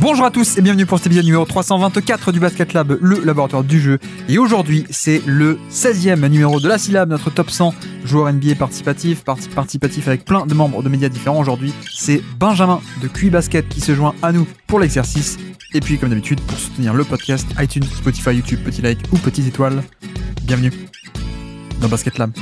Bonjour à tous et bienvenue pour cet épisode numéro 324 du Basket Lab, le laboratoire du jeu. Et aujourd'hui, c'est le 16e numéro de la syllabe, notre top 100 joueurs NBA participatif avec plein de membres de médias différents. Aujourd'hui, c'est Benjamin de QI Basket qui se joint à nous pour l'exercice. Et puis, comme d'habitude, pour soutenir le podcast, iTunes, Spotify, YouTube, petit like ou petite étoile. Bienvenue dans Basket Lab.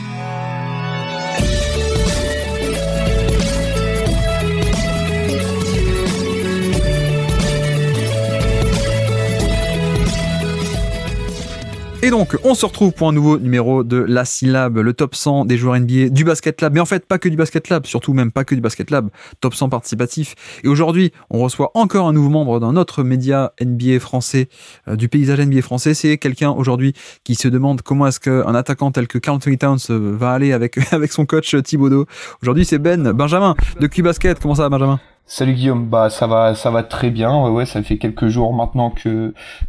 Et donc, on se retrouve pour un nouveau numéro de la syllabe, le top 100 des joueurs NBA du Basket Lab. Mais en fait, pas que du Basket Lab, surtout même pas que du Basket Lab, top 100 participatif. Et aujourd'hui, on reçoit encore un nouveau membre d'un autre média NBA français, du paysage NBA français. C'est quelqu'un aujourd'hui qui se demande comment est-ce qu'un attaquant tel que Karl Anthony Towns va aller avec son coach Thibodeau. Aujourd'hui, c'est Benjamin de QI Basket. Comment ça va, Benjamin ? Salut Guillaume, ça va très bien. Ouais, ça fait quelques jours maintenant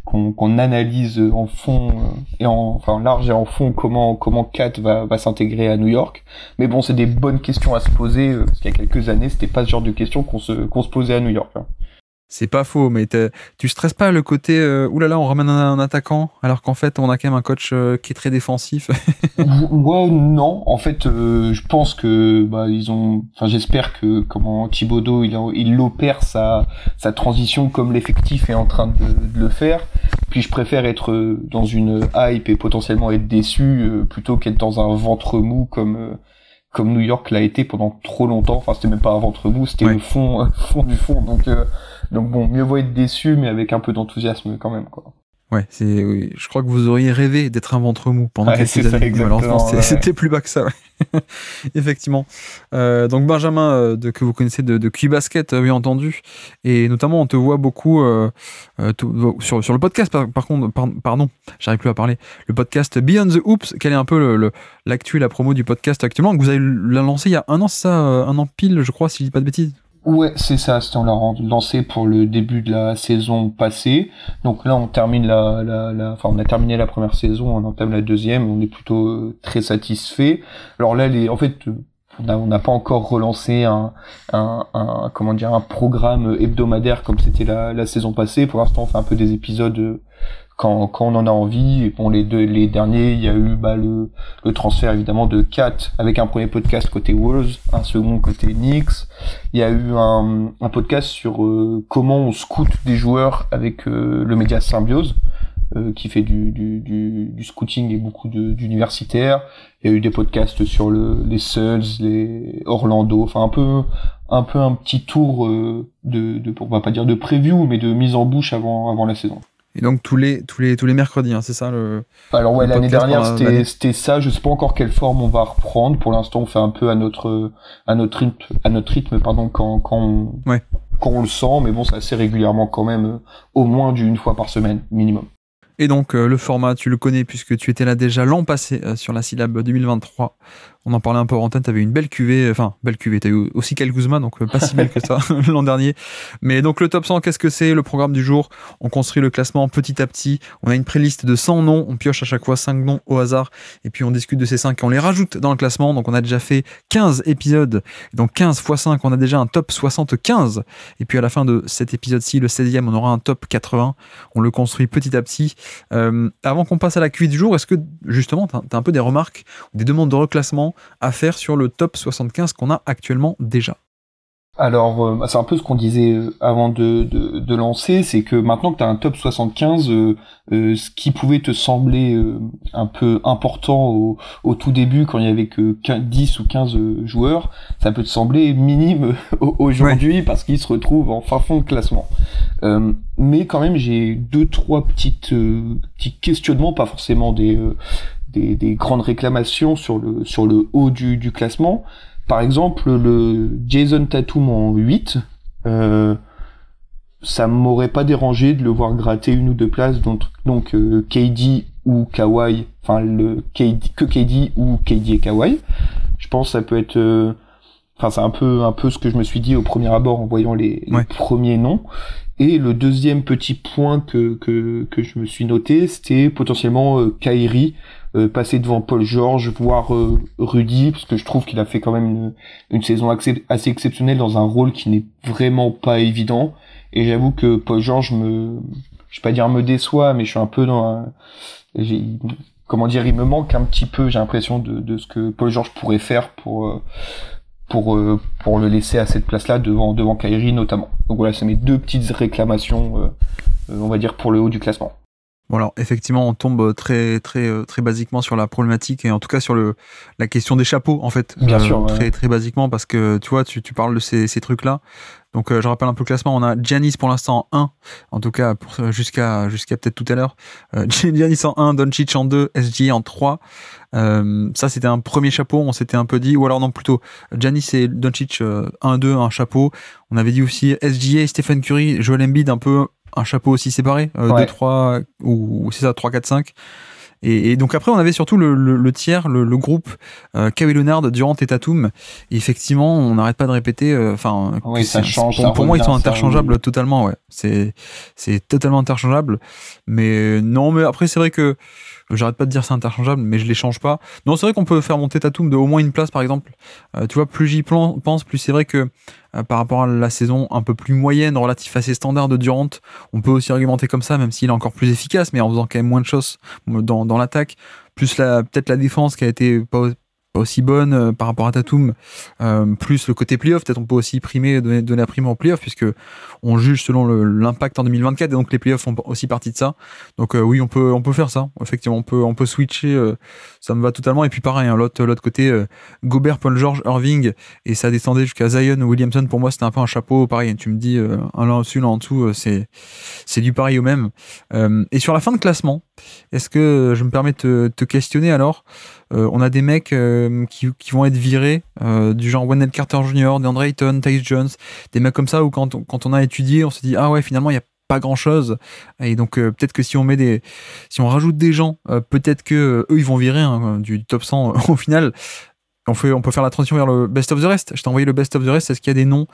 qu'on analyse en fond en large et en fond comment Kat va s'intégrer à New York. Mais bon, c'est des bonnes questions à se poser parce qu'il y a quelques années, c'était pas ce genre de questions qu'on se posait à New York. Hein. C'est pas faux, mais tu stresses pas le côté oulala, on ramène un attaquant alors qu'en fait on a quand même un coach qui est très défensif. Ouais, non, en fait je pense que j'espère que Thibodeau il opère sa transition comme l'effectif est en train de le faire. Puis je préfère être dans une hype et potentiellement être déçu plutôt qu'être dans un ventre mou comme New York l'a été pendant trop longtemps. Enfin, c'était même pas un ventre mou, c'était le fond du fond. Donc bon, mieux vaut être déçu, mais avec un peu d'enthousiasme quand même, quoi. Ouais, je crois que vous auriez rêvé d'être un ventre mou pendant quelques années. Malheureusement, c'était plus bas que ça, ouais. Effectivement. Donc Benjamin, que vous connaissez de QI Basket, bien entendu, et notamment on te voit beaucoup sur le podcast. Par contre, pardon, j'arrive plus à parler. Le podcast Beyond the Hoops, quel est un peu l'actu et la promo du podcast actuellement, que vous avez lancé il y a un an, c'est ça, un an pile, je crois, si je dis pas de bêtises. Ouais, c'est ça, on l'a lancé pour le début de la saison passée. Donc là, on termine on a terminé la première saison, on entame la deuxième, on est plutôt très satisfait. Alors là, on n'a pas encore relancé un programme hebdomadaire comme c'était la saison passée. Pour l'instant, on fait un peu des épisodes quand on en a envie. Et bon, les derniers, il y a eu le transfert évidemment de Kat avec un premier podcast côté Wolves, un second côté Knicks. Il y a eu un podcast sur comment on scoute des joueurs avec le média Symbiose, qui fait du scouting et beaucoup d'universitaires. Il y a eu des podcasts sur les Suns, les Orlando, enfin un peu un petit tour on va pas dire de preview, mais de mise en bouche avant la saison. Et donc tous les mercredis, hein, c'est ça Alors ouais, l'année dernière c'était ça. Je sais pas encore quelle forme on va reprendre. Pour l'instant, on fait un peu à notre rythme, pardon, quand on le sent. Mais bon, c'est assez régulièrement quand même, au moins d'une fois par semaine minimum. Et donc le format, tu le connais puisque tu étais là déjà l'an passé sur la syllabe 2023. On en parlait un peu en antenne, t'avais une belle cuvée, t'as eu aussi Kyle Kuzma, donc pas si belle que ça l'an dernier. Mais donc le top 100, qu'est-ce que c'est? Le programme du jour, on construit le classement petit à petit, on a une playlist de 100 noms, on pioche à chaque fois 5 noms au hasard, et puis on discute de ces 5 et on les rajoute dans le classement. Donc on a déjà fait 15 épisodes, donc 15 x 5, on a déjà un top 75, et puis à la fin de cet épisode-ci, le 16e, on aura un top 80, on le construit petit à petit. Avant qu'on passe à la QI du jour, est-ce que justement t'as un peu des remarques, des demandes de reclassement à faire sur le top 75 qu'on a actuellement déjà? Alors, c'est un peu ce qu'on disait avant de lancer, c'est que maintenant que tu as un top 75, ce qui pouvait te sembler un peu important au tout début, quand il y avait que 10 ou 15 joueurs, ça peut te sembler minime aujourd'hui, parce qu'ils se retrouvent en fin fond de classement. Mais quand même, j'ai 2-3 petits questionnements, pas forcément des grandes réclamations sur le haut du classement. Par exemple, le Jason Tatum en 8, ça m'aurait pas dérangé de le voir gratter une ou deux places, donc KD ou Kawhi, que KD ou KD et Kawhi. Je pense que ça peut être, c'est un peu ce que je me suis dit au premier abord en voyant les premiers noms. Et le deuxième petit point que je me suis noté, c'était potentiellement Kyrie passer devant Paul George, voire Rudy, parce que je trouve qu'il a fait quand même une saison assez exceptionnelle dans un rôle qui n'est vraiment pas évident. Et j'avoue que Paul George je vais pas dire me déçoit, mais je suis un peu comment dire, il me manque un petit peu, j'ai l'impression, de ce que Paul George pourrait faire pour le laisser à cette place-là devant Kyrie notamment. Donc voilà, c'est mes deux petites réclamations, on va dire, pour le haut du classement. Bon alors effectivement on tombe très basiquement sur la problématique et en tout cas sur la question des chapeaux en fait. Bien sûr. Très basiquement parce que tu vois tu parles de ces trucs là. Donc je rappelle un peu le classement, on a Giannis pour l'instant en 1, en tout cas jusqu'à peut-être tout à l'heure. Giannis en 1, Doncic en 2, SGA en 3. Ça c'était un premier chapeau, on s'était un peu dit, ou alors non plutôt Giannis et Doncic 1-2, un chapeau. On avait dit aussi SGA et Stephen Curry, Joel Embiid un peu un chapeau aussi séparé, 2, 3, ou c'est ça, 3, 4, 5. Et donc après, on avait surtout le tiers, le groupe Kawhi Leonard, Durant et Tatum. Et effectivement, on n'arrête pas de répéter. Oui, ça change. Pour moi, ils sont interchangeables totalement. Ouais, c'est totalement interchangeable. Mais non, mais après, c'est vrai que j'arrête pas de dire c'est interchangeable, mais je les change pas. Non, c'est vrai qu'on peut faire monter Tatum de au moins une place, par exemple. Tu vois, plus j'y pense, plus c'est vrai que par rapport à la saison un peu plus moyenne, relatif à ses standards de Durant, on peut aussi argumenter comme ça, même s'il est encore plus efficace, mais en faisant quand même moins de choses dans l'attaque. Plus peut-être la défense qui a été pas aussi bonne par rapport à Tatum, plus le côté playoff, peut-être on peut aussi donner la prime en playoff, puisque on juge selon l'impact en 2024, et donc les playoffs font aussi partie de ça. Donc oui, on peut faire ça, effectivement, on peut switcher, ça me va totalement. Et puis pareil, hein, l'autre côté, Gobert, Paul George, Irving, et ça descendait jusqu'à Zion ou Williamson, pour moi c'était un peu un chapeau, pareil, tu me dis un là au-dessus, l'un en dessous, c'est du pareil au même. Et sur la fin de classement, est-ce que je me permets de te questionner alors, on a des mecs qui vont être virés, du genre Wendell Carter Jr., DeAndre Ayton, Tyus Jones, des mecs comme ça où quand on a étudié, on se dit ah ouais, finalement il y a pas grand chose, et donc peut-être que si on rajoute des gens, peut-être que eux ils vont virer du top 100 au final. On peut faire la transition vers le best of the rest. Je t'ai envoyé le best of the rest. Est-ce qu'il y a des noms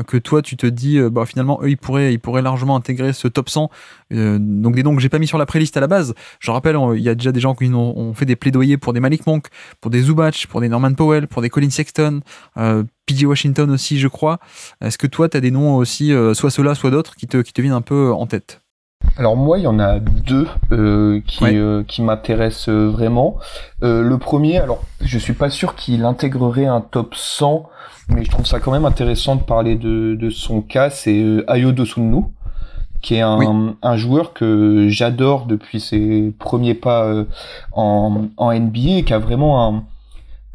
que toi tu te dis finalement eux ils pourraient largement intégrer ce top 100, donc des noms que j'ai pas mis sur la playlist à la base. Je rappelle, il y a déjà des gens qui ont fait des plaidoyers pour des Malik Monk, pour des Zubac, pour des Norman Powell, pour des Colin Sexton, PJ Washington aussi je crois. Est-ce que toi tu as des noms aussi, soit ceux-là soit d'autres, qui te viennent un peu en tête? Alors moi, il y en a deux qui m'intéressent vraiment. Le premier, alors je suis pas sûr qu'il intégrerait un top 100, mais je trouve ça quand même intéressant de parler de son cas, c'est Ayo Dosunmu, qui est un joueur que j'adore depuis ses premiers pas en NBA, et qui a vraiment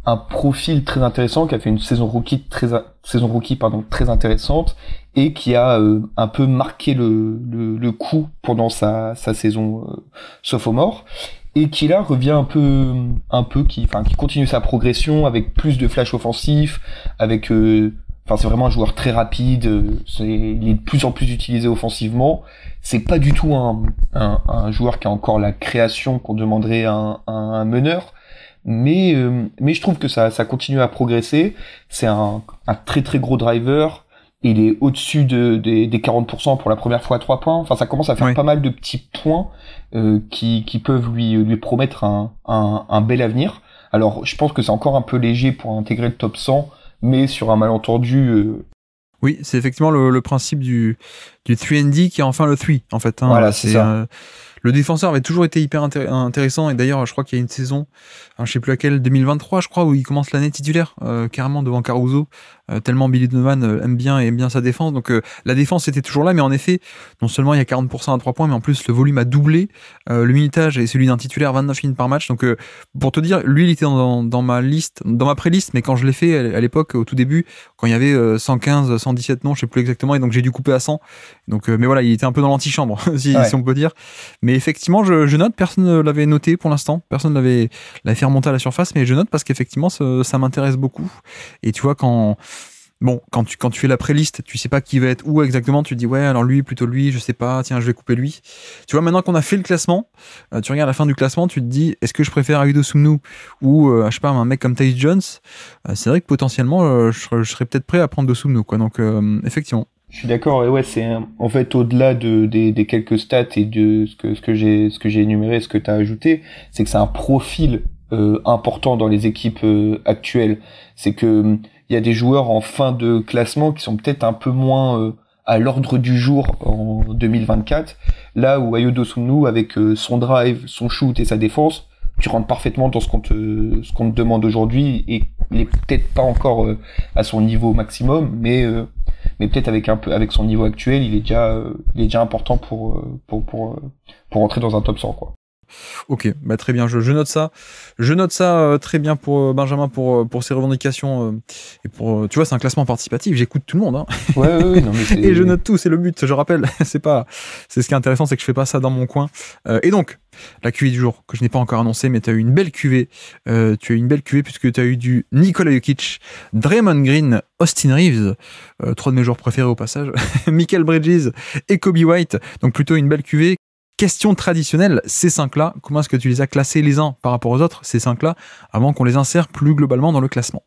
un profil très intéressant, qui a fait une saison rookie très intéressante, et qui a un peu marqué le coup pendant sa saison sophomore, et qui là revient qui continue sa progression avec plus de flash offensif, avec c'est vraiment un joueur très rapide, il est de plus en plus utilisé offensivement. C'est pas du tout un joueur qui a encore la création qu'on demanderait à un meneur, mais je trouve que ça continue à progresser. C'est un très très gros driver. Il est au-dessus des 40% pour la première fois à 3 points. Enfin, ça commence à faire pas mal de petits points qui peuvent lui promettre un bel avenir. Alors, je pense que c'est encore un peu léger pour intégrer le top 100, mais sur un malentendu... Oui, c'est effectivement le principe du 3&D qui est enfin le 3, en fait. Voilà, c'est ça. Le défenseur avait toujours été hyper intéressant, et d'ailleurs je crois qu'il y a une saison, je sais plus laquelle, 2023 je crois, où il commence l'année titulaire carrément devant Caruso, tellement Billy Donovan aime bien sa défense. Donc la défense était toujours là, mais en effet non seulement il y a 40% à 3 points, mais en plus le volume a doublé, le minutage est celui d'un titulaire, 29 minutes par match. Donc pour te dire, lui il était dans ma liste, dans ma pré-liste, mais quand je l'ai fait à l'époque, au tout début, quand il y avait 115, 117 noms, je sais plus exactement, et donc j'ai dû couper à 100. Donc mais voilà, il était un peu dans l'antichambre si on peut dire. Mais effectivement, je note, personne ne l'avait noté pour l'instant, personne l'avait fait remonter à la surface, mais je note parce qu'effectivement ça m'intéresse beaucoup. Et tu vois, quand tu fais la pré-liste, tu sais pas qui va être où exactement, tu te dis ouais, alors lui, plutôt lui, je sais pas, tiens, je vais couper lui. Tu vois, maintenant qu'on a fait le classement, tu regardes la fin du classement, tu te dis, est-ce que je préfère Ayo Dosunmu ou je sais pas, un mec comme Tyus Jones? C'est vrai que potentiellement je serais peut-être prêt à prendre Dosunmu, quoi. Donc effectivement, Je suis d'accord, et ouais, en fait au-delà des quelques stats et de ce que j'ai énuméré, ce que tu as ajouté, c'est que c'est un profil important dans les équipes actuelles. C'est que il y a des joueurs en fin de classement qui sont peut-être un peu moins à l'ordre du jour en 2024, là où Ayo Dosunmu, avec son drive, son shoot et sa défense, tu rentres parfaitement dans ce qu'on te demande aujourd'hui, et il est peut-être pas encore à son niveau maximum, mais peut-être avec son niveau actuel, il est déjà important pour entrer dans un top 100, quoi. Ok, bah très bien, je note ça. Je note ça très bien pour Benjamin, pour ses revendications. Et pour, tu vois, c'est un classement participatif, j'écoute tout le monde. Hein. Ouais, non, mais et je note tout, c'est le but, je rappelle. C'est ce qui est intéressant, c'est que je fais pas ça dans mon coin. Et donc, la QV du jour, que je n'ai pas encore annoncée, mais tu as eu une belle QV. Tu as eu une belle QV puisque tu as eu du Nikola Jokic, Draymond Green, Austin Reeves, 3 de mes joueurs préférés au passage, Michael Bridges et Kobe White. Donc plutôt une belle QV. Question traditionnelle, ces 5-là, comment est-ce que tu les as classés les uns par rapport aux autres, ces 5-là, avant qu'on les insère plus globalement dans le classement?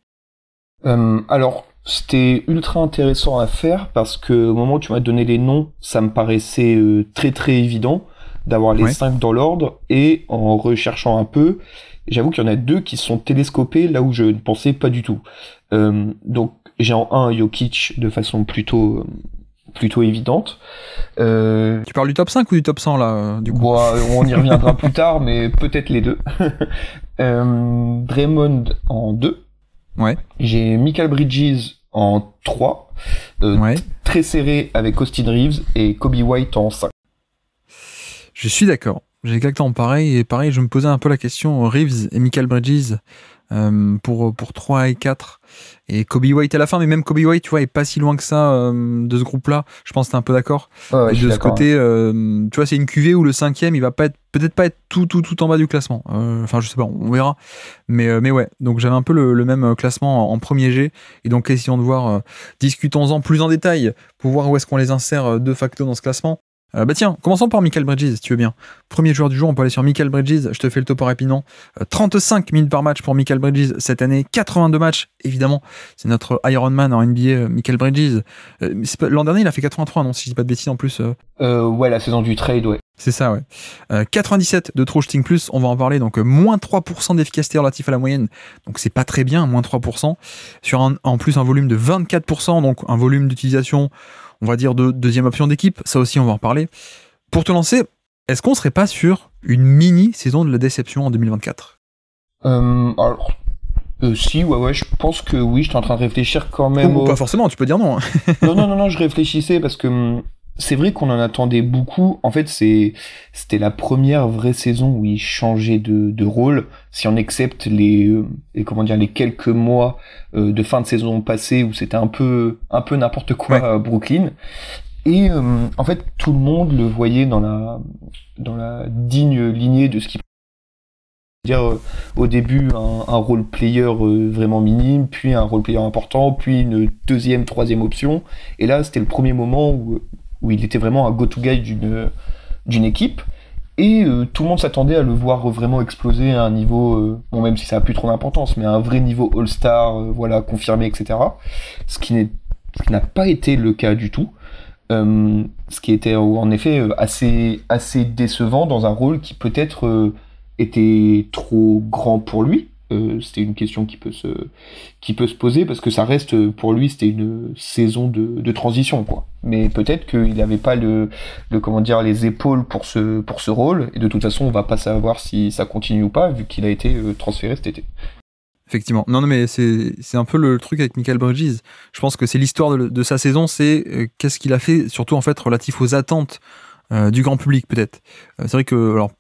Alors, c'était ultra intéressant à faire parce que au moment où tu m'as donné les noms, ça me paraissait très très évident d'avoir les 5 dans l'ordre, et en recherchant un peu, j'avoue qu'il y en a 2 qui sont télescopés là où je ne pensais pas du tout. Donc j'ai en 1 Jokic de façon plutôt évidente. Tu parles du top 5 ou du top 100 là, du coup? Bon, on y reviendra plus tard, mais peut-être les deux. Draymond en 2. Ouais. J'ai Michael Bridges en 3. Très serré avec Austin Reeves, et Kobe White en 5. Je suis d'accord. J'ai exactement pareil. Et pareil, je me posais un peu la question, Reeves et Michael Bridges pour 3 et 4. Et Kobe White à la fin, mais même Kobe White, tu vois, est pas si loin que ça de ce groupe-là. Je pense que t'es un peu d'accord. Ouais, de ce côté, tu vois, c'est une QV où le 5e, il va peut-être pas être tout en bas du classement. Enfin, je sais pas, on verra. Mais ouais, donc j'avais un peu le même classement en premier G. Et donc, essayons de voir, discutons-en plus en détail pour voir où est-ce qu'on les insère de facto dans ce classement. Bah tiens, commençons par Michael Bridges, si tu veux bien. Premier joueur du jour, on peut aller sur Michael Bridges, je te fais le topo rapidement. 35 minutes par match pour Michael Bridges cette année, 82 matchs, évidemment. C'est notre Iron Man en NBA, Michael Bridges. L'an dernier, il a fait 83, non, si je dis pas de bêtises en plus. Ouais, la saison du trade, ouais. C'est ça, ouais. 97 de True Shooting Plus, on va en parler, donc moins 3% d'efficacité relatif à la moyenne, donc c'est pas très bien, moins 3%. Sur en plus un volume de 24%, donc un volume d'utilisation, on va dire, de deuxième option d'équipe, ça aussi on va en reparler. Pour te lancer, est-ce qu'on serait pas sur une mini-saison de la déception en 2024 ? Alors, si, ouais, je pense que oui, j'étais en train de réfléchir quand même. Ou pas forcément, tu peux dire non. Hein. Non, je réfléchissais parce que c'est vrai qu'on en attendait beaucoup. En fait, c'était la première vraie saison où il changeait de rôle, si on accepte les quelques mois de fin de saison passée où c'était un peu n'importe quoi à Brooklyn. Et en fait, tout le monde le voyait dans la digne lignée de ce qu'il dire au début un role player vraiment minime, puis un role player important, puis une deuxième, troisième option. Et là, c'était le premier moment où il était vraiment un go-to guy d'une équipe, et tout le monde s'attendait à le voir vraiment exploser à un niveau, bon, même si ça a plus trop d'importance, mais à un vrai niveau All-Star, voilà, confirmé, etc. Ce qui n'a pas été le cas du tout. Ce qui était en effet assez décevant dans un rôle qui peut-être était trop grand pour lui. C'était une question qui peut se poser, parce que ça reste, pour lui, c'était une saison de transition, quoi. Mais peut-être qu'il n'avait pas les épaules pour ce rôle, et de toute façon, on va pas savoir si ça continue ou pas, vu qu'il a été transféré cet été. Effectivement. Non, mais c'est un peu le truc avec Michael Bridges. Je pense que c'est l'histoire de sa saison, c'est qu'est-ce qu'il a fait, surtout en fait relatif aux attentes du grand public, peut-être. C'est vrai que, alors,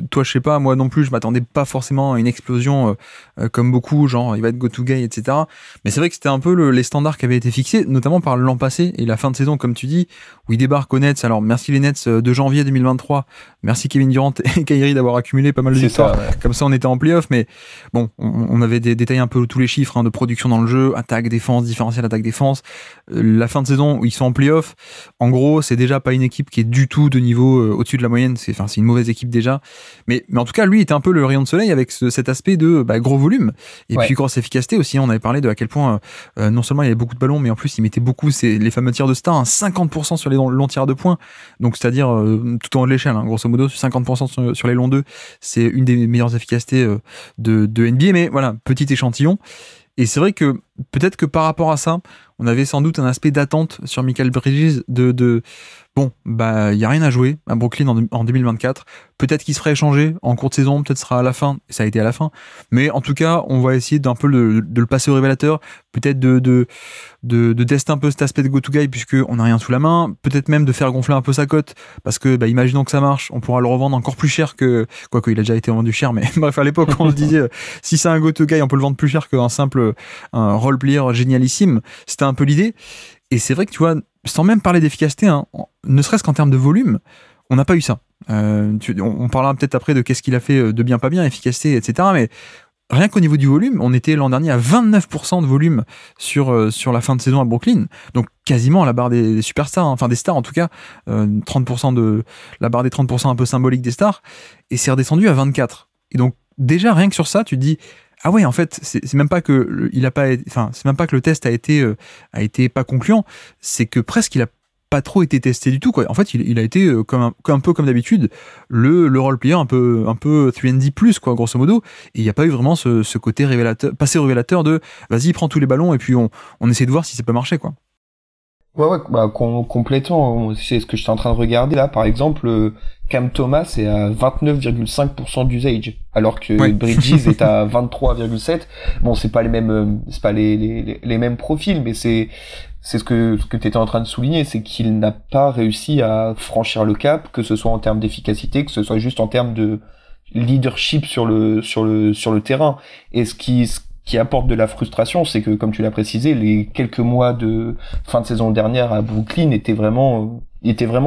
toi, je sais pas, moi non plus, je m'attendais pas forcément à une explosion comme beaucoup, genre il va être go-to-guy, etc. Mais c'est vrai que c'était un peu les standards qui avaient été fixés, notamment par l'an passé et la fin de saison, comme tu dis, où il débarque aux Nets. Alors merci les Nets de janvier 2023, merci Kevin Durant et Kyrie d'avoir accumulé pas mal de victoires. Comme ça, on était en playoff, mais bon, on avait détaillé un peu tous les chiffres de production dans le jeu, attaque, défense, différentiel attaque-défense. La fin de saison où ils sont en playoff, en gros, c'est déjà pas une équipe qui est du tout de niveau au-dessus de la moyenne. C'est une mauvaise équipe déjà. Mais en tout cas, lui était un peu le rayon de soleil avec cet aspect de gros volume et puis grosse efficacité aussi. On avait parlé de à quel point non seulement il y avait beaucoup de ballons, mais en plus il mettait beaucoup les fameux tirs de star, 50% sur les longs tirs de points. Donc c'est-à-dire tout en haut de l'échelle, grosso modo 50% sur les longs 2, c'est une des meilleures efficacités de NBA. Mais voilà, petit échantillon. Et c'est vrai que peut-être que par rapport à ça, on avait sans doute un aspect d'attente sur Mikal Bridges bon, il y a rien à jouer à Brooklyn en 2024. Peut-être qu'il se ferait échanger en cours de saison, peut-être sera à la fin, ça a été à la fin. Mais en tout cas, on va essayer d'un peu de le passer au révélateur, peut-être de tester un peu cet aspect de go-to-guy puisqu'on n'a rien sous la main, peut-être même de faire gonfler un peu sa cote, parce que imaginons que ça marche, on pourra le revendre encore plus cher quoique il a déjà été vendu cher, mais bref, à l'époque on se disait, si c'est un go-to-guy, on peut le vendre plus cher qu'un simple role-player génialissime. C'était un peu l'idée. Et c'est vrai que tu vois, sans même parler d'efficacité, ne serait-ce qu'en termes de volume, on n'a pas eu ça. On parlera peut-être après de qu'est-ce qu'il a fait de bien, pas bien, efficacité, etc. Mais rien qu'au niveau du volume, on était l'an dernier à 29% de volume sur la fin de saison à Brooklyn. Donc quasiment à la barre des superstars, enfin des stars en tout cas, 30% la barre des 30% un peu symbolique des stars. Et c'est redescendu à 24%. Et donc déjà, rien que sur ça, tu te dis... Ah ouais, en fait, c'est même pas que c'est même pas que le test a été pas concluant, c'est que presque il a pas trop été testé du tout, quoi. En fait, il a été un peu comme d'habitude le role player un peu 3&D plus, quoi, grosso modo. Et il n'y a pas eu vraiment ce côté révélateur, passé révélateur de vas-y, prends tous les ballons et puis on essaie de voir si ça peut marcher, quoi. Ouais, complètement. C'est ce que j'étais en train de regarder là. Par exemple, Cam Thomas est à 29,5% d'usage, alors que Bridges est à 23,7%. Bon, c'est pas les mêmes profils, mais c'est ce que tu étais en train de souligner, c'est qu'il n'a pas réussi à franchir le cap, que ce soit en termes d'efficacité, que ce soit juste en termes de leadership sur le terrain. Et ce qui apporte de la frustration, c'est que, comme tu l'as précisé, les quelques mois de fin de saison dernière à Brooklyn étaient vraiment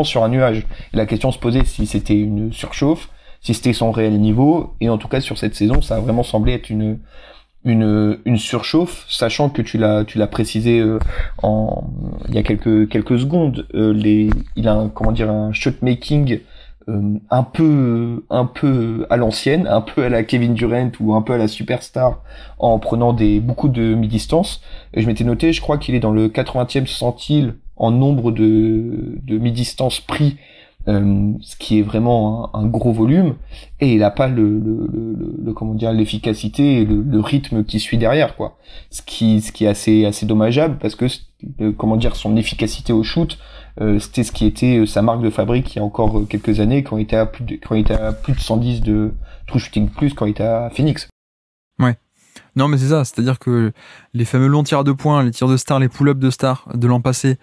sur un nuage. Et la question se posait si c'était une surchauffe, si c'était son réel niveau, et en tout cas sur cette saison, ça a vraiment semblé être une surchauffe, sachant que tu l'as précisé il y a quelques secondes, il a un shot making un peu à l'ancienne, un peu à la Kevin Durant ou un peu à la superstar, en prenant beaucoup de mi-distance. Et je m'étais noté, je crois qu'il est dans le 80e centile en nombre de mi-distance pris, ce qui est vraiment un gros volume, et il a pas l'efficacité et le rythme qui suit derrière, quoi. Ce qui est assez dommageable, parce que son efficacité au shoot, c'était ce qui était sa marque de fabrique il y a encore quelques années, quand il était à plus de 110 de true shooting plus, quand il était à Phoenix. Ouais. Non, mais c'est ça, c'est-à-dire que les fameux longs tirs de points, les tirs de star, les pull-ups de star de l'an passé,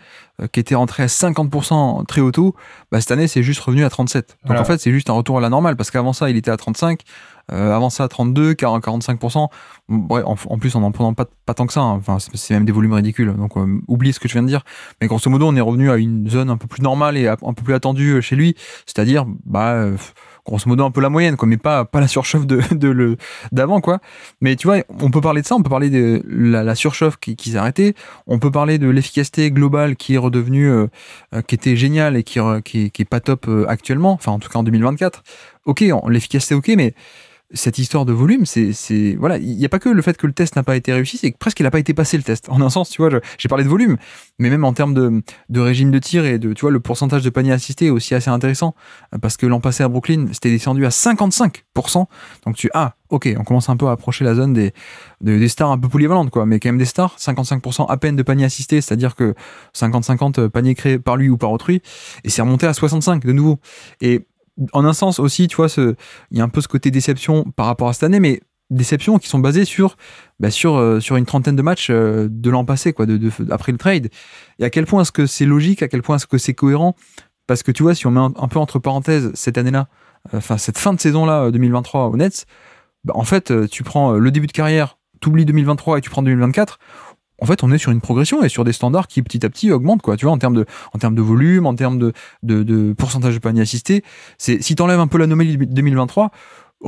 qui étaient rentrés à 50% très haut tôt, cette année c'est juste revenu à 37%. Donc voilà. En fait c'est juste un retour à la normale, parce qu'avant ça il était à 35%, avant ça à 32%, 45%. Ouais, en plus en n'en prenant pas tant que ça, enfin c'est même des volumes ridicules, donc oublie ce que je viens de dire. Mais grosso modo on est revenu à une zone un peu plus normale et un peu plus attendue chez lui, c'est-à-dire grosso modo un peu la moyenne, quoi, mais pas la surchauffe d'avant, quoi. Mais tu vois, on peut parler de ça, on peut parler de la surchauffe qui s'est arrêtée, on peut parler de l'efficacité globale qui est redevenue, qui était géniale et qui est pas top actuellement, enfin en tout cas en 2024. Ok, l'efficacité ok, mais cette histoire de volume, voilà, il n'y a pas que le fait que le test n'a pas été réussi, c'est que presque il n'a pas été passé le test. En un sens, tu vois, j'ai parlé de volume, mais même en termes de régime de tir et tu vois, le pourcentage de paniers assistés est aussi assez intéressant, parce que l'an passé à Brooklyn, c'était descendu à 55%. Donc ok, on commence un peu à approcher la zone des stars un peu polyvalentes, quoi, mais quand même des stars, 55% à peine de paniers assistés, c'est-à-dire que 50-50 paniers créés par lui ou par autrui, et c'est remonté à 65 de nouveau. Et en un sens aussi, tu vois, il y a un peu ce côté déception par rapport à cette année, mais déception qui sont basées sur une trentaine de matchs de l'an passé, quoi, après le trade. Et à quel point est-ce que c'est logique, à quel point est-ce que c'est cohérent, parce que tu vois, si on met un peu entre parenthèses cette année-là, cette fin de saison-là, 2023 aux Nets, en fait, tu prends le début de carrière, tu oublies 2023 et tu prends 2024, en fait, on est sur une progression et sur des standards qui petit à petit augmentent, quoi. Tu vois, en termes de volume, en termes de pourcentage de paniers assistés. Si t'enlèves un peu l'anomalie 2023,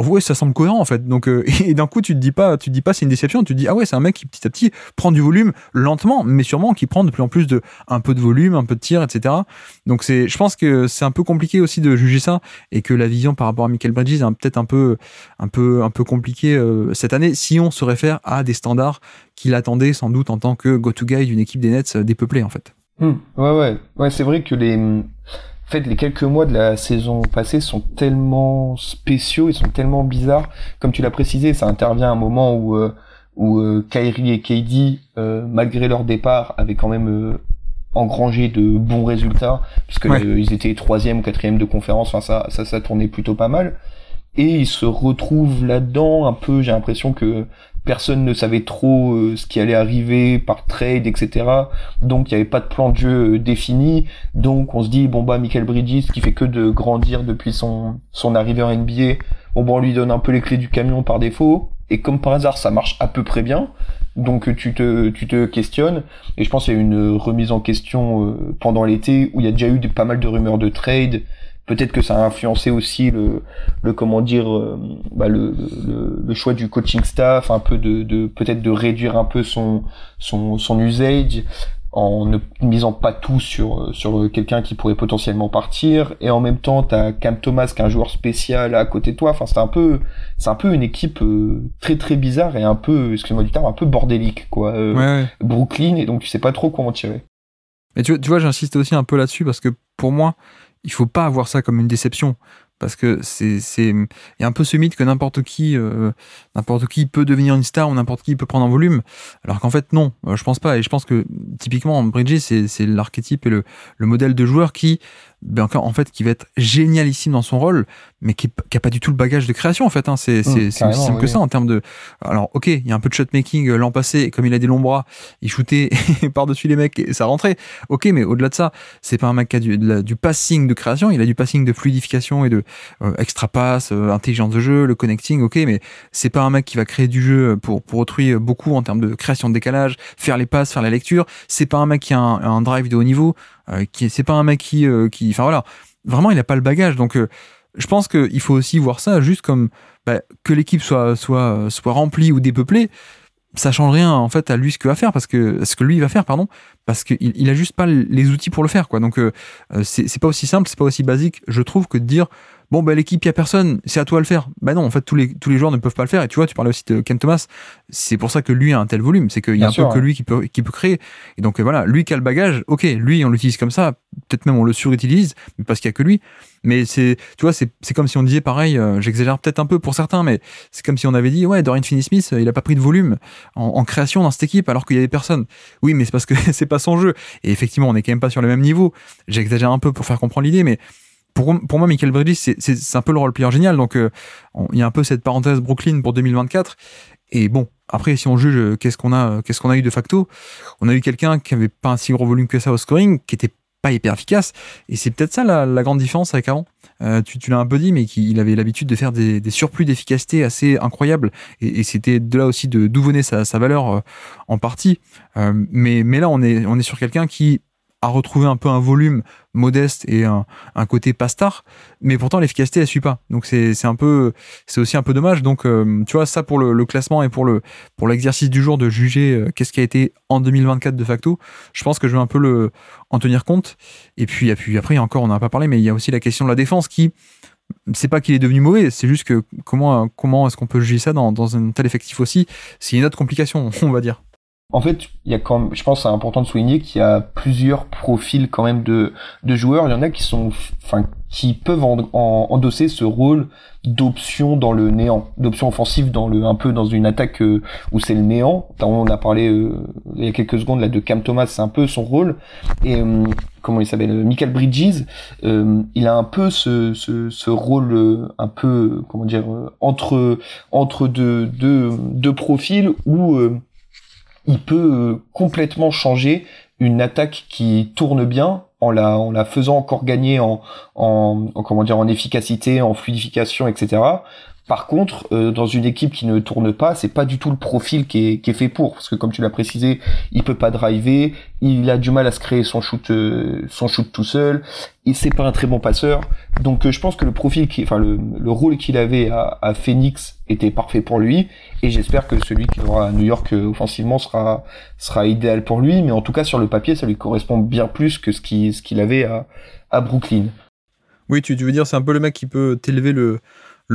ouais, ça semble cohérent en fait. Donc, et d'un coup, tu te dis pas c'est une déception. Tu te dis, ah ouais, c'est un mec qui petit à petit prend du volume lentement, mais sûrement qui prend de plus en plus un peu de volume, un peu de tir, etc. Donc, je pense que c'est un peu compliqué aussi de juger ça et que la vision par rapport à Michael Bridges est peut-être un peu compliquée cette année si on se réfère à des standards qu'il attendait sans doute en tant que go-to-guy d'une équipe des Nets dépeuplée en fait. Ouais, c'est vrai que en fait, les quelques mois de la saison passée sont tellement spéciaux, ils sont tellement bizarres. Comme tu l'as précisé, ça intervient à un moment où Kyrie et KD, malgré leur départ, avaient quand même engrangé de bons résultats, puisque ils étaient 3e ou 4e de conférence. Enfin, ça tournait plutôt pas mal. Et ils se retrouvent là-dedans un peu. J'ai l'impression que personne ne savait trop ce qui allait arriver par trade, etc. Donc il n'y avait pas de plan de jeu défini. Donc on se dit bon bah Michael Bridges qui fait que de grandir depuis son arrivée en NBA, on lui donne un peu les clés du camion par défaut. Et comme par hasard ça marche à peu près bien. Donc tu te questionnes. Et je pense qu'il y a eu une remise en question pendant l'été où il y a déjà eu pas mal de rumeurs de trade. Peut-être que ça a influencé aussi le choix du coaching staff, un peu peut-être de réduire un peu son usage en ne misant pas tout sur quelqu'un qui pourrait potentiellement partir. Et en même temps, t'as Cam Thomas qui est un joueur spécial à côté de toi. Enfin, c'est un peu une équipe très très bizarre et un peu, excuse-moi du terme, un peu bordélique, quoi. Brooklyn, et donc tu sais pas trop comment tirer. Mais tu vois, j'insiste aussi un peu là-dessus parce que pour moi, il faut pas avoir ça comme une déception parce que il y a un peu ce mythe que n'importe qui peut devenir une star ou n'importe qui peut prendre un volume, alors qu'en fait non, je pense pas. Et je pense que typiquement Bridges c'est l'archétype et le modèle de joueur qui en fait qui va être génialissime dans son rôle, mais qui a pas du tout le bagage de création en fait. C'est aussi simple que ça en termes de. Alors ok, il y a un peu de shot making l'an passé, et comme il a des longs bras, il shootait par-dessus les mecs et ça rentrait. Ok, mais au-delà de ça, c'est pas un mec qui a du passing de création, il a du passing de fluidification et de extra pass, intelligence de jeu, le connecting. Ok, mais c'est pas un mec qui va créer du jeu pour autrui beaucoup en termes de création de décalage, faire les passes, faire la lecture. C'est pas un mec qui a un drive de haut niveau. C'est pas un mec qui enfin voilà, vraiment il a pas le bagage. Donc je pense qu'il faut aussi voir ça juste comme que l'équipe soit remplie ou dépeuplée, ça change rien en fait à lui ce que lui va faire, parce qu'il a juste pas les outils pour le faire, quoi. Donc c'est pas aussi simple, c'est pas aussi basique, je trouve, que de dire bon l'équipe, il y a personne, c'est à toi de le faire. Non, en fait tous les joueurs ne peuvent pas le faire. Et tu vois, tu parlais aussi de Cam Thomas, c'est pour ça que lui a un tel volume, c'est qu'il y a que lui qui peut créer. Et donc voilà, lui qui a le bagage, ok, lui on l'utilise comme ça, peut-être même on le surutilise, mais parce qu'il y a que lui. Mais tu vois, c'est comme si on disait pareil, j'exagère peut-être un peu pour certains, mais c'est comme si on avait dit ouais, Dorian Finney-Smith, il a pas pris de volume en création dans cette équipe alors qu'il y avait personne. Oui, mais c'est parce que c'est pas son jeu. Et effectivement, on est quand même pas sur le même niveau. J'exagère un peu pour faire comprendre l'idée, mais pour moi, Michael Bridges, c'est un peu le role player génial. Donc, il y a un peu cette parenthèse Brooklyn pour 2024. Et bon, après, si on juge, qu'est-ce qu'on a eu de facto? On a eu quelqu'un qui avait pas un si gros volume que ça au scoring, qui était pas hyper efficace. Et c'est peut-être ça la grande différence avec avant. Tu l'as un peu dit, mais il avait l'habitude de faire des surplus d'efficacité assez incroyables. Et c'était de là aussi d'où venait sa valeur en partie. Mais là, on est sur quelqu'un qui a retrouvé un peu un volume modeste et un côté pas star, mais pourtant l'efficacité elle suit pas. Donc c'est aussi un peu dommage. Donc tu vois, ça pour le classement et pour l'exercice du jour de juger qu'est-ce qui a été en 2024 de facto, je pense que je vais un peu en tenir compte. Et puis après encore, on n'en a pas parlé, mais il y a aussi la question de la défense qui, c'est pas qu'il est devenu mauvais, c'est juste que comment est-ce qu'on peut juger ça dans un tel effectif aussi? C'est une autre complication, on va dire. En fait, il y a quand même, je pense que c'est important de souligner qu'il y a plusieurs profils quand même de joueurs. Il y en a qui peuvent endosser ce rôle d'option dans le néant, d'option offensive un peu dans une attaque où c'est le néant. On a parlé il y a quelques secondes là de Cam Thomas, c'est un peu son rôle. Et comment il s'appelle, Michael Bridges, il a un peu ce rôle un peu comment dire entre deux profils où il peut complètement changer une attaque qui tourne bien en la faisant encore gagner en efficacité, en fluidification, etc. Par contre, dans une équipe qui ne tourne pas, c'est pas du tout le profil qui est fait pour, parce que comme tu l'as précisé, il peut pas driver, il a du mal à se créer son shoot tout seul, et c'est pas un très bon passeur. Donc je pense que le profil le rôle qu'il avait à Phoenix était parfait pour lui, et j'espère que celui qu'il aura à New York offensivement sera idéal pour lui, mais en tout cas sur le papier, ça lui correspond bien plus que ce qu'il avait à Brooklyn. Oui, tu veux dire, c'est un peu le mec qui peut t'élever le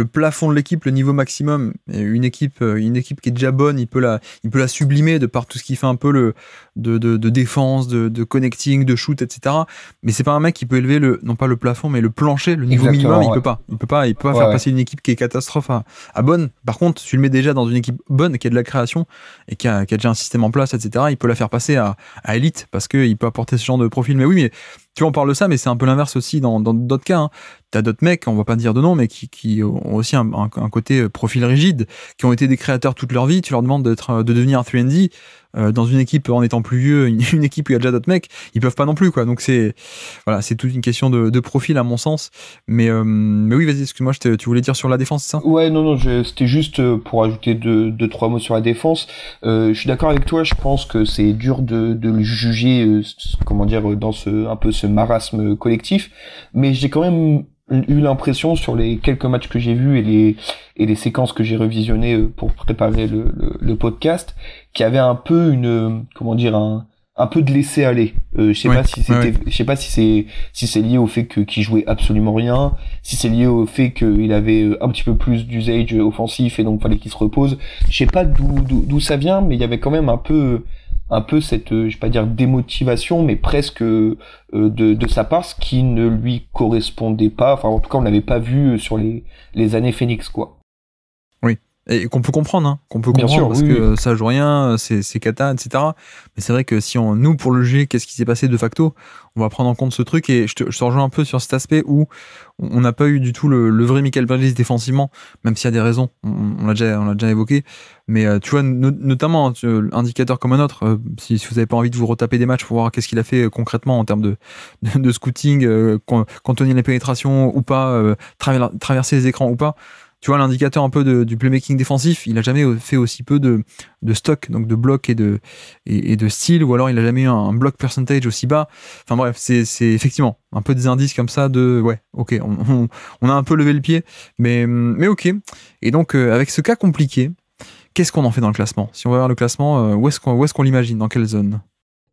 plafond de l'équipe, le niveau maximum. Et une équipe qui est déjà bonne, il peut la sublimer de par tout ce qui fait un peu de défense, de connecting, de shoot, etc. Mais c'est pas un mec qui peut élever non pas le plafond, mais le plancher, le niveau minimum. Ouais. Il peut pas faire passer une équipe qui est catastrophe à bonne. Par contre, tu le mets déjà dans une équipe bonne, qui a de la création et qui a déjà un système en place, etc. Il peut la faire passer à élite parce qu'il peut apporter ce genre de profil. Mais oui, mais tu vois, on parle de ça, mais c'est un peu l'inverse aussi dans d'autres cas. Hein. T'as d'autres mecs, on va pas dire de nom, mais qui ont aussi un côté profil rigide, qui ont été des créateurs toute leur vie. Tu leur demandes de devenir un 3&D dans une équipe en étant plus vieux, une équipe où il y a déjà d'autres mecs, ils peuvent pas non plus, quoi. Donc c'est toute une question de profil à mon sens. Mais oui, vas-y, excuse-moi, tu voulais dire sur la défense, c'est ça ? Ouais, non, c'était juste pour ajouter deux, trois mots sur la défense. Je suis d'accord avec toi, je pense que c'est dur de le juger, dans ce marasme collectif, mais j'ai quand même eu l'impression sur les quelques matchs que j'ai vus et les séquences que j'ai revisionnées pour préparer le podcast, qu'il y avait un peu un peu de laisser aller. Je sais pas si c'est lié au fait qu'il jouait absolument rien, si c'est lié au fait qu'il avait un petit peu plus d'usage offensif et donc fallait qu'il se repose. Je sais pas d'où ça vient, mais il y avait quand même un peu cette, je vais pas dire démotivation, mais presque de sa part, ce qui ne lui correspondait pas. Enfin, en tout cas, on l'avait pas vu sur les années Phoenix, quoi. Oui. Et qu'on peut comprendre, hein, parce que ça joue rien, c'est cata, etc. Mais c'est vrai que si nous, pour le juger, qu'est-ce qui s'est passé de facto, on va prendre en compte ce truc, et je te rejoins un peu sur cet aspect où on n'a pas eu du tout le vrai Michael Bridges défensivement, même s'il y a des raisons, on l'a déjà évoqué, mais tu vois, notamment, indicateur comme un autre, si vous n'avez pas envie de vous retaper des matchs pour voir qu'est-ce qu'il a fait concrètement en termes de scouting, contenir les pénétrations ou pas, traverser les écrans ou pas. Tu vois, l'indicateur un peu du playmaking défensif, il a jamais fait aussi peu de stock, donc de blocs et de steal, ou alors il a jamais eu un block percentage aussi bas. Enfin bref, c'est effectivement un peu des indices comme ça ok, on a un peu levé le pied, mais ok. Et donc, avec ce cas compliqué, qu'est-ce qu'on en fait dans le classement ? Si on va voir le classement, où est-ce qu'on l'imagine ? Dans quelle zone ?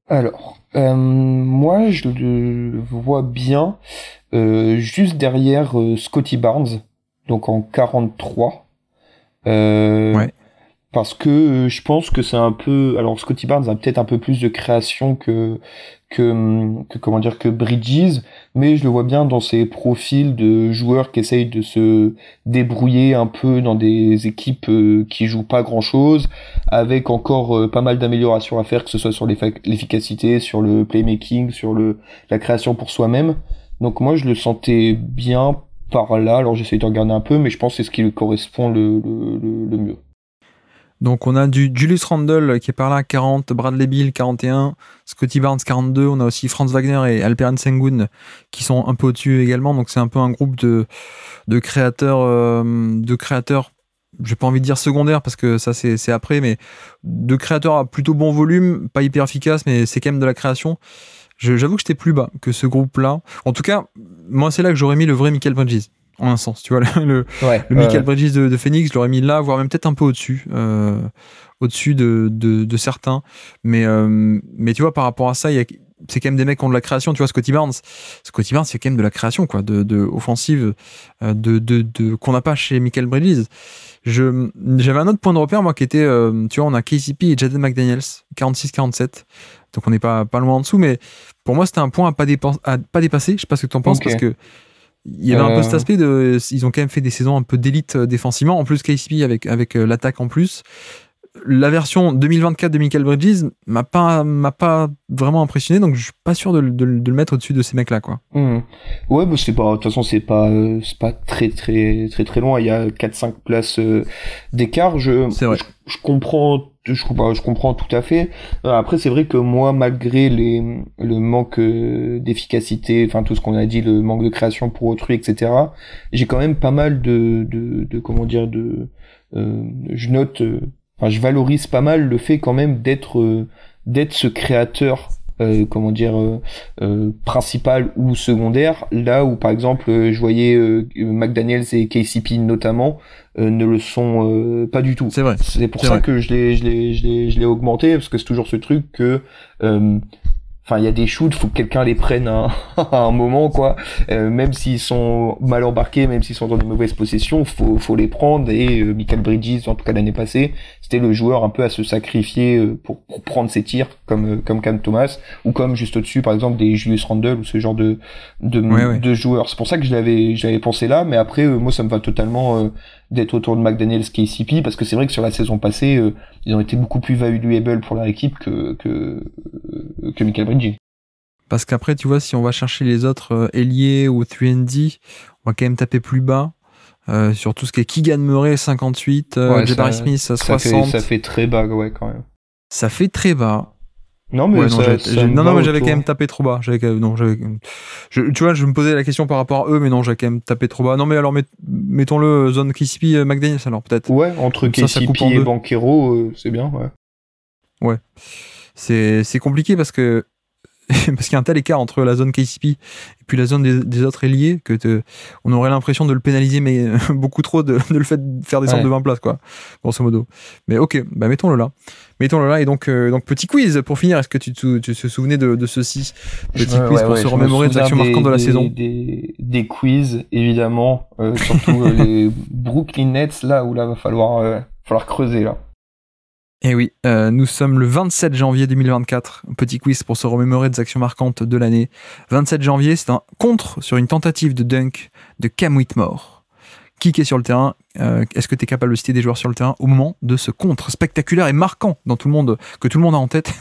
Alors, moi, je le vois bien juste derrière Scottie Barnes, donc en 43. Ouais. Parce que je pense que c'est un peu... Alors, Scottie Barnes a peut-être un peu plus de création que Bridges, mais je le vois bien dans ses profils de joueurs qui essayent de se débrouiller un peu dans des équipes qui jouent pas grand-chose, avec encore pas mal d'améliorations à faire, que ce soit sur l'efficacité, sur le playmaking, sur la création pour soi-même. Donc moi, je le sentais bien par là. Alors j'essaie de regarder un peu, mais je pense que c'est ce qui lui correspond le mieux. Donc on a du Julius Randle qui est par là, 40, Bradley Beal 41, Scottie Barnes 42, on a aussi Franz Wagner et Alperen Sengun qui sont un peu au-dessus également, donc c'est un peu un groupe de créateurs, j'ai pas envie de dire secondaires parce que ça c'est après, mais de créateurs à plutôt bon volume, pas hyper efficace, mais c'est quand même de la création. J'avoue que j'étais plus bas que ce groupe-là. En tout cas, moi c'est là que j'aurais mis le vrai Michael Bridges. En un sens, tu vois, le Michael Bridges de Phoenix, je l'aurais mis là, voire même peut-être un peu au-dessus de certains. Mais tu vois, par rapport à ça, c'est quand même des mecs qui ont de la création. Tu vois, Scottie Barnes, c'est quand même de la création, quoi, de offensive, qu'on n'a pas chez Michael Bridges. J'avais un autre point de repère, moi, qui était, tu vois, on a KCP et Jaden McDaniels, 46-47. Donc on n'est pas loin en dessous, mais pour moi, c'était un point à pas dépasser. Je sais pas ce que tu en penses, parce que il y avait un peu cet aspect ils ont quand même fait des saisons un peu d'élite défensivement, en plus KCP avec l'attaque en plus. La version 2024 de Michael Bridges m'a pas vraiment impressionné, donc je suis pas sûr de le mettre au-dessus de ces mecs-là, quoi. Ouais, bah c'est pas, de toute façon c'est pas très très très très loin, il y a 4-5 places d'écart. Je comprends je comprends tout à fait. Après, c'est vrai que moi, malgré le manque d'efficacité, enfin tout ce qu'on a dit, le manque de création pour autrui, etc., j'ai quand même pas mal comment dire, je note, enfin, je valorise pas mal le fait quand même d'être ce créateur. Comment dire, principal ou secondaire, là où par exemple je voyais McDaniels et KCP notamment ne le sont pas du tout. C'est vrai. C'est pour ça que je l'ai augmenté, parce que c'est toujours ce truc que enfin, il y a des shoots, faut que quelqu'un les prenne à un moment, quoi. Même s'ils sont mal embarqués, même s'ils sont dans des mauvaises possessions, faut les prendre. Et Michael Bridges, en tout cas l'année passée, c'était le joueur un peu à se sacrifier pour prendre ses tirs, comme Cam Thomas, ou comme juste au-dessus, par exemple, des Julius Randle ou ce genre de joueurs. C'est pour ça que je l'avais pensé là, mais après, moi, ça me va totalement d'être autour de McDaniels, KCP, parce que c'est vrai que sur la saison passée, ils ont été beaucoup plus valuable pour leur équipe que Michael Bridges. Parce qu'après, tu vois, si on va chercher les autres ailiers ou 3&D, on va quand même taper plus bas. Sur tout ce qui est Keegan Murray 58, Jabari Smith 60. Ça fait très bas, ouais, quand même. Ça fait très bas. Non, mais ouais, mais j'avais quand même tapé trop bas. Tu vois, je me posais la question par rapport à eux, mais non, j'avais quand même tapé trop bas. Non, mais alors, mettons-le zone KCP, McDaniels, alors, peut-être. Ouais, entre KCP et Banchero, c'est bien, ouais. Ouais. C'est compliqué parce qu'il y a un tel écart entre la zone KCP et puis la zone des autres ailiers que on aurait l'impression de le pénaliser, mais beaucoup trop de le fait de faire descendre de 20 places, quoi, grosso modo. Mais ok, bah mettons-le là. Et donc petit quiz pour finir. Est-ce que tu te souvenais de ceci? Petit quiz pour se remémorer des actions marquantes de la saison. Des quiz, évidemment, surtout les Brooklyn Nets, là où là va falloir creuser, là. Et oui, nous sommes le 27 janvier 2024. Petit quiz pour se remémorer des actions marquantes de l'année. 27 janvier, c'est un contre sur une tentative de dunk de Cam Whitmore. Qui est sur le terrain? Est-ce que tu es capable de citer des joueurs sur le terrain au moment de ce contre spectaculaire et marquant que tout le monde a en tête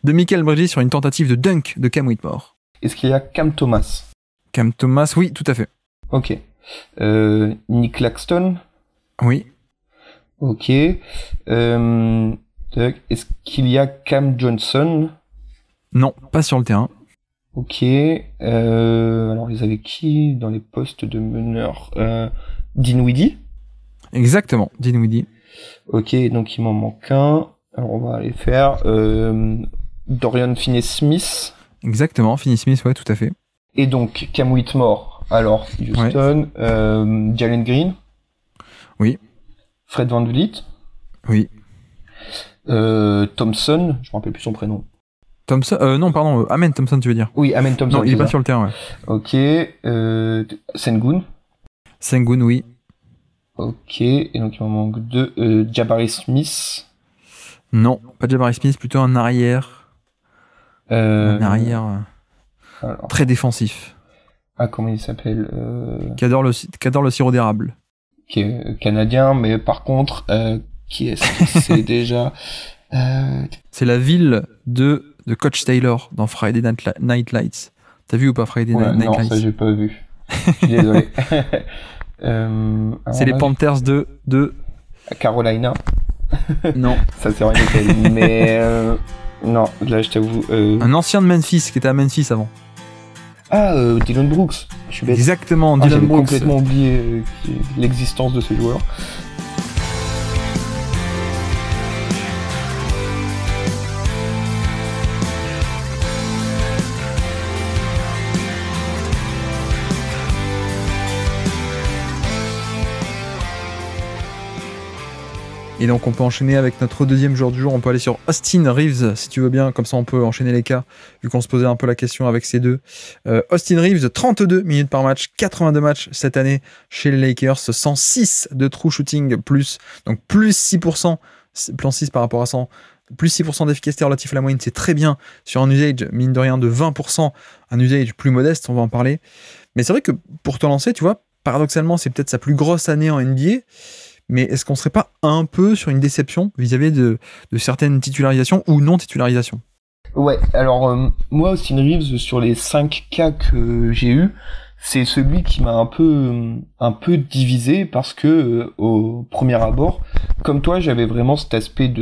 de Michael Bridges sur une tentative de dunk de Cam Whitmore? Est-ce qu'il y a Cam Thomas? Cam Thomas, oui, tout à fait. Ok. Nick Claxton? Oui. Ok. Est-ce qu'il y a Cam Johnson? Non, pas sur le terrain. Ok. Alors, ils avaient qui dans les postes de meneur? Dinwiddie? Exactement, Dinwiddie. Ok, donc il m'en manque un. Alors, on va aller faire Dorian Finney-Smith. Exactement, Finney-Smith, ouais, tout à fait. Et donc, Cam Whitmore. Alors, Houston. Ouais. Jalen Green? Oui. Fred VanVleet? Oui. Thompson, je me rappelle plus son prénom. Thompson, non, pardon, Amen Thompson, tu veux dire? Oui, Amen Thompson. Non, il est pas sur le terrain, ouais. Ok. Sengun? Sengun, oui. Ok, et donc il m'en manque deux. Jabari Smith? Non, pas Jabari Smith, plutôt un arrière. Un arrière très défensif. Ah, comment il s'appelle? Qui adore le sirop d'érable. Qui est canadien, mais par contre, qui est-ce que c'est déjà? C'est la ville de Coach Taylor dans Friday Night Lights. T'as vu ou pas Friday Night Lights? Non, ça j'ai pas vu. Je suis désolé. C'est les Panthers de Carolina. Non. Ça c'est vrai que mais non, là je t'avoue. Un ancien de Memphis qui était à Memphis avant. Ah, Dylan Brooks. Je suis bête. Exactement, Dylan Brooks. J'ai complètement oublié l'existence de ce joueur. Et donc on peut enchaîner avec notre deuxième joueur du jour, on peut aller sur Austin Reeves si tu veux bien, comme ça on peut enchaîner les cas, vu qu'on se posait un peu la question avec ces deux. Austin Reeves, 32 minutes par match, 82 matchs cette année chez les Lakers, 106 de true shooting plus, donc plus 6%, plan 6 par rapport à 100, plus 6% d'efficacité relative à la moyenne, c'est très bien sur un usage, mine de rien, de 20%, un usage plus modeste, on va en parler. Mais c'est vrai que pour te lancer, tu vois, paradoxalement, c'est peut-être sa plus grosse année en NBA. Mais est-ce qu'on serait pas un peu sur une déception vis-à-vis de certaines titularisations ou non-titularisations? Ouais, alors moi, Austin Reeves, sur les 5 cas que j'ai eu, c'est celui qui m'a un peu divisé parce que au premier abord, comme toi, j'avais vraiment cet aspect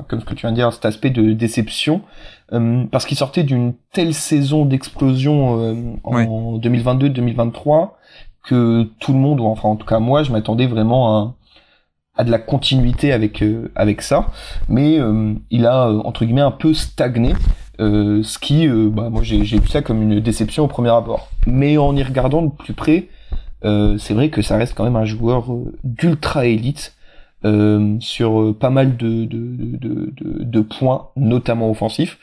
comme ce que tu viens de dire, cet aspect de déception, parce qu'il sortait d'une telle saison d'explosion en 2022-2023 que tout le monde, ou enfin en tout cas moi, je m'attendais vraiment à de la continuité avec ça, mais il a entre guillemets un peu stagné. Ce qui, moi j'ai vu ça comme une déception au premier abord. Mais en y regardant de plus près, c'est vrai que ça reste quand même un joueur d'ultra élite sur pas mal de points, notamment offensifs.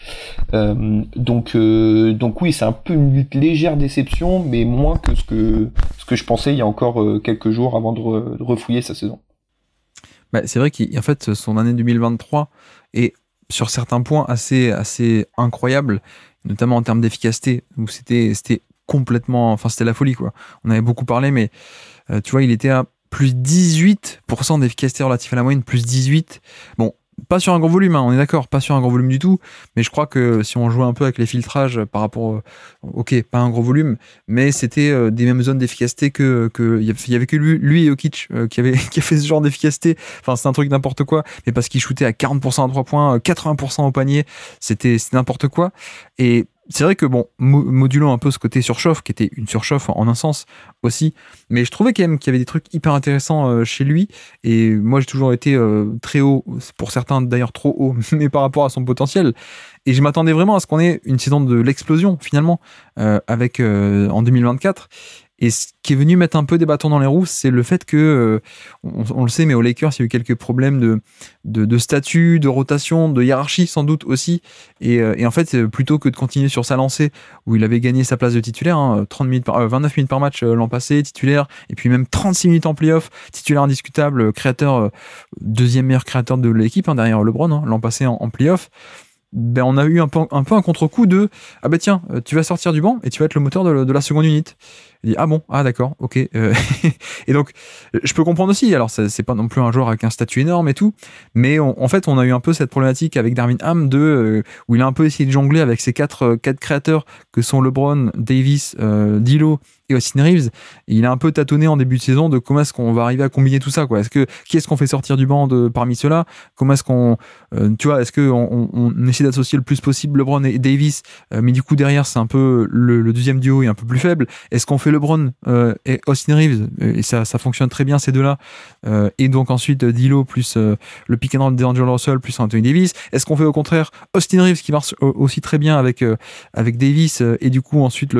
Donc oui, c'est un peu une légère déception, mais moins que ce que je pensais il y a encore quelques jours avant de refouiller sa saison. Bah, c'est vrai qu'en fait, son année 2023 est sur certains points assez incroyable, notamment en termes d'efficacité, où c'était complètement, enfin c'était la folie quoi. On avait beaucoup parlé, mais tu vois, il était à plus 18% d'efficacité relative à la moyenne, plus 18. Bon, pas sur un gros volume, hein, on est d'accord, pas sur un gros volume du tout, mais je crois que si on jouait un peu avec les filtrages par rapport, ok, pas un gros volume, mais c'était des mêmes zones d'efficacité que il y avait que lui et Jokic qui a fait ce genre d'efficacité. Enfin, c'est un truc n'importe quoi, mais parce qu'il shootait à 40% à 3 points, 80% au panier, c'était n'importe quoi. Et c'est vrai que bon, modulant un peu ce côté surchauffe, qui était une surchauffe en un sens aussi, mais je trouvais quand même qu'il y avait des trucs hyper intéressants chez lui, et moi j'ai toujours été très haut, pour certains d'ailleurs trop haut, mais par rapport à son potentiel, et je m'attendais vraiment à ce qu'on ait une saison de l'explosion finalement, avec en 2024. Et ce qui est venu mettre un peu des bâtons dans les roues, c'est le fait que, on le sait, mais aux Lakers, il y a eu quelques problèmes de statut, de rotation, de hiérarchie sans doute aussi. Et en fait, plutôt que de continuer sur sa lancée, où il avait gagné sa place de titulaire, hein, 29 minutes par match l'an passé, titulaire, et puis même 36 minutes en playoff, titulaire indiscutable, créateur, deuxième meilleur créateur de l'équipe, hein, derrière LeBron, hein, l'an passé en playoff. Ben on a eu un peu un contre-coup de ah ben tiens, tu vas sortir du banc et tu vas être le moteur de la seconde unité. Il dit ah bon, ah d'accord, ok. Et donc je peux comprendre aussi, alors c'est pas non plus un joueur avec un statut énorme et tout, mais en fait on a eu un peu cette problématique avec Darvin Ham où il a un peu essayé de jongler avec ces quatre créateurs que sont LeBron, Davis, D'Lo et Austin Reeves. Et il a un peu tâtonné en début de saison de comment est-ce qu'on va arriver à combiner tout ça, quoi. Qui est-ce qu'on fait sortir du banc parmi ceux-là? Comment est-ce qu'on tu vois, est-ce qu'on essaie d'associer le plus possible LeBron et Davis, mais du coup derrière c'est un peu le deuxième duo est un peu plus faible. Est-ce qu'on fait LeBron et Austin Reeves, et ça fonctionne très bien ces deux-là, et donc ensuite D'Lo plus le pick and roll d'Angelo Russell plus Anthony Davis? Est-ce qu'on fait au contraire Austin Reeves qui marche aussi très bien avec Davis, et du coup ensuite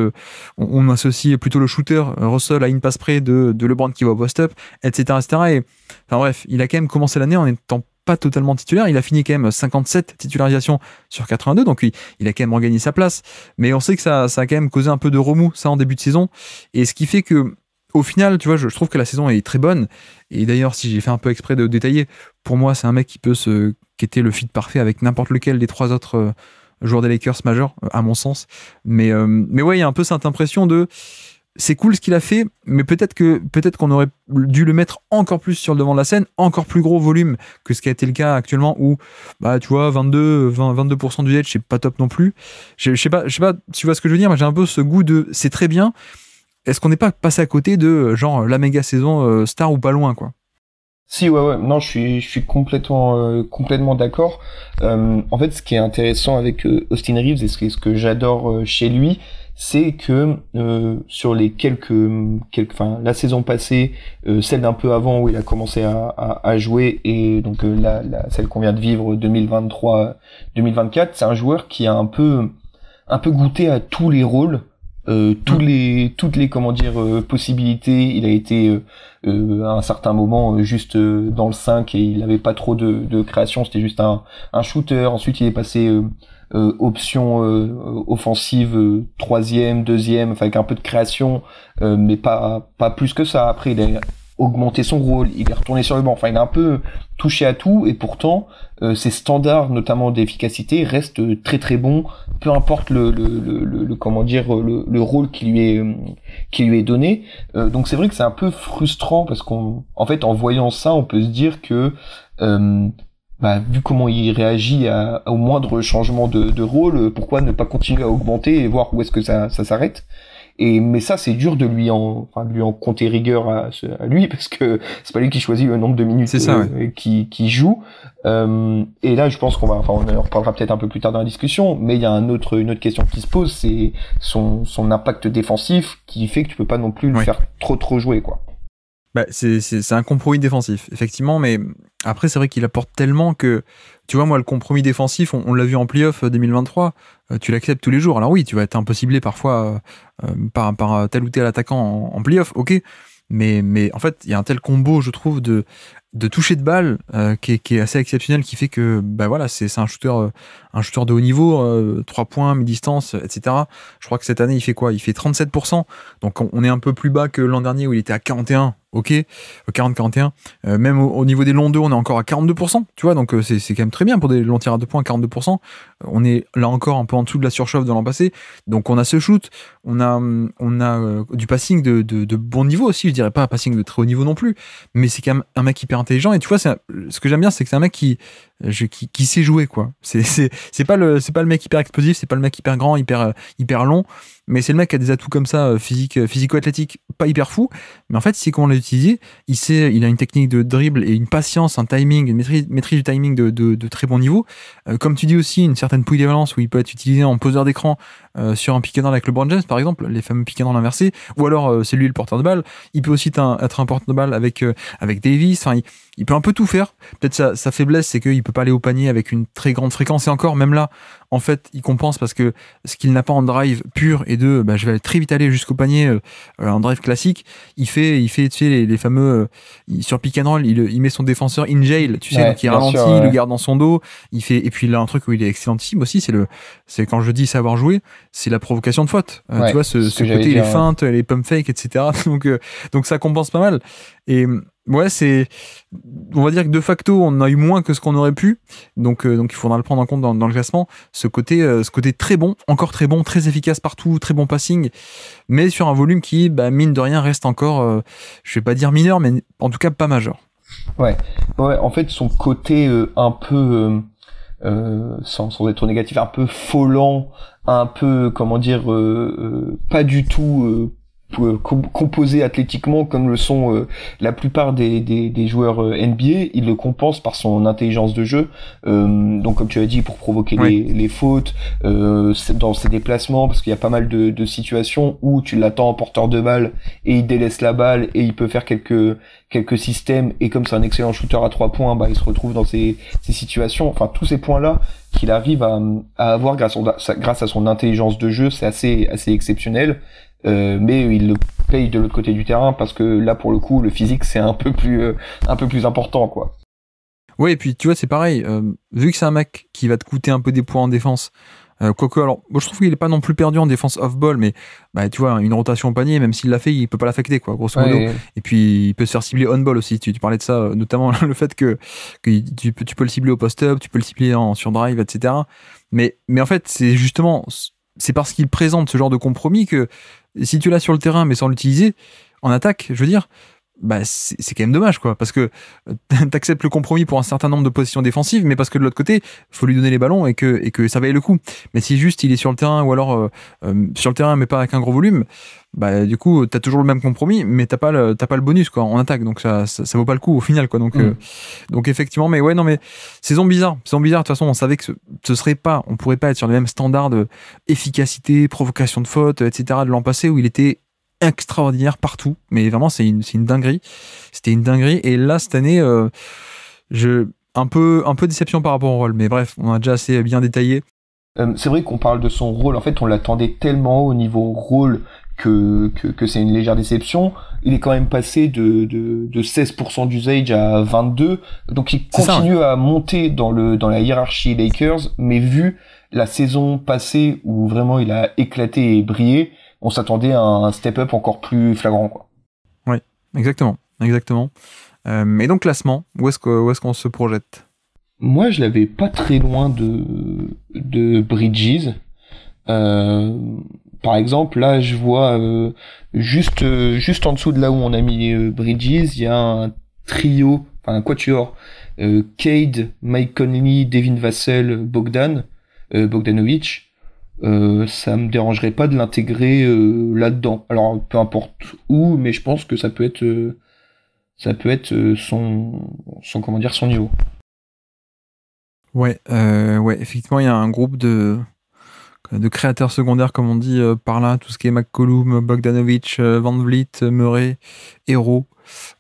on associe plutôt le shooter Russell à une passe près de LeBron qui va au post-up, etc., etc. Et enfin bref, il a quand même commencé l'année en étant pas totalement titulaire. Il a fini quand même 57 titularisations sur 82, donc il a quand même regagné sa place. Mais on sait que ça a quand même causé un peu de remous, ça, en début de saison. Et ce qui fait que, au final, tu vois, je trouve que la saison est très bonne. Et d'ailleurs, si j'ai fait un peu exprès de détailler, pour moi, c'est un mec qui était le fit parfait avec n'importe lequel des trois autres joueurs des Lakers majeurs, à mon sens. Mais ouais, il y a un peu cette impression de c'est cool ce qu'il a fait, mais peut-être qu'on aurait dû le mettre encore plus sur le devant de la scène, encore plus gros volume que ce qui a été le cas actuellement, où bah tu vois 22% du edge, c'est pas top non plus. Je sais pas, tu vois ce que je veux dire, mais j'ai un peu ce goût de c'est très bien. Est-ce qu'on n'est pas passé à côté de genre la méga saison star ou pas loin, quoi? Si, ouais, non, je suis complètement d'accord. En fait, ce qui est intéressant avec Austin Reeves et ce que j'adore chez lui, c'est que sur les enfin la saison passée, celle d'un peu avant où il a commencé à jouer, et donc celle qu'on vient de vivre 2023-2024, c'est un joueur qui a un peu goûté à tous les rôles. Toutes les comment dire possibilités. Il a été à un certain moment juste dans le 5 et il avait pas trop de création, c'était juste un shooter. Ensuite il est passé option offensive, troisième, deuxième, enfin avec un peu de création, mais pas plus que ça. Après il a augmenté son rôle, il est retourné sur le banc, enfin il a un peu touché à tout, et pourtant ses standards notamment d'efficacité restent très très bons, peu importe le comment dire le rôle qui lui est donné. Donc c'est vrai que c'est un peu frustrant, parce qu'en fait en voyant ça on peut se dire que vu comment il réagit au moindre changement de rôle, pourquoi ne pas continuer à augmenter et voir où est-ce que ça s'arrête. mais ça, c'est dur de lui en compter rigueur à lui, parce que c'est pas lui qui choisit le nombre de minutes qui joue. Et là, je pense on en reparlera peut-être un peu plus tard dans la discussion, mais il y a une autre question qui se pose, c'est son impact défensif qui fait que tu peux pas non plus le faire trop jouer, quoi. Bah, c'est un compromis défensif, effectivement, mais après, c'est vrai qu'il apporte tellement que, tu vois, moi, le compromis défensif, on l'a vu en playoff 2023, tu l'acceptes tous les jours. Alors oui, tu vas être un peu ciblé parfois par tel ou tel attaquant en playoff, ok, mais en fait, il y a un tel combo, je trouve, de toucher de balle qui est assez exceptionnel, qui fait que bah voilà, c'est un shooter de haut niveau, 3 points, mi-distance, etc. Je crois que cette année il fait quoi? Il fait 37%, donc on est un peu plus bas que l'an dernier où il était à 41, ok, 40-41, même au niveau des longs 2 on est encore à 42%, tu vois, donc c'est quand même très bien pour des longs tirs à 2 points, 42%. On est là encore un peu en dessous de la surchauffe de l'an passé, donc on a ce shoot, on a du passing de bon niveau aussi, je dirais pas un passing de très haut niveau non plus, mais c'est quand même un mec hyper intelligent, et tu vois, ce que j'aime bien, c'est que c'est un mec qui sait jouer, quoi. C'est pas le mec hyper explosif, c'est pas le mec hyper grand, hyper long, mais c'est le mec qui a des atouts comme ça, physico-athlétiques, pas hyper fou, mais en fait, c'est comment l'utiliser. Il a une technique de dribble et une patience, un timing, une maîtrise du timing de très bon niveau. Comme tu dis aussi, une certaine polyvalence où il peut être utilisé en poseur d'écran sur un pick and roll avec LeBron James, par exemple, les fameux pick and roll inversés, ou alors c'est lui le porteur de balle. Il peut aussi être un porteur de balle avec Davis. Enfin, il peut un peu tout faire. Peut-être sa faiblesse, c'est qu'il peut pas aller au panier avec une très grande fréquence, et encore, même là, en fait, il compense parce que ce qu'il n'a pas en drive pur et de, je vais très vite aller jusqu'au panier en drive classique, il fait tu sais, les fameux, sur pick and roll, il met son défenseur in jail, tu sais, donc il ralentit, il le garde dans son dos, et puis il a un truc où il est excellentissime aussi, c'est quand je dis savoir jouer, c'est la provocation de faute. Tu vois, ce côté, les feintes, les pump fakes, etc. Donc ça compense pas mal. Et ouais, on va dire que de facto, on a eu moins que ce qu'on aurait pu. Donc il faudra le prendre en compte dans le classement. Ce côté très bon, encore très bon, très efficace partout, très bon passing, mais sur un volume qui, mine de rien, reste encore, je vais pas dire mineur, mais en tout cas pas majeur. Ouais. En fait, son côté un peu, sans être négatif, un peu follant, un peu, comment dire, pas du tout composé athlétiquement comme le sont la plupart des joueurs NBA, il le compense par son intelligence de jeu, donc comme tu as dit, pour provoquer les fautes, dans ses déplacements, parce qu'il y a pas mal de situations où tu l'attends en porteur de balle et il délaisse la balle et il peut faire quelques systèmes, et comme c'est un excellent shooter à 3 points, il se retrouve dans ces situations. Enfin, tous ces points-là qu'il arrive à avoir grâce à son intelligence de jeu, c'est assez exceptionnel. Mais il le paye de l'autre côté du terrain, parce que là, pour le coup, le physique, c'est un peu plus important, quoi. Ouais, et puis tu vois, c'est pareil, vu que c'est un mec qui va te coûter un peu des points en défense, quoique, alors, moi, je trouve qu'il est pas non plus perdu en défense off-ball, mais tu vois, une rotation au panier, même s'il l'a fait, il peut pas l'affecter, quoi, grosso modo. Et puis, il peut se faire cibler on-ball aussi. Tu parlais de ça, notamment le fait que tu peux le cibler au post-up, tu peux le cibler sur drive, etc. Mais en fait, c'est parce qu'il présente ce genre de compromis que si tu l'as sur le terrain mais sans l'utiliser en attaque, je veux dire, c'est quand même dommage, quoi, parce que t'acceptes le compromis pour un certain nombre de positions défensives, mais parce que de l'autre côté, faut lui donner les ballons et que ça vaille le coup. Mais si juste il est sur le terrain, ou alors sur le terrain mais pas avec un gros volume, du coup t'as toujours le même compromis, mais t'as pas le bonus, quoi, en attaque, donc ça vaut pas le coup au final, quoi. Donc effectivement, mais ouais, non, mais saison bizarre. De toute façon, on savait que on pourrait pas être sur les mêmes standards d'efficacité, provocation de faute, etc. de l'an passé, où il était extraordinaire partout, mais vraiment c'est une dinguerie. C'était une dinguerie, et là cette année, un peu déception par rapport au rôle, mais bref, on a déjà assez bien détaillé. C'est vrai qu'on parle de son rôle, en fait on l'attendait tellement au niveau rôle que c'est une légère déception. Il est quand même passé de 16% d'usage à 22%, donc il continue à monter dans la hiérarchie Lakers, mais vu la saison passée où vraiment il a éclaté et brillé, on s'attendait à un step-up encore plus flagrant, quoi. Oui, exactement. Et donc, classement, où est-ce qu'on se projette? Moi, je l'avais pas très loin de Bridges. Par exemple, là, je vois juste en dessous de là où on a mis Bridges, il y a un trio, enfin un quatuor, Cade, Mike Conley, Devin Vassell, Bogdanovic. ça me dérangerait pas de l'intégrer là-dedans. Alors peu importe où, mais je pense que ça peut être son comment dire, son niveau. Ouais, effectivement, il y a un groupe de créateurs secondaires, comme on dit par là, tout ce qui est McCollum, Bogdanovic, Van Vliet, Murray, Hero.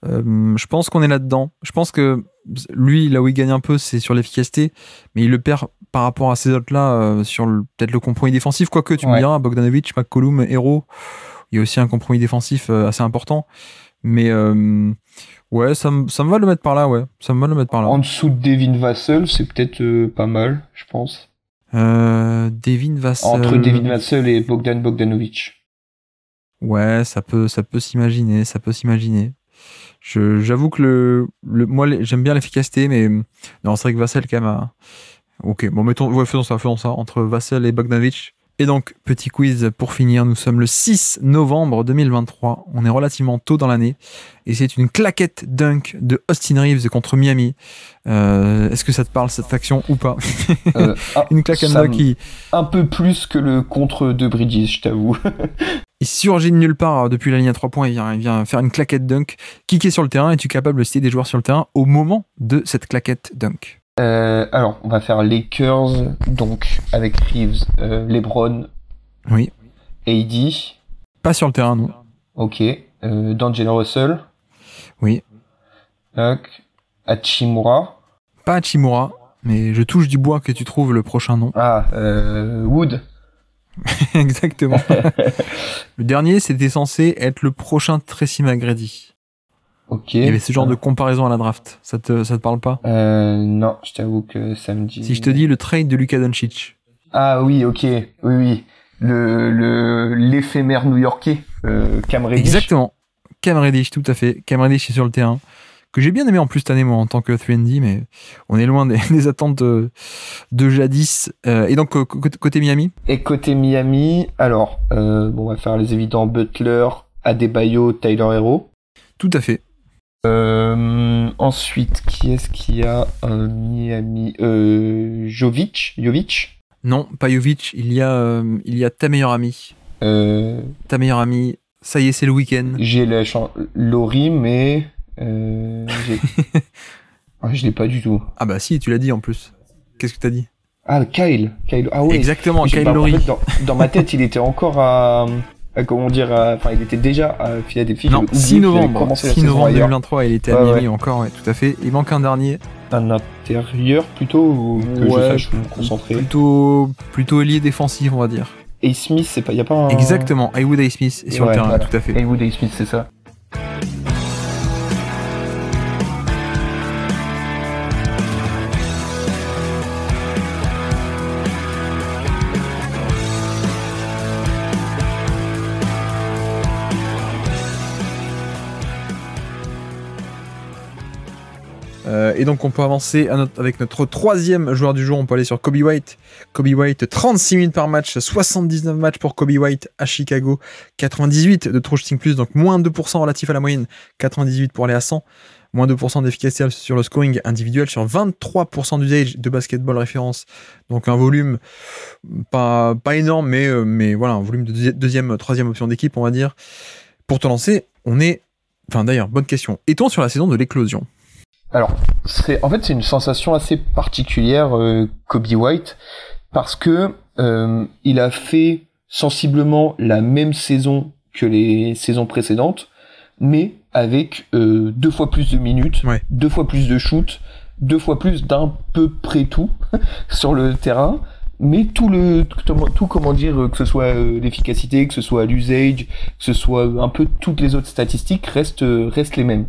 Je pense qu'on est là-dedans. Je pense que lui, là où il gagne un peu, c'est sur l'efficacité, mais il le perd par rapport à ces autres-là sur peut-être le compromis défensif. Quoique, tu me diras, Bogdanovic, McCollum, Hero, il y a aussi un compromis défensif assez important. Mais ouais, ça me va de le mettre par là, ouais. Ça me va de le mettre par là. En dessous de Devin Vassell, c'est peut-être pas mal, je pense. Devin Vassell. Entre Devin Vassell et Bogdanovic. Ouais, ça peut s'imaginer, J'avoue que moi j'aime bien l'efficacité, mais non, c'est vrai que Vassell quand même. Ok, bon, faisons ça entre Vassell et Bogdanovic. Et donc, petit quiz pour finir, nous sommes le 6 novembre 2023, on est relativement tôt dans l'année, et c'est une claquette dunk de Austin Reeves contre Miami. Est-ce que ça te parle, cette faction, ou pas? Une claquette dunk qui... Un peu plus que le contre de Bridges, je t'avoue. Il surgit de nulle part depuis la ligne à 3 points, il vient faire une claquette dunk, kicker sur le terrain, et tu es capable de citer des joueurs sur le terrain au moment de cette claquette dunk? Alors, on va faire Lakers, donc, avec Reeves, LeBron. Oui. AD. Pas sur le terrain, non. Ok. D'Angelo Russell. Oui. Hachimura. Pas Hachimura, mais je touche du bois que tu trouves le prochain nom. Wood. Exactement. Le dernier, c'était censé être le prochain Tracy McGrady. Ok. Il y avait ce genre de comparaison à la draft. Ça te parle pas? Non, je t'avoue que ça me dit... Si je te dis le trade de Luka Doncic. Ah oui, ok. Oui. L'éphémère new-yorkais, Cam Reddish. Exactement. Cam Reddish, tout à fait. Cam Reddish est sur le terrain. Que j'ai bien aimé en plus cette année, moi, en tant que 3&D, mais on est loin des attentes de jadis. Et donc, côté Miami? Et côté Miami, alors, on va faire les évidents: Butler, Adebayo, Tyler Hero. Tout à fait. Ensuite, qui est-ce qu'il y a Miami? Jovic? Non, pas Jovic, il y a ta meilleure amie. Ta meilleure amie, ça y est, c'est le week-end. J'ai Laurie, mais... je l'ai pas du tout. Ah bah si, tu l'as dit en plus. Qu'est-ce que t'as dit? Ah, Kyle. Ah oui. Exactement, Kyle Lowry. En fait, dans ma tête, il était encore il était déjà à Philadelphie. Non, 6 novembre 2023, il était à Miami encore, ouais, tout à fait. Il manque un dernier. Un intérieur plutôt, ou que je sache me concentrer. Plutôt ailier défensif, on va dire. A. Smith, y a pas un... Exactement, Haywood A. Smith est sur le terrain, voilà. tout à fait. Haywood A. Smith, c'est ça. Et donc on peut avancer avec notre troisième joueur du jour, on peut aller sur Kobe White. Kobe White, 36 minutes par match, 79 matchs pour Kobe White à Chicago, 98 de true shooting plus, donc moins 2% relatif à la moyenne, 98 pour aller à 100, moins 2% d'efficacité sur le scoring individuel, sur 23% d'usage de basketball référence, donc un volume pas énorme, mais voilà, un volume de deuxième, troisième option d'équipe, on va dire. Pour te lancer, d'ailleurs, bonne question, est-on sur la saison de l'éclosion? Alors, c'est une sensation assez particulière, Kobe White, parce que il a fait sensiblement la même saison que les saisons précédentes, mais avec 2 fois plus de minutes, 2 fois plus de shoot, 2 fois plus d'à peu près tout sur le terrain, mais que ce soit l'efficacité, que ce soit l'usage, que ce soit un peu toutes les autres statistiques restent les mêmes.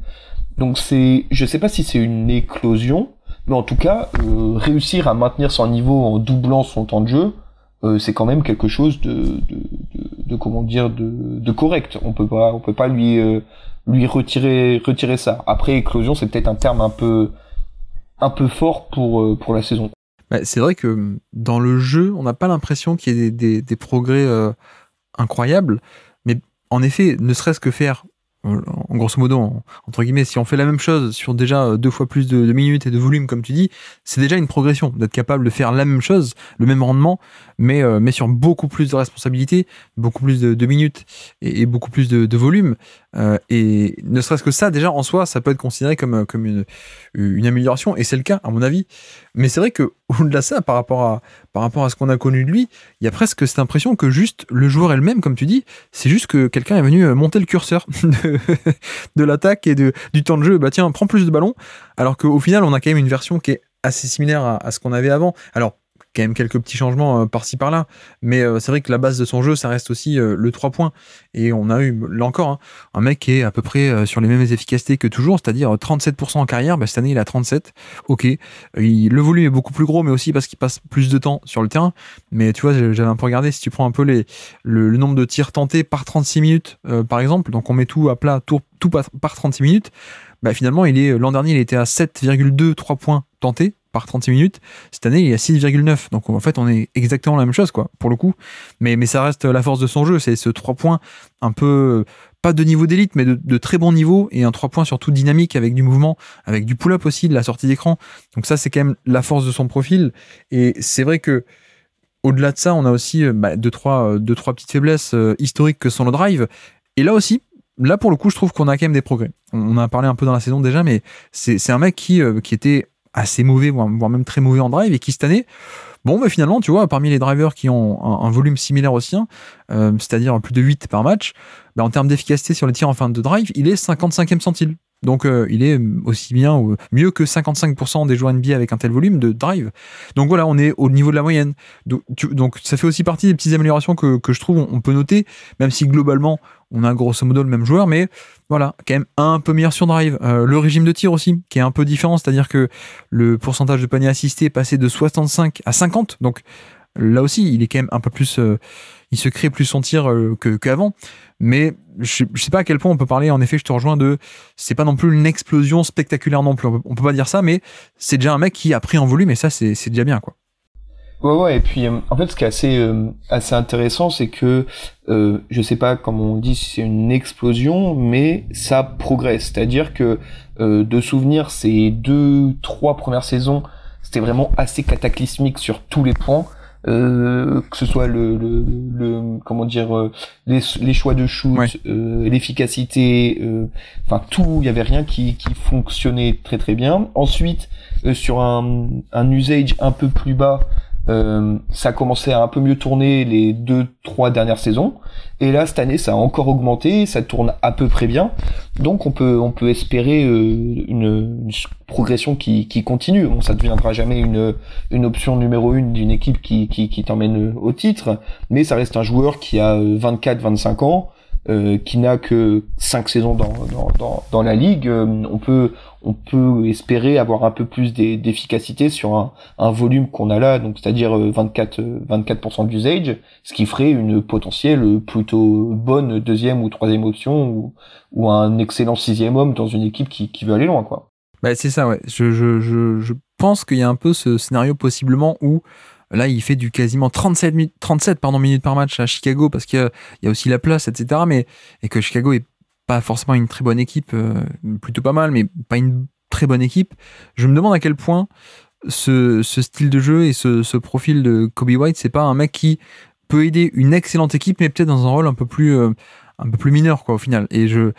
Donc je sais pas si c'est une éclosion, mais en tout cas, réussir à maintenir son niveau en doublant son temps de jeu, c'est quand même quelque chose de correct. On peut pas lui retirer ça. Après, éclosion, c'est peut-être un terme un peu fort pour la saison. Bah, c'est vrai que dans le jeu, on n'a pas l'impression qu'il y ait des progrès incroyables, mais en effet, ne serait-ce que faire, en grosso modo, entre guillemets, si on fait la même chose sur déjà 2 fois plus de minutes et de volume, comme tu dis, c'est déjà une progression, d'être capable de faire la même chose, le même rendement, mais sur beaucoup plus de responsabilités, beaucoup plus de minutes et beaucoup plus de volume. Et ne serait-ce que ça, déjà en soi, ça peut être considéré comme une amélioration, et c'est le cas à mon avis. Mais c'est vrai que au-delà de ça, par rapport à ce qu'on a connu de lui, il y a presque cette impression que juste le joueur est le même, comme tu dis. C'est juste que quelqu'un est venu monter le curseur de l'attaque et du temps de jeu. Bah tiens, prends plus de ballons. Alors qu'au final, on a quand même une version qui est assez similaire à ce qu'on avait avant. Alors, quand même quelques petits changements par-ci par-là, mais c'est vrai que la base de son jeu, ça reste aussi le 3 points. Et on a eu, là encore, un mec qui est à peu près sur les mêmes efficacités que toujours, c'est-à-dire 37% en carrière. Bah, cette année, il a 37. Ok. Le volume est beaucoup plus gros, mais aussi parce qu'il passe plus de temps sur le terrain. Mais tu vois, j'avais un peu regardé, si tu prends un peu le nombre de tirs tentés par 36 minutes, par exemple, donc on met tout à plat, tout par 36 minutes, bah, finalement, l'an dernier, il était à 7,2 3 points tentés par 36 minutes. Cette année, il est à 6,9. Donc, en fait, on est exactement la même chose, quoi, pour le coup. Mais ça reste la force de son jeu. C'est ce 3 points un peu, pas de niveau d'élite, mais de très bon niveau, et un 3 points surtout dynamique, avec du mouvement, avec du pull-up aussi, de la sortie d'écran. Donc ça, c'est quand même la force de son profil. Et c'est vrai que, au-delà de ça, on a aussi deux, trois petites faiblesses historiques que sont le drive. Et là aussi, là, pour le coup, je trouve qu'on a quand même des progrès. On en a parlé un peu dans la saison déjà, mais c'est un mec qui était assez mauvais, voire même très mauvais en drive, et qui cette année, bon, bah, finalement, tu vois, parmi les drivers qui ont un volume similaire au sien, c'est-à-dire plus de 8 par match, bah, en termes d'efficacité sur les tirs en fin de drive, il est 55e centile. Donc il est aussi bien ou mieux que 55% des joueurs NBA avec un tel volume de drive. Donc voilà, on est au niveau de la moyenne. Donc ça fait aussi partie des petites améliorations que je trouve on peut noter, même si globalement on a grosso modo le même joueur, mais voilà, quand même un peu meilleur sur drive. Le régime de tir aussi, qui est un peu différent, c'est-à-dire que le pourcentage de paniers assistés est passé de 65 à 50, donc là aussi il est quand même un peu plus... il se crée plus son tir qu'avant. Mais je sais pas à quel point on peut parler, en effet, je te rejoins, c'est pas non plus une explosion spectaculaire non plus. On peut pas dire ça, mais c'est déjà un mec qui a pris en volume, et ça, c'est déjà bien, quoi. Ouais, et puis en fait, ce qui est assez intéressant, c'est que je sais pas comment on dit si c'est une explosion, mais ça progresse. C'est-à-dire que de souvenir, ces 2-3 premières saisons, c'était vraiment assez cataclysmique sur tous les points. Que ce soit comment dire, les choix de shoot, Ouais. l'efficacité, enfin tout, il y avait rien qui fonctionnait très très bien. Ensuite, sur un usage un peu plus bas, ça a commencé à un peu mieux tourner les 2-3 dernières saisons, et là cette année ça a encore augmenté, ça tourne à peu près bien, donc on peut espérer une progression qui continue. Bon, ça deviendra jamais une option numéro 1 d'une équipe qui t'emmène au titre, mais ça reste un joueur qui a 24-25 ans, qui n'a que 5 saisons dans la ligue. On peut espérer avoir un peu plus d'efficacité sur un volume qu'on a là, donc c'est-à-dire 24% d'usage, ce qui ferait une potentielle plutôt bonne deuxième ou troisième option, ou un excellent sixième homme dans une équipe qui veut aller loin, quoi. Bah, c'est ça, ouais. Je pense qu'il y a un peu ce scénario possiblement où là, il fait du quasiment 37 minutes par match à Chicago, parce qu'il y a aussi la place, etc. Et que Chicago est pas forcément une très bonne équipe, plutôt pas mal, mais pas une très bonne équipe. Je me demande à quel point ce style de jeu et ce profil de Kobe White, c'est pas un mec qui peut aider une excellente équipe, mais peut-être dans un rôle un peu plus mineur, quoi, au final. Et tu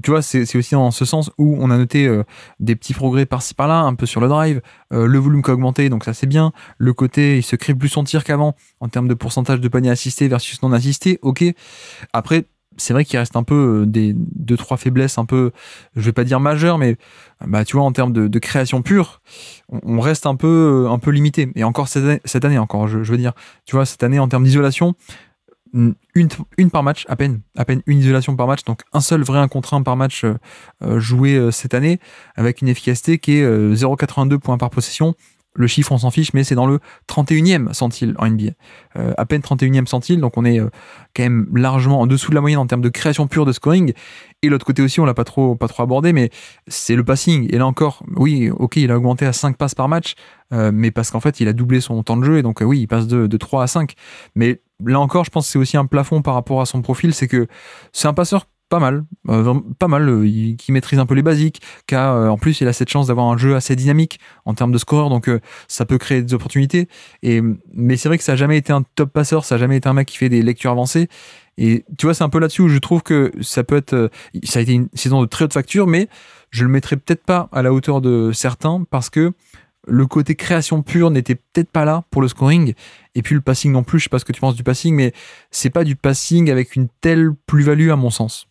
vois, c'est aussi dans ce sens où on a noté des petits progrès par-ci par-là, un peu sur le drive, le volume qui a augmenté, donc ça c'est bien. Le côté, il se crée plus son tir qu'avant en termes de pourcentage de paniers assistés versus non assistés. Ok. Après, c'est vrai qu'il reste un peu des 2-3 faiblesses un peu, je vais pas dire majeures, mais bah tu vois, en termes de création pure, on reste un peu limité. Et encore cette année encore, je veux dire, tu vois, cette année en termes d'isolation, une par match, à peine une isolation par match, donc un seul vrai 1 contre 1 par match joué cette année, avec une efficacité qui est 0,82 points par possession. Le chiffre, on s'en fiche, mais c'est dans le 31e centile en NBA. À peine 31e centile, donc on est quand même largement en dessous de la moyenne en termes de création pure de scoring. Et l'autre côté aussi, on l'a pas trop abordé, mais c'est le passing. Et là encore, oui, ok, il a augmenté à 5 passes par match, mais parce qu'en fait, il a doublé son temps de jeu, et donc oui, il passe de 3 à 5. Mais là encore, je pense que c'est aussi un plafond par rapport à son profil, c'est que c'est un passeur pas mal, qui maîtrise un peu les basiques, en plus il a cette chance d'avoir un jeu assez dynamique en termes de scoreur, donc ça peut créer des opportunités. Mais c'est vrai que ça n'a jamais été un top passeur, ça n'a jamais été un mec qui fait des lectures avancées. Et tu vois, c'est un peu là-dessus où je trouve que ça peut être, ça a été une saison de très haute facture, mais je le mettrais peut-être pas à la hauteur de certains parce que le côté création pure n'était peut-être pas là pour le scoring, et puis le passing non plus. Je sais pas ce que tu penses du passing, mais c'est pas du passing avec une telle plus-value à mon sens.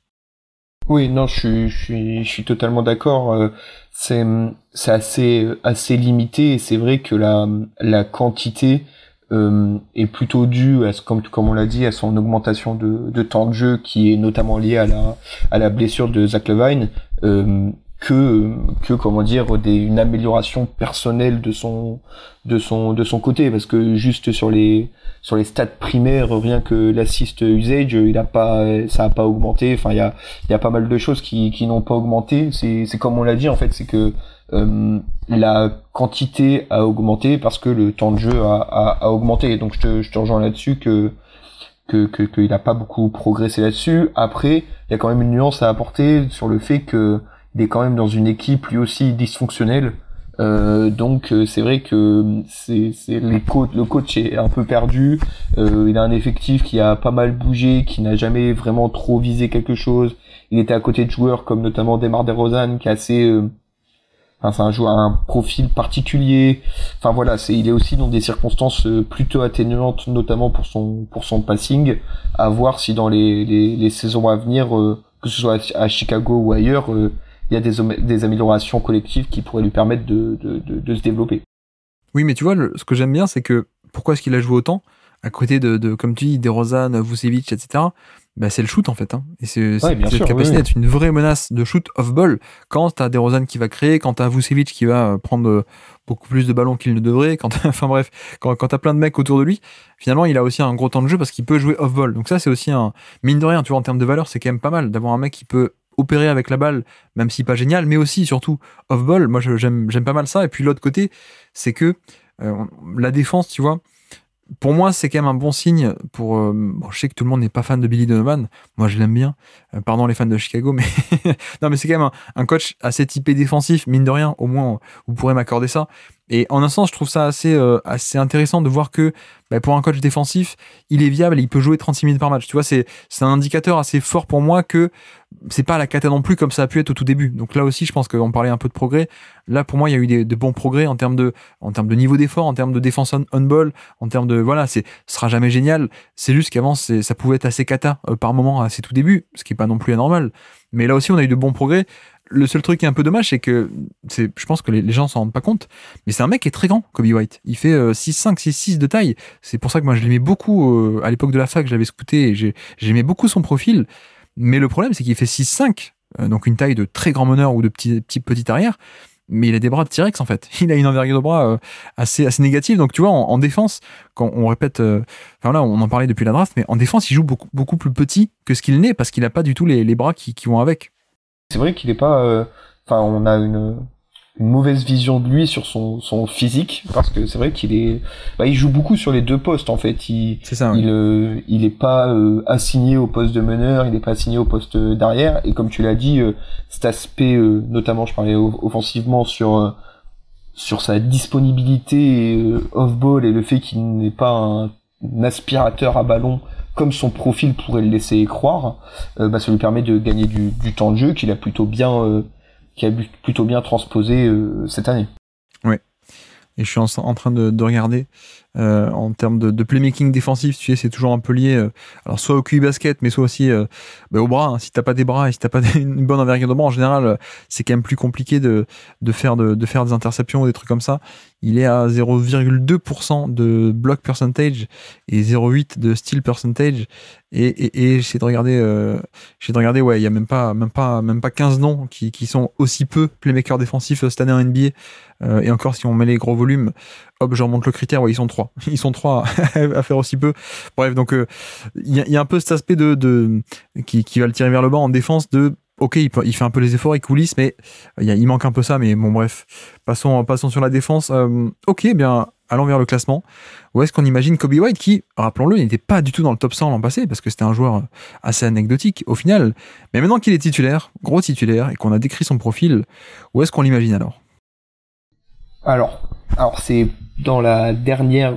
Oui, non, je suis totalement d'accord. C'est assez limité, et c'est vrai que la quantité est plutôt due à comme on l'a dit, à son augmentation de temps de jeu, qui est notamment liée à la blessure de Zach LaVine, que comment dire, une amélioration personnelle de son côté, parce que juste sur les stats primaires, rien que l'assist usage, ça a pas augmenté. Enfin, il y a pas mal de choses qui n'ont pas augmenté. C'est comme on l'a dit, en fait, c'est que la quantité a augmenté parce que le temps de jeu a augmenté. Donc je te rejoins là-dessus qu'il a pas beaucoup progressé là-dessus. Après, il y a quand même une nuance à apporter sur le fait que il est quand même dans une équipe lui aussi dysfonctionnelle. Donc c'est vrai que le coach est un peu perdu. Il a un effectif qui a pas mal bougé, qui n'a jamais vraiment trop visé quelque chose. Il était à côté de joueurs comme notamment DeMar DeRozan, qui est assez c'est un joueur à un profil particulier. Enfin voilà, il est aussi dans des circonstances plutôt atténuantes, notamment pour son passing. À voir si dans les saisons à venir, que ce soit à Chicago ou ailleurs, il y a des améliorations collectives qui pourraient lui permettre de se développer. Oui, mais tu vois, ce que j'aime bien, c'est que pourquoi est-ce qu'il a joué autant à côté de comme tu dis, DeRozan, Vucevic, etc. Bah, c'est le shoot en fait, hein. Et c'est cette capacité d'être une vraie menace de shoot off-ball quand t'as DeRozan qui va créer, quand t'as Vucevic qui va prendre beaucoup plus de ballons qu'il ne devrait, enfin bref, quand t'as plein de mecs autour de lui, finalement il a aussi un gros temps de jeu parce qu'il peut jouer off-ball. Donc ça c'est aussi mine de rien, tu vois, en termes de valeur, c'est quand même pas mal d'avoir un mec qui peut opérer avec la balle, même si pas génial, mais aussi surtout off-ball. Moi j'aime pas mal ça. Et puis l'autre côté, c'est que la défense, tu vois, pour moi, c'est quand même un bon signe pour. Bon, je sais que tout le monde n'est pas fan de Billy Donovan. Moi, je l'aime bien. Pardon les fans de Chicago, mais non, mais c'est quand même un coach assez typé défensif, mine de rien. Au moins, vous pourrez m'accorder ça. Et en un sens, je trouve ça assez intéressant de voir que pour un coach défensif, il est viable et il peut jouer 36 minutes par match. Tu vois, c'est un indicateur assez fort pour moi que c'est pas la cata non plus comme ça a pu être au tout début. Donc là aussi, je pense qu'on parlait un peu de progrès. Là, pour moi, il y a eu de bons progrès en termes de niveau d'effort, en termes de défense on-ball, en termes de voilà, ce sera jamais génial. C'est juste qu'avant, ça pouvait être assez cata par moment à ses tout débuts, ce qui est pas non plus anormal. Mais là aussi, on a eu de bons progrès. Le seul truc qui est un peu dommage, c'est que je pense que les gens s'en rendent pas compte, mais c'est un mec qui est très grand, Coby White. Il fait 6'5", 6'6" de taille. C'est pour ça que moi je l'aimais beaucoup à l'époque de la fac, je l'avais scouté et j'aimais beaucoup son profil. Mais le problème, c'est qu'il fait 6'5", donc une taille de très grand meneur ou de petit arrière, mais il a des bras de T-Rex en fait. Il a une envergure de bras assez négative. Donc tu vois, en défense, quand on répète, enfin là, on en parlait depuis la draft, mais en défense, il joue beaucoup plus petit que ce qu'il n'est parce qu'il n'a pas du tout les bras qui vont avec. C'est vrai qu'il est pas. On a une mauvaise vision de lui sur son physique, parce que c'est vrai il joue beaucoup sur les deux postes en fait. C'est ça. Il est pas assigné au poste de meneur, il est pas assigné au poste d'arrière. Et comme tu l'as dit, cet aspect, notamment, je parlais offensivement sur sa disponibilité off-ball et le fait qu'il n'est pas un aspirateur à ballon comme son profil pourrait le laisser croire, ça lui permet de gagner du temps de jeu qu'il a plutôt bien transposé cette année. Ouais. Et je suis en train de regarder en termes de playmaking défensif, tu sais, c'est toujours un peu lié, alors soit au QI basket, mais soit aussi au bras. Hein. Si t'as pas des bras et si t'as pas une bonne envergure de bras, en général, c'est quand même plus compliqué de faire des interceptions ou des trucs comme ça. Il est à 0,2% de block percentage et 0,8 de steal percentage. Et j'essaie de regarder, ouais, il y a même pas 15 noms qui sont aussi peu playmakers défensifs cette année en NBA. Et encore, si on met les gros volumes, hop, je remonte le critère, ouais, ils sont 3. Ils sont 3 à faire aussi peu. Bref, donc, il y a un peu cet aspect qui va le tirer vers le bas en défense ok, il fait un peu les efforts, il coulisse, mais il manque un peu ça, mais bon, bref. Passons sur la défense. Ok, bien, allons vers le classement, où est-ce qu'on imagine Coby White qui, rappelons-le, n'était pas du tout dans le top 100 l'an passé, parce que c'était un joueur assez anecdotique au final. Mais maintenant qu'il est titulaire, gros titulaire, et qu'on a décrit son profil, où est-ce qu'on l'imagine alors ? Alors c'est dans la dernière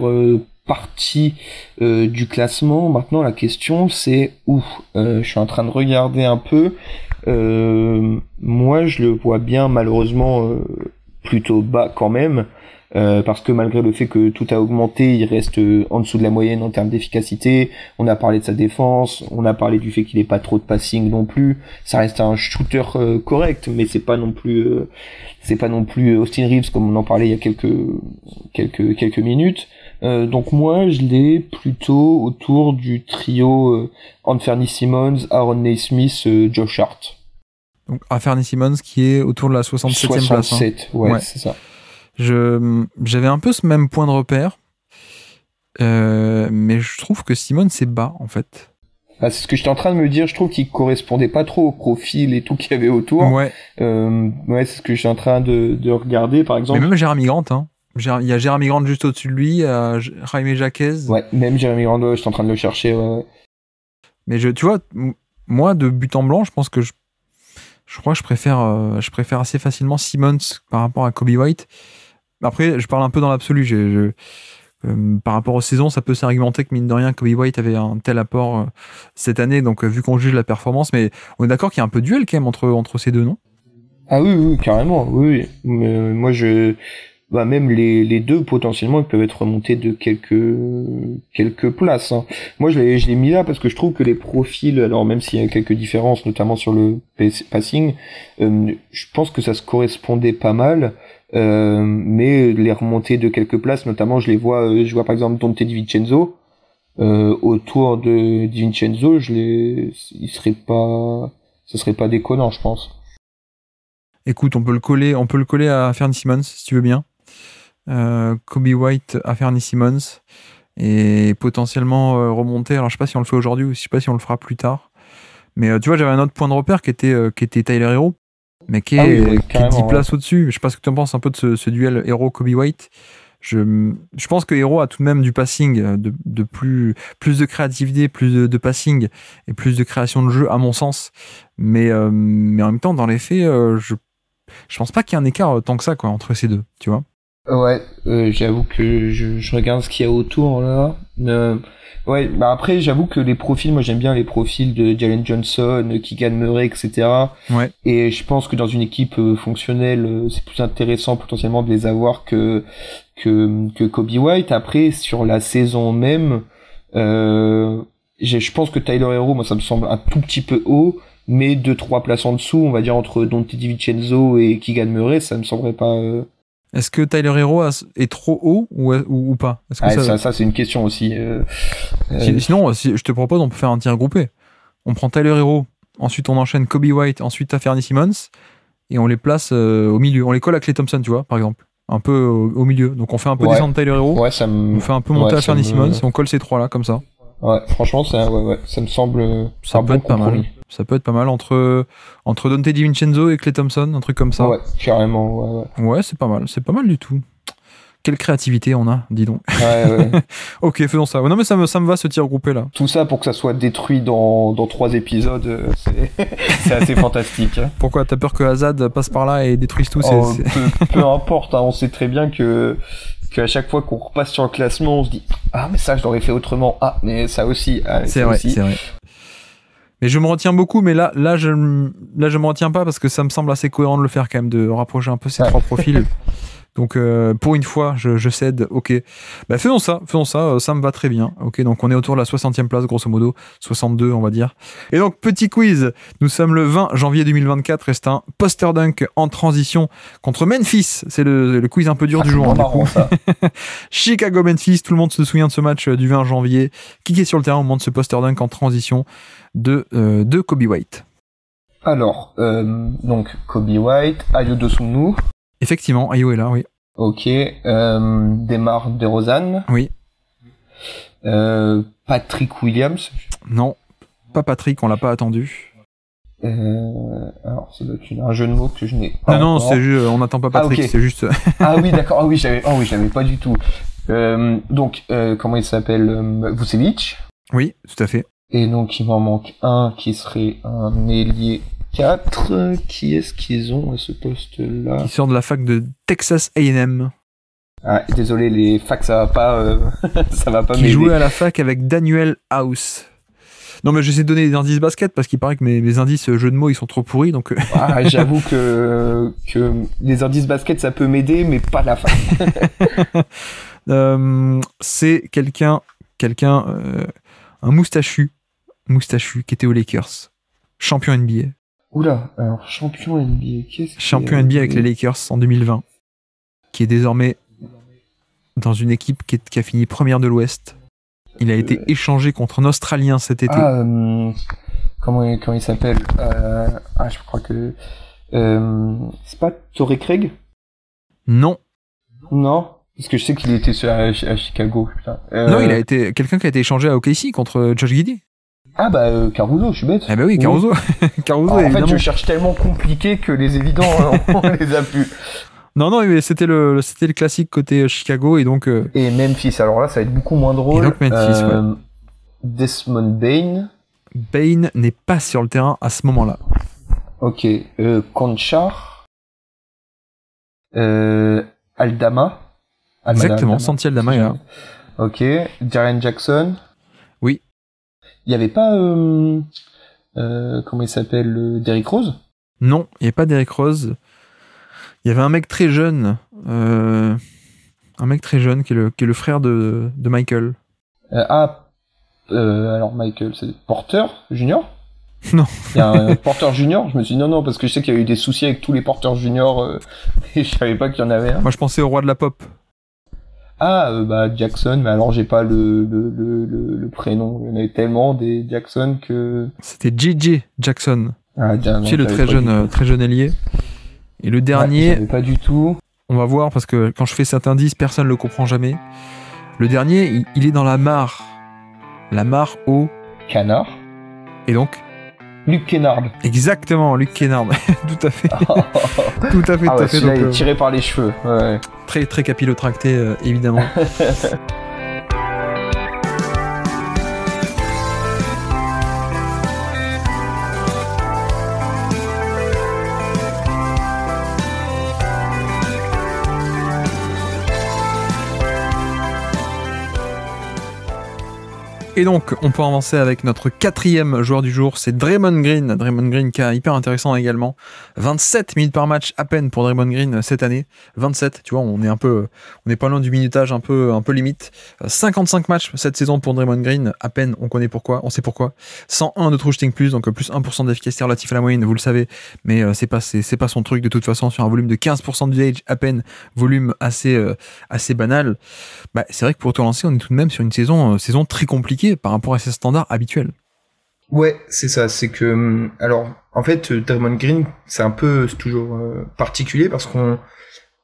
partie du classement. Maintenant, la question c'est où. Je suis en train de regarder un peu. Moi, je le vois bien, malheureusement, plutôt bas quand même. Parce que malgré le fait que tout a augmenté, il reste en dessous de la moyenne en termes d'efficacité. On a parlé de sa défense, on a parlé du fait qu'il n'ait pas trop de passing non plus. Ça reste un shooter correct, mais c'est pas non plus Austin Reeves comme on en parlait il y a quelques minutes. Donc moi, je l'ai plutôt autour du trio Anthony Simons, Aaron Naismith, Josh Hart. Donc Anthony Simons qui est autour de la 67e place. 67, ouais, c'est ça. J'avais un peu ce même point de repère, mais je trouve que Simons c'est bas en fait. Ah, c'est ce que j'étais en train de me dire, je trouve qu'il correspondait pas trop au profil et tout qu'il y avait autour. Ouais. C'est ce que j'étais en train de regarder par exemple. Mais même Jeremy Grant, hein. Il y a Jeremy Grant juste au-dessus de lui, Jaime Jaquez. Ouais, même Jeremy Grant, j'étais en train de le chercher. Ouais. Mais tu vois, moi de but en blanc, je pense que je crois que je préfère assez facilement Simons par rapport à Coby White. Après, je parle un peu dans l'absolu. Par rapport aux saisons, ça peut s'argumenter que mine de rien, Coby White avait un tel apport cette année, donc vu qu'on juge la performance, mais on est d'accord qu'il y a un peu de duel quand même entre ces deux, non ? Ah oui, carrément, oui. Mais moi, même les deux, potentiellement, ils peuvent être remontés de quelques places. Hein. Moi, je l'ai mis là parce que je trouve que les profils, alors même s'il y a quelques différences, notamment sur le passing, je pense que ça se correspondait pas mal. Mais les remontées de quelques places, notamment je vois par exemple Donte DiVincenzo autour de DiVincenzo, ce serait pas déconnant, je pense. Écoute, on peut le coller à Fernie Simons si tu veux bien. Coby White à Fernie Simons et potentiellement remonter. Alors je sais pas si on le fait aujourd'hui ou je sais pas si on le fera plus tard. Mais tu vois, j'avais un autre point de repère qui était Tyler Herro. Mais qui est 10 places au-dessus. Je sais pas ce que tu en penses un peu de ce duel Herro-Coby White. Je pense que Herro a tout de même du passing, de plus de créativité, plus de passing et plus de création de jeu à mon sens. Mais en même temps, dans les faits, je pense pas qu'il y ait un écart tant que ça quoi, entre ces deux, tu vois. Ouais, j'avoue que je regarde ce qu'il y a autour là. Ouais, après j'avoue que les profils, moi j'aime bien les profils de Jalen Johnson, Keegan Murray, etc. Ouais. Et je pense que dans une équipe fonctionnelle, c'est plus intéressant potentiellement de les avoir que Coby White. Après sur la saison même, je pense que Tyler Herro, moi ça me semble un tout petit peu haut, mais 2-3 places en dessous, on va dire entre Donte DiVincenzo et Keegan Murray, ça me semblerait pas. Est-ce que Tyler Herro est trop haut ou pas ? Est-ce que ça c'est une question aussi. Sinon, je te propose, on peut faire un tir groupé. On prend Tyler Herro, ensuite on enchaîne Coby White, ensuite Anthony Simons, et on les place au milieu. On les colle à Klay Thompson, tu vois, par exemple. Un peu au milieu. Donc on fait un peu descendre Tyler Herro, on fait un peu monter Anthony Simons, et on colle ces trois-là, comme ça. Ouais, franchement, ça me semble ça peut être pas mal. Ça peut être pas mal entre Donte DiVincenzo et Klay Thompson, un truc comme ça. Ouais, carrément, ouais. Ouais, c'est pas mal du tout. Quelle créativité on a, dis donc. Ouais. Ok, faisons ça. Non mais ça me va ce tir groupé là. Tout ça pour que ça soit détruit dans 3 épisodes, c'est assez fantastique. Hein. Pourquoi ? T'as peur que Azad passe par là et détruise tout peu importe, hein, on sait très bien qu'à chaque fois qu'on repasse sur le classement, on se dit « Ah, mais ça, je l'aurais fait autrement. Ah, mais ça aussi. Ah, c'est vrai. Mais je me retiens beaucoup, mais là, je me retiens pas parce que ça me semble assez cohérent de le faire quand même, de rapprocher un peu ces trois profils. Donc, pour une fois, je cède. Ok. Bah, faisons ça, ça me va très bien. Ok, donc on est autour de la 60e place, grosso modo. 62, on va dire. Et donc, petit quiz. Nous sommes le 20 janvier 2024 et c'est un poster dunk en transition contre Memphis. C'est le quiz un peu dur du jour. C'est marrant, ça. Chicago-Memphis. Tout le monde se souvient de ce match du 20 janvier. Qui est sur le terrain au moment de ce poster dunk en transition de Coby White? Alors, donc, Coby White, Ayo Dosunmu. Effectivement, Ayo est là, oui. Ok, Demar DeRozan. Oui. Patrick Williams. Non, pas Patrick, on l'a pas attendu. Alors, ça doit être un jeu de mots que je n'ai pas. Non, c'est juste, on n'attend pas Patrick, okay. c'est juste. Ah oui, d'accord. Ah oui, j'avais pas du tout. Donc, comment il s'appelle, Vucevic. Oui, tout à fait. Et donc, il m'en manque un qui serait un ailier 4. Qui est-ce qu'ils ont à ce poste-là? Qui sort de la fac de Texas A&M. Ah, désolé, les facs, ça va pas, ça va pas Qui m'aider. jouait à la fac avec Daniel House. Non, mais j'essaie de donner des indices basket parce qu'il paraît que mes indices jeux de mots, ils sont trop pourris, donc... Ah, j'avoue que les indices basket, ça peut m'aider, mais pas la fac. C'est quelqu'un, un moustachu qui était aux Lakers. Champion NBA. Oula, alors champion NBA, qu'est-ce que Champion NBA avec les Lakers en 2020. Qui est désormais dans une équipe qui a fini première de l'Ouest. Il a été échangé contre un Australien cet été. Ah, comment il s'appelle? Je crois que... c'est pas Torrey Craig? Non. Non, parce que je sais qu'il était à Chicago. Putain. Non, il a été quelqu'un qui a été échangé à OKC contre Josh Giddey. Ah bah Caruso, je suis bête. Ah bah oui, Caruso. Caruso, en évidemment. fait, je cherche tellement compliqué que les évidents, on les a plus. Non, mais c'était le classique côté Chicago et donc. Et Memphis. Alors là, ça va être beaucoup moins drôle. Et donc Memphis, ouais. Desmond Bane. Bane n'est pas sur le terrain à ce moment-là. Ok. Conchar. Aldama. Exactement, Santi Aldama est là. Ok. Jaren Jackson. Oui. Il y avait pas comment il s'appelle, Derrick Rose? Non, il n'y avait pas Derrick Rose. Il y avait un mec très jeune qui est le frère de Michael. Alors Michael, c'est Porter Junior? Non. Il y a un Porter Junior? Je me suis dit non, parce que je sais qu'il y a eu des soucis avec tous les Porters Junior, et je savais pas qu'il y en avait un. Moi je pensais au roi de la pop. Jackson, mais alors j'ai pas le prénom. Il y en avait tellement des Jackson que... C'était J.J. Jackson. C'est le très jeune ailier. Et le dernier... Ouais, pas du tout. On va voir, parce que quand je fais cet indice, personne ne le comprend jamais. Le dernier, il est dans la mare. La mare au... Canard. Et donc Luke Kennard. Exactement, Luke Kennard. Tout à fait. Tout à fait. Celui-là, il est tiré par les cheveux. Ouais. Très, très capillotracté, évidemment. Et donc, on peut avancer avec notre 4e joueur du jour, c'est Draymond Green. Draymond Green qui est hyper intéressant également. 27 minutes par match à peine pour Draymond Green cette année. 27, tu vois, on est pas loin du minutage un peu limite. 55 matchs cette saison pour Draymond Green, à peine, on sait pourquoi. 101 de true shooting plus, donc plus 1% d'efficacité relative à la moyenne, vous le savez, mais c'est pas son truc de toute façon, sur un volume de 15% d'usage à peine, volume assez banal. Bah, c'est vrai que pour te lancer, on est tout de même sur une saison très compliquée par rapport à ses standards habituels. Ouais, c'est ça, c'est que... Alors, en fait, Draymond Green, c'est toujours particulier parce qu'on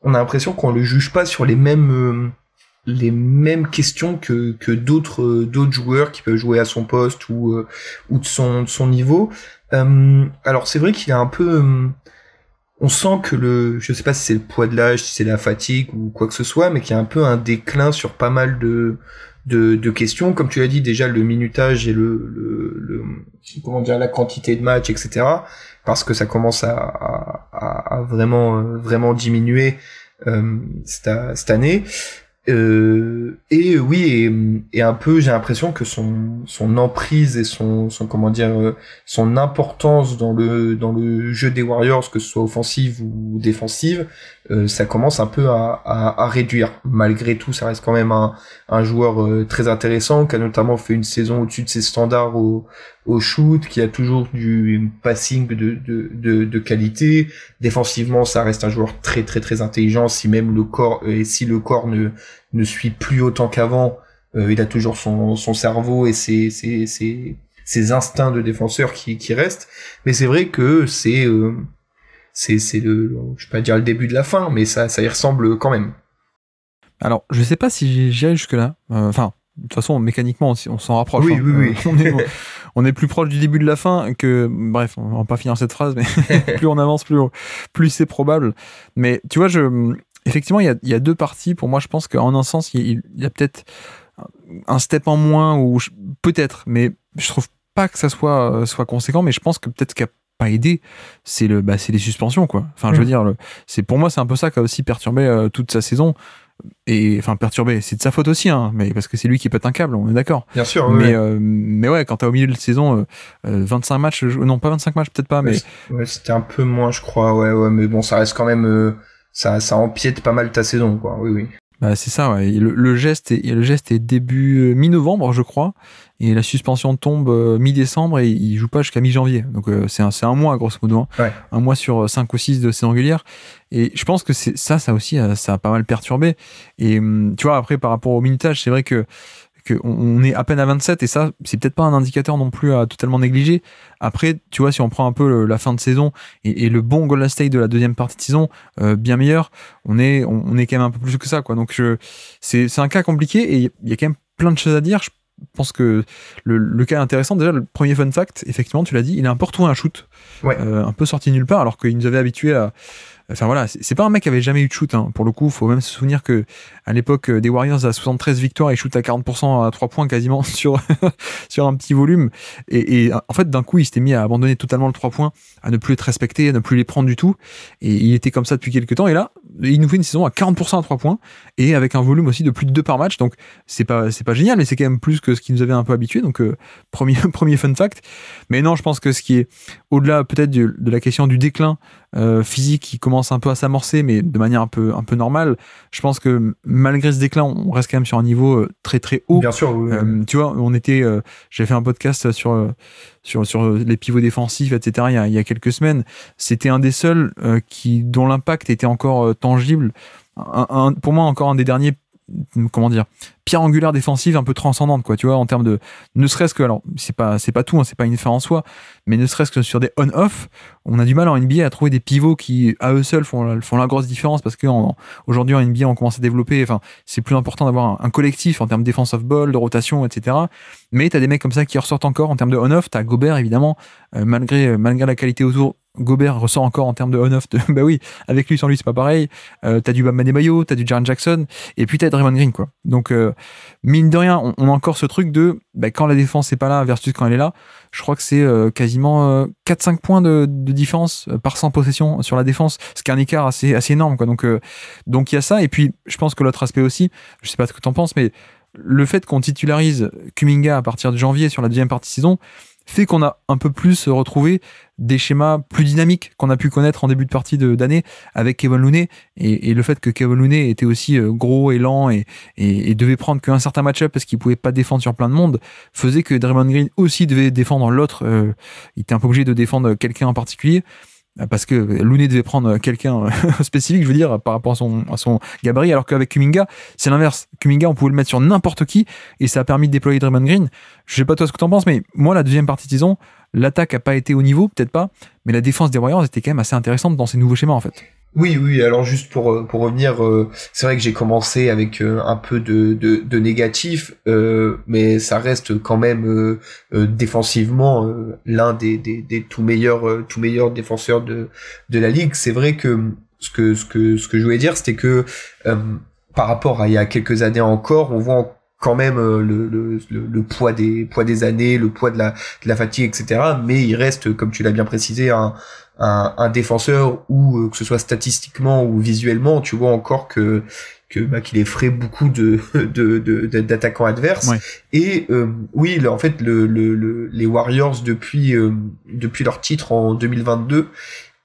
a l'impression qu'on le juge pas sur les mêmes questions que d'autres joueurs qui peuvent jouer à son poste ou de son niveau. Alors, c'est vrai qu'il a un peu... on sent que je sais pas si c'est le poids de l'âge, si c'est la fatigue ou quoi que ce soit, mais qu'il y a un peu un déclin sur pas mal de questions. Comme tu l'as dit, déjà, le minutage et la quantité de matchs, etc. Parce que ça commence à vraiment diminuer, cette année. Et un peu, j'ai l'impression que son emprise et son importance dans le jeu des Warriors, que ce soit offensive ou défensive, ça commence un peu à réduire. Malgré tout, ça reste quand même un joueur très intéressant, qui a notamment fait une saison au-dessus de ses standards au shoot, qui a toujours du passing de qualité. Défensivement, ça reste un joueur très très très intelligent, si le corps ne suit plus autant qu'avant, il a toujours son cerveau et ses instincts de défenseur qui restent. Mais c'est vrai que c'est je vais pas dire le début de la fin, mais ça y ressemble quand même. Alors, je sais pas si j'irai jusque-là. Enfin, de toute façon, mécaniquement, on s'en rapproche. Oui. On est plus proche du début de la fin que... Bref, on va pas finir cette phrase, mais plus on avance, plus c'est probable. Mais tu vois, effectivement, il y a deux parties. Pour moi, je pense qu'en un sens, il y a peut-être un step en moins, ou peut-être, mais je trouve pas que ça soit conséquent, mais je pense que peut-être ce qui a pas aidé, c'est les suspensions, quoi. Enfin, je veux dire, pour moi, c'est un peu ça qui a aussi perturbé toute sa saison. Et enfin, perturbé, c'est de sa faute aussi, hein, mais parce que c'est lui qui pète un câble, on est d'accord. Bien sûr, mais ouais, quand t'as au milieu de la saison 25 matchs, non pas 25 matchs, peut-être pas, mais ouais, c'était un peu moins, je crois. Ouais, mais bon, ça reste quand même, ça empiète pas mal ta saison, quoi. Oui. Bah, c'est ça, ouais. Le geste est début mi-novembre, je crois, et la suspension tombe mi-décembre, et il joue pas jusqu'à mi-janvier. Donc c'est un mois, grosso modo, hein. Ouais. Un mois sur 5 ou 6 de saison régulière. Et je pense que ça aussi, ça a pas mal perturbé. Et tu vois, après, par rapport au minutage, c'est vrai que on est à peine à 27, et ça, c'est peut-être pas un indicateur non plus à totalement négliger. Après, tu vois, si on prend un peu la fin de saison et le bon Golden State de la deuxième partie de saison, bien meilleur, on est quand même un peu plus que ça, quoi. Donc c'est un cas compliqué, et il y a quand même plein de choses à dire. Je pense que le cas intéressant, déjà, le premier fun fact, effectivement, tu l'as dit, il a un peu retrouvé un shoot, un peu sorti nulle part, alors qu'il nous avait habitués à... Enfin voilà, c'est pas un mec qui avait jamais eu de shoot, hein. Pour le coup, faut même se souvenir que à l'époque des Warriors, à 73 victoires, il shoot à 40% à 3 points quasiment sur un petit volume. Et en fait, d'un coup, il s'était mis à abandonner totalement le 3 points, à ne plus être respecté, à ne plus les prendre du tout. Et il était comme ça depuis quelques temps. Et là, il nous fait une saison à 40% à 3 points, et avec un volume aussi de plus de 2 par match. Donc c'est pas génial, mais c'est quand même plus que ce qui nous avait un peu habitué. Donc premier fun fact. Mais non, je pense que ce qui est au-delà peut-être de la question du déclin physique qui commence un peu à s'amorcer, mais de manière un peu normale, je pense que malgré ce déclin, on reste quand même sur un niveau très très haut. Bien sûr, oui. Tu vois, j'ai fait un podcast sur les pivots défensifs, etc. il y a quelques semaines. C'était un des seuls dont l'impact était encore tangible. Pour moi, encore un des derniers, comment dire, pierre angulaire défensive un peu transcendante, quoi, tu vois, en termes de, ne serait-ce que, alors c'est pas tout, hein, c'est pas une fin en soi, mais ne serait-ce que sur des on-off, on a du mal en NBA à trouver des pivots qui à eux seuls font la grosse différence, parce que aujourd'hui en NBA on commence à développer, enfin c'est plus important d'avoir un collectif en termes de defensive ball, de rotation, etc. Mais t'as des mecs comme ça qui ressortent encore en termes de on-off. T'as Gobert évidemment, malgré la qualité autour, Gobert ressort encore en termes de on-off. Bah oui, avec lui, sans lui, c'est pas pareil. T'as du Bam Adebayo, t'as du Jaren Jackson, et puis t'as Draymond Green, quoi. Donc, mine de rien, on a encore ce truc de quand la défense est pas là versus quand elle est là. Je crois que c'est quasiment 4-5 points de différence par 100 possessions sur la défense, ce qui est un écart assez énorme, quoi. Donc il y a ça, et puis je pense que l'autre aspect aussi, je sais pas ce que t'en penses, mais le fait qu'on titularise Kuminga à partir de janvier sur la deuxième partie de saison fait qu'on a un peu plus retrouvé des schémas plus dynamiques qu'on a pu connaître en début de partie d'année avec Kevon Looney, et le fait que Kevon Looney était aussi gros et lent et devait prendre qu'un certain match-up parce qu'il pouvait pas défendre sur plein de monde, faisait que Draymond Green aussi devait défendre l'autre. Il était un peu obligé de défendre quelqu'un en particulier, parce que Looney devait prendre quelqu'un spécifique, je veux dire, par rapport à son gabarit, alors qu'avec Kuminga, c'est l'inverse. Kuminga, on pouvait le mettre sur n'importe qui, et ça a permis de déployer Draymond Green. Je sais pas toi ce que t'en penses, mais moi, la deuxième partie de saison, l'attaque a pas été au niveau, peut-être pas, mais la défense des Warriors était quand même assez intéressante dans ces nouveaux schémas, en fait. Oui, alors juste pour revenir, c'est vrai que j'ai commencé avec un peu de négatif, mais ça reste quand même défensivement l'un des tout meilleurs défenseurs de la ligue. C'est vrai que ce que je voulais dire, c'était que par rapport à il y a quelques années encore, on voit quand même le poids des années, le poids de la fatigue, etc. Mais il reste, comme tu l'as bien précisé, un défenseur, ou que ce soit statistiquement ou visuellement, tu vois encore qu'il effraie beaucoup d'attaquants adverses. Ouais. Et oui, là, en fait, les Warriors depuis leur titre en 2022,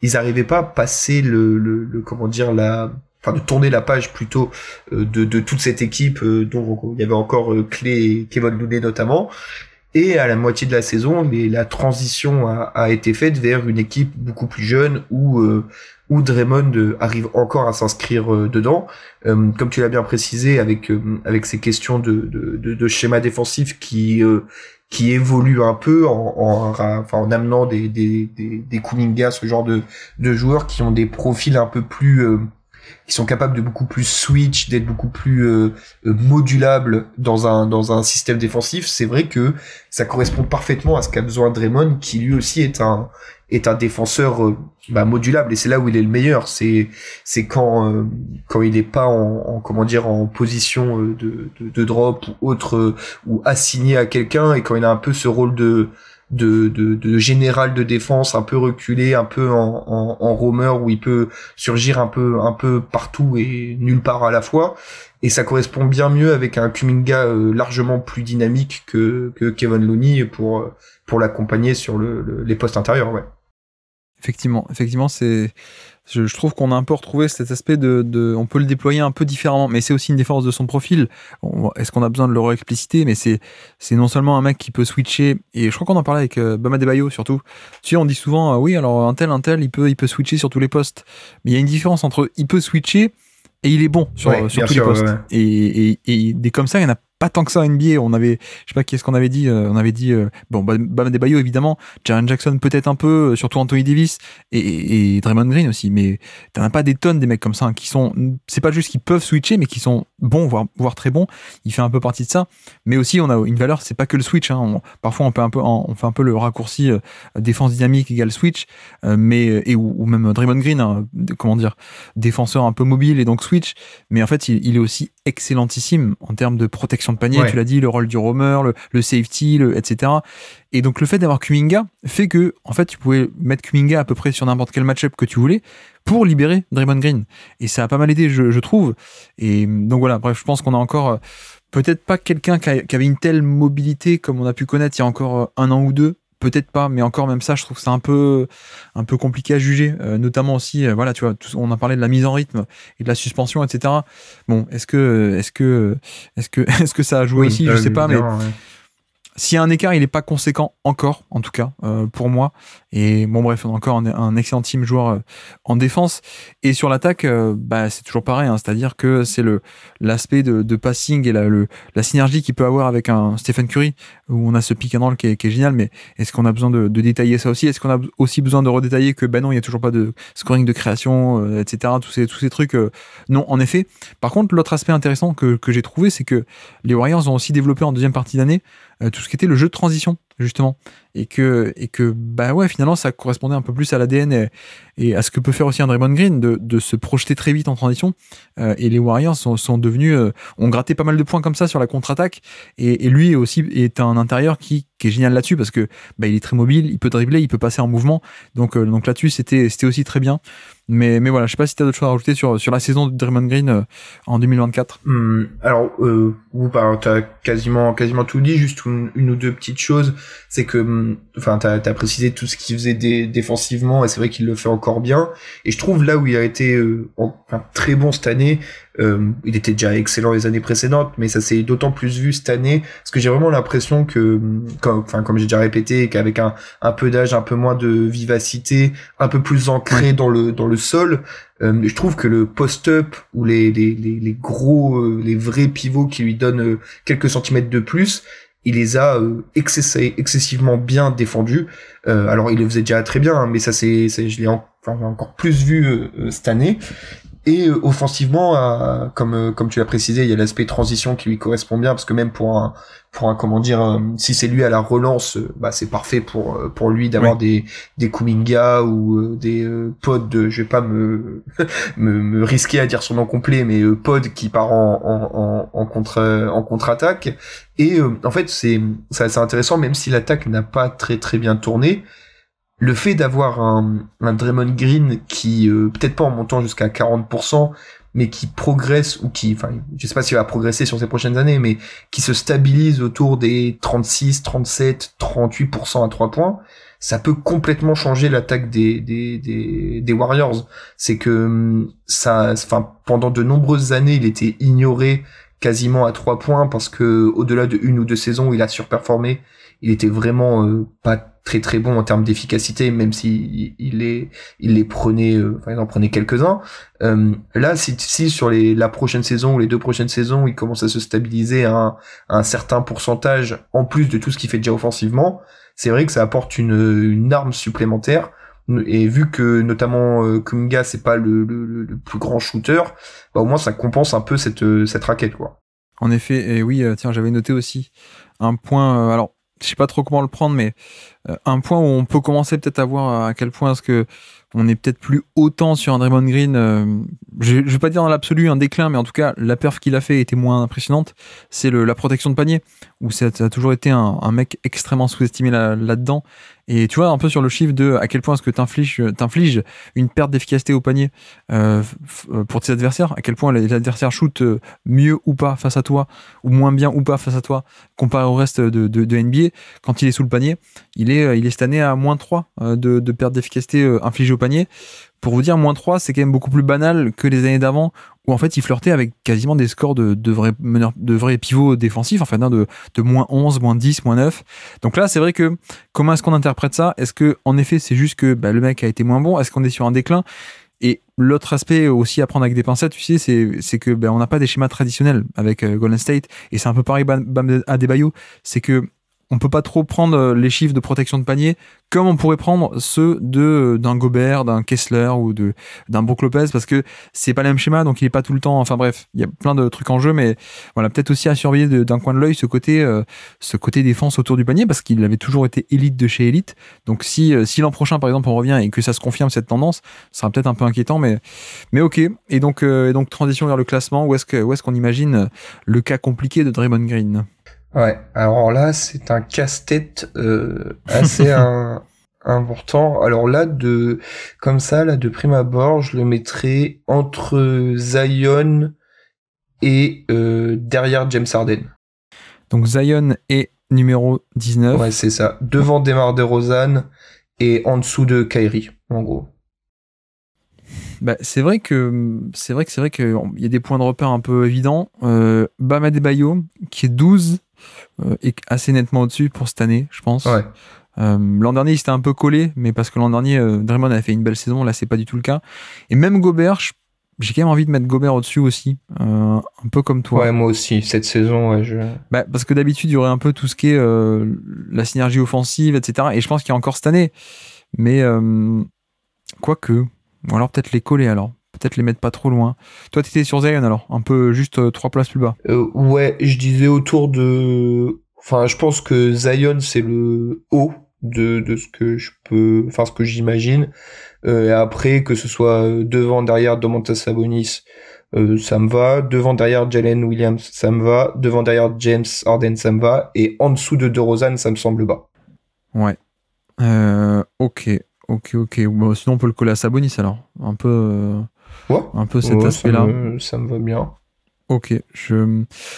ils arrivaient pas à passer de tourner la page plutôt de toute cette équipe dont il y avait encore Clay et Kevon Looney notamment. Et à la moitié de la saison, la transition a été faite vers une équipe beaucoup plus jeune où Draymond arrive encore à s'inscrire dedans. Comme tu l'as bien précisé, avec ces questions de schéma défensif qui évoluent un peu en amenant des Kuminga, ce genre de joueurs qui ont des profils un peu plus qui sont capables de beaucoup plus switch, d'être beaucoup plus modulables dans un système défensif. C'est vrai que ça correspond parfaitement à ce qu'a besoin Draymond, qui lui aussi est un est un défenseur modulable, et c'est là où il est le meilleur. C'est quand il est pas en position de drop ou autre, ou assigné à quelqu'un, et quand il a un peu ce rôle de général de défense, un peu reculé, un peu en roamer, où il peut surgir un peu partout et nulle part à la fois. Et ça correspond bien mieux avec un Kuminga largement plus dynamique que Kevon Looney pour l'accompagner sur les postes intérieurs, ouais. Effectivement, je trouve qu'on a un peu retrouvé cet aspect on peut le déployer un peu différemment, mais c'est aussi une des forces de son profil. Est-ce qu'on a besoin de le réexpliciter? Mais c'est non seulement un mec qui peut switcher, et je crois qu'on en parlait avec Bam Adebayo surtout. Tu sais, on dit souvent, oui, alors un tel, il peut switcher sur tous les postes. Mais il y a une différence entre il peut switcher et il est bon sur tous les postes. Ouais. Et des comme ça, il y en a pas tant que ça en NBA. Je sais pas qu'est-ce qu'on avait dit. On avait dit, Bam Adebayo évidemment, Jaren Jackson peut-être un peu, surtout Anthony Davis et Draymond Green aussi. Mais t'en as pas des tonnes des mecs comme ça qui sont. C'est pas juste qu'ils peuvent switcher, mais qui sont bons, voire très bons. Il fait un peu partie de ça. Mais aussi, on a une valeur. C'est pas que le switch. Parfois, on fait un peu le raccourci défense dynamique égale switch, ou même Draymond Green, défenseur un peu mobile et donc switch. Mais en fait, il est aussi excellentissime en termes de protection de panier, tu l'as dit, le rôle du roamer, le safety, etc. Et donc le fait d'avoir Kuminga fait que en fait tu pouvais mettre Kuminga à peu près sur n'importe quel match-up que tu voulais pour libérer Draymond Green. Et ça a pas mal aidé, je trouve. Et donc voilà, bref, je pense qu'on a encore peut-être pas quelqu'un qui avait une telle mobilité comme on a pu connaître il y a encore un an ou deux. Peut-être pas, mais encore même ça, je trouve que c'est un peu compliqué à juger, notamment aussi, tu vois, on a parlé de la mise en rythme et de la suspension, etc. Bon, est-ce que ça a joué aussi, je sais pas, mais s'il y a un écart, il est pas conséquent encore, en tout cas, pour moi. Et bon, bref, on a encore un excellentime joueur en défense. Et sur l'attaque, c'est toujours pareil, c'est-à-dire que c'est l'aspect de passing et la synergie qu'il peut avoir avec un Stephen Curry, où on a ce pick and roll qui est génial, mais est-ce qu'on a besoin de détailler ça aussi? Est-ce qu'on a aussi besoin de redétailler que, non, il y a toujours pas de scoring de création, etc., tous ces trucs, non, en effet. Par contre, l'autre aspect intéressant que j'ai trouvé, c'est que les Warriors ont aussi développé en deuxième partie d'année tout ce qui était le jeu de transition, justement, et que finalement ça correspondait un peu plus à l'ADN et à ce que peut faire aussi un Draymond Green de se projeter très vite en transition, et les Warriors sont devenus ont gratté pas mal de points comme ça sur la contre-attaque, et lui aussi est un intérieur qui est génial là-dessus, parce que il est très mobile, il peut dribbler, il peut passer en mouvement, donc là-dessus c'était aussi très bien. Mais voilà, je sais pas si tu as d'autres choses à rajouter sur la saison de Draymond Green en 2024. Alors, t'as quasiment tout dit, juste une ou deux petites choses. C'est que, t'as précisé tout ce qu'il faisait défensivement, et c'est vrai qu'il le fait encore bien. Et je trouve là où il a été très bon cette année, il était déjà excellent les années précédentes, mais ça s'est d'autant plus vu cette année, parce que j'ai vraiment l'impression que, comme j'ai déjà répété, qu'avec un peu d'âge, un peu moins de vivacité, un peu plus ancré dans le sol, je trouve que le post-up ou les gros, les vrais pivots qui lui donnent quelques centimètres de plus, il les a excessivement bien défendus. Alors il le faisait déjà très bien, mais ça je l'ai encore plus vu cette année. Et offensivement, comme tu l'as précisé, il y a l'aspect transition qui lui correspond bien, parce que même pour un si c'est lui à la relance, c'est parfait pour lui d'avoir des Kuminga ou des Pod, je vais pas me risquer à dire son nom complet, mais Pod qui part en contre-attaque. Et en fait c'est assez intéressant, même si l'attaque n'a pas très très bien tourné. Le fait d'avoir un Draymond Green qui, peut-être pas en montant jusqu'à 40%, mais qui progresse, ou je sais pas s'il va progresser sur ces prochaines années, mais qui se stabilise autour des 36, 37, 38% à 3 points, ça peut complètement changer l'attaque des Warriors. C'est que, pendant de nombreuses années, il était ignoré quasiment à 3 points, parce que, au-delà de une ou deux saisons où il a surperformé, il était vraiment pas très très bon en termes d'efficacité, même si il en prenait quelques-uns. Là, si sur la prochaine saison ou les deux prochaines saisons, il commence à se stabiliser à un certain pourcentage, en plus de tout ce qu'il fait déjà offensivement, c'est vrai que ça apporte une arme supplémentaire. Et vu que notamment Kuminga c'est pas le plus grand shooter, au moins ça compense un peu cette raquette, quoi. En effet, et oui, tiens, j'avais noté aussi un point. Alors, je sais pas trop comment le prendre, mais un point où on peut commencer peut-être à voir à quel point est-ce que on est peut-être plus autant sur un Draymond Green, je vais pas dire dans l'absolu un déclin, mais en tout cas la perf qu'il a fait était moins impressionnante, c'est la protection de panier, où ça a toujours été un mec extrêmement sous-estimé là-dedans. Et tu vois un peu sur le chiffre de à quel point est-ce que t'infliges une perte d'efficacité au panier pour tes adversaires, à quel point les adversaires shootent mieux ou pas face à toi, ou moins bien ou pas face à toi, comparé au reste de NBA, quand il est sous le panier, il est cette année à moins 3 de perte d'efficacité infligée au panier. Pour vous dire, moins 3, c'est quand même beaucoup plus banal que les années d'avant, où en fait il flirtait avec quasiment des scores de vrais pivots défensifs, enfin de moins 11, moins 10, moins 9. Donc là, c'est vrai que comment est-ce qu'on interprète ça? Est-ce que en effet c'est juste que le mec a été moins bon? Est-ce qu'on est sur un déclin? Et l'autre aspect aussi à prendre avec des pincettes, tu sais, c'est que on n'a pas des schémas traditionnels avec Golden State, et c'est un peu pareil Bam Adebayo, c'est que on peut pas trop prendre les chiffres de protection de panier comme on pourrait prendre ceux d'un Gobert, d'un Kessler ou d'un Brook Lopez, parce que c'est pas le même schéma, donc il est pas tout le temps. Enfin bref, il y a plein de trucs en jeu, mais voilà, peut-être aussi à surveiller d'un coin de l'œil ce côté défense autour du panier, parce qu'il avait toujours été élite de chez élite. Donc si l'an prochain par exemple on revient et que ça se confirme cette tendance, ça sera peut-être un peu inquiétant, mais ok. Et donc transition vers le classement, où est-ce qu'on imagine le cas compliqué de Draymond Green? Ouais, alors là, c'est un casse-tête assez important. Alors là, comme ça, de prime abord, je le mettrais entre Zion et derrière James Harden. Donc Zion est numéro 19. Ouais, c'est ça. Devant DeMar DeRozan et en dessous de Kyrie, en gros. C'est vrai que il y a des points de repère un peu évidents. Bam Adebayo qui est 12 est assez nettement au-dessus pour cette année, je pense. Ouais. L'an dernier, il s'était un peu collé, mais parce que l'an dernier, Draymond a fait une belle saison, là, c'est pas du tout le cas. Et même Gobert, j'ai quand même envie de mettre Gobert au-dessus aussi, un peu comme toi. Ouais, moi aussi, cette saison, ouais, parce que d'habitude, il y aurait un peu tout ce qui est la synergie offensive, etc. Et je pense qu'il y a encore cette année. Mais, quoique, ou alors peut-être les coller alors. Peut-être les mettre pas trop loin. Toi, t'étais sur Zion alors, un peu juste 3 places plus bas. Ouais, je disais autour de... Enfin, je pense que Zion, c'est le haut de ce que ce que j'imagine. Et après, que ce soit devant, derrière Domantas Sabonis, ça me va. Devant, derrière Jalen Williams, ça me va. Devant, derrière James Harden, ça me va. Et en dessous de DeRozan, ça me semble bas. Ouais. Ok. Bon, sinon, on peut le coller à Sabonis alors. Un peu cet aspect-là. Ça me va bien. Ok.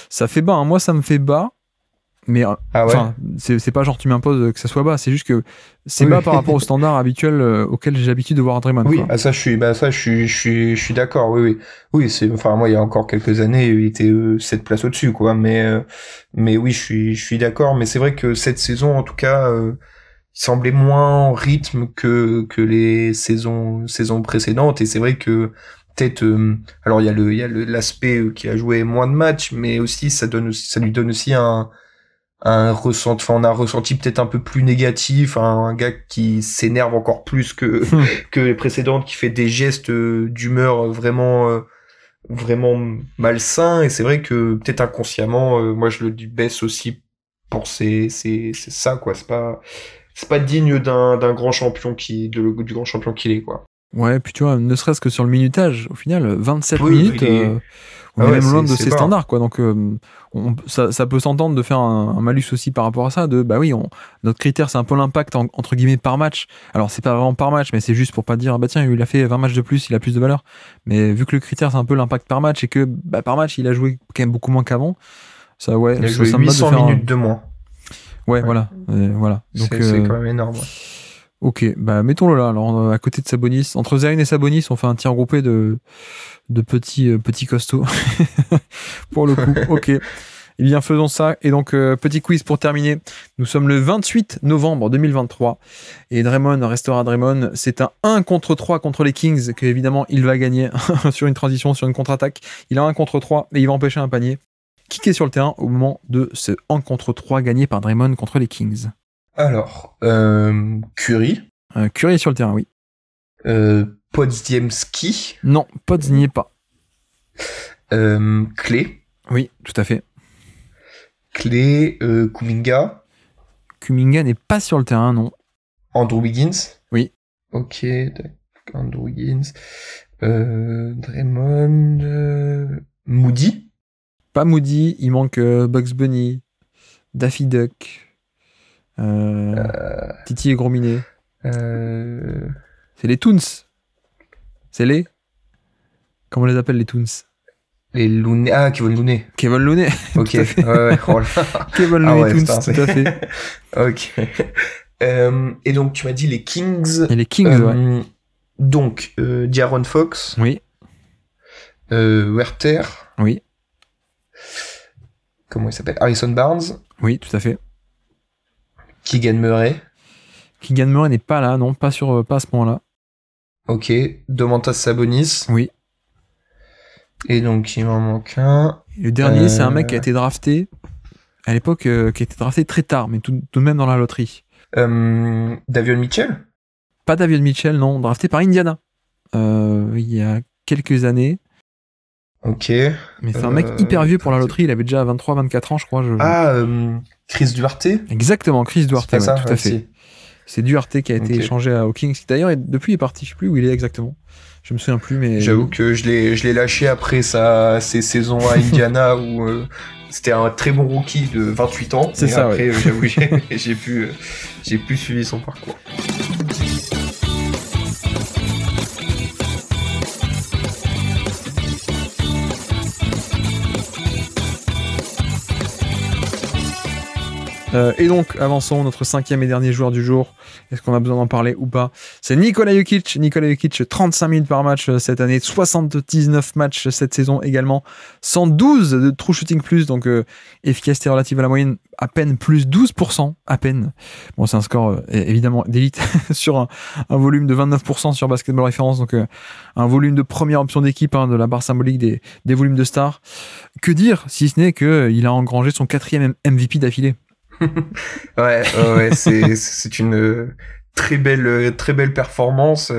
Ça fait bas. Hein. Moi, ça me fait bas. Mais c'est pas genre tu m'imposes que ça soit bas. C'est juste que c'est bas par rapport aux standards habituels auxquels j'ai l'habitude de voir Draymond. Oui, quoi. je suis d'accord. Oui. Moi, il y a encore quelques années, il était 7 places au-dessus, quoi. Mais oui, je suis d'accord. Mais c'est vrai que cette saison, en tout cas, il semblait moins en rythme que les saisons précédentes. Et c'est vrai que peut-être, alors il y a l'aspect qui a joué moins de matchs, mais aussi ça lui donne aussi on a un ressenti peut-être un peu plus négatif, un gars qui s'énerve encore plus que les précédentes, qui fait des gestes d'humeur vraiment malsains. Et c'est vrai que peut-être inconsciemment, moi je le baisse aussi pour c'est ça, quoi. C'est pas digne d'un grand champion du grand champion qu'il est, quoi. Ouais, puis tu vois, ne serait-ce que sur le minutage, au final, 27 minutes, on est même loin de ses standards, quoi. Donc, ça peut s'entendre de faire un malus aussi par rapport à ça. Notre critère, c'est un peu l'impact, entre guillemets, par match. Alors, c'est pas vraiment par match, mais c'est juste pour pas dire, tiens, il a fait 20 matchs de plus, il a plus de valeur. Mais vu que le critère, c'est un peu l'impact par match et que, par match, il a joué quand même beaucoup moins qu'avant. Ça, ouais. Il a joué 800 minutes de moins. Ouais, voilà. Donc, c'est quand même énorme. Ouais. Ok, mettons-le là. Alors, à côté de Sabonis, entre Zion et Sabonis, on fait un tir groupé de petits costauds. Pour le coup, ok. Eh bien, faisons ça. Et donc, petit quiz pour terminer. Nous sommes le 28 novembre 2023. Et Draymond restera Draymond. C'est un 1 contre 3 contre les Kings que, évidemment, il va gagner sur une transition, sur une contre-attaque. Il a 1 contre 3 et il va empêcher un panier. Qui est sur le terrain au moment de ce 1 contre 3 gagné par Draymond contre les Kings? Alors, Curry. Curry est sur le terrain, oui. Podziemski. Non, Podz n'y est pas. Clay. Oui, tout à fait. Clay, Kuminga. Kuminga n'est pas sur le terrain, non. Andrew Wiggins. Oui. Ok, Andrew Wiggins. Draymond. Moody. Pas Moody, il manque Bugs Bunny, Daffy Duck, Titi et Gros-Minet. C'est les Toons. C'est les... Comment on les appelle, les Toons? Les Looney. Ah, Kevin Looney. Kevin Looney. Ok, ouais. Oh là. Kevin Looney Toons, tout à fait. Ok. Et donc, tu m'as dit les Kings. Et les Kings, ouais. Donc, D'Aaron Fox. Oui. Werther. Oui. Comment il s'appelle? Harrison Barnes. Oui, tout à fait. Keegan Murray. Keegan Murray n'est pas là, non, pas à ce moment-là. Ok. Domantas Sabonis. Oui. Et donc, il m'en manque un. Le dernier, c'est un mec qui a été drafté à l'époque, qui a été drafté très tard, mais tout de même dans la loterie. Davion Mitchell. Pas Davion Mitchell, non, drafté par Indiana. Il y a quelques années. Ok. Mais c'est un mec hyper vieux pour la loterie, il avait déjà 23-24 ans, je crois. Chris Duarte. Exactement, Chris Duarte, ouais, ça, tout à fait. C'est Duarte qui a été échangé aux Kings, qui d'ailleurs, depuis, il est parti, je sais plus où il est exactement. Je me souviens plus, mais... J'avoue que je l'ai lâché après ses saisons à Indiana où c'était un très bon rookie de 28 ans. C'est ça, après, ouais. J'avoue, j'ai plus suivi son parcours. Et donc, avançons, notre 5e et dernier joueur du jour. Est-ce qu'on a besoin d'en parler ou pas? C'est Nikola Jokic. Nikola Jokic, 35 minutes par match cette année, 79 matchs cette saison également, 112 de true shooting plus, donc efficacité relative à la moyenne, à peine plus 12%, à peine. Bon, c'est un score évidemment d'élite sur un volume de 29% sur Basketball Reference, donc un volume de première option d'équipe, de la barre symbolique des volumes de stars. Que dire, si ce n'est qu'il a engrangé son 4e MVP d'affilée. Ouais, c'est une très belle performance.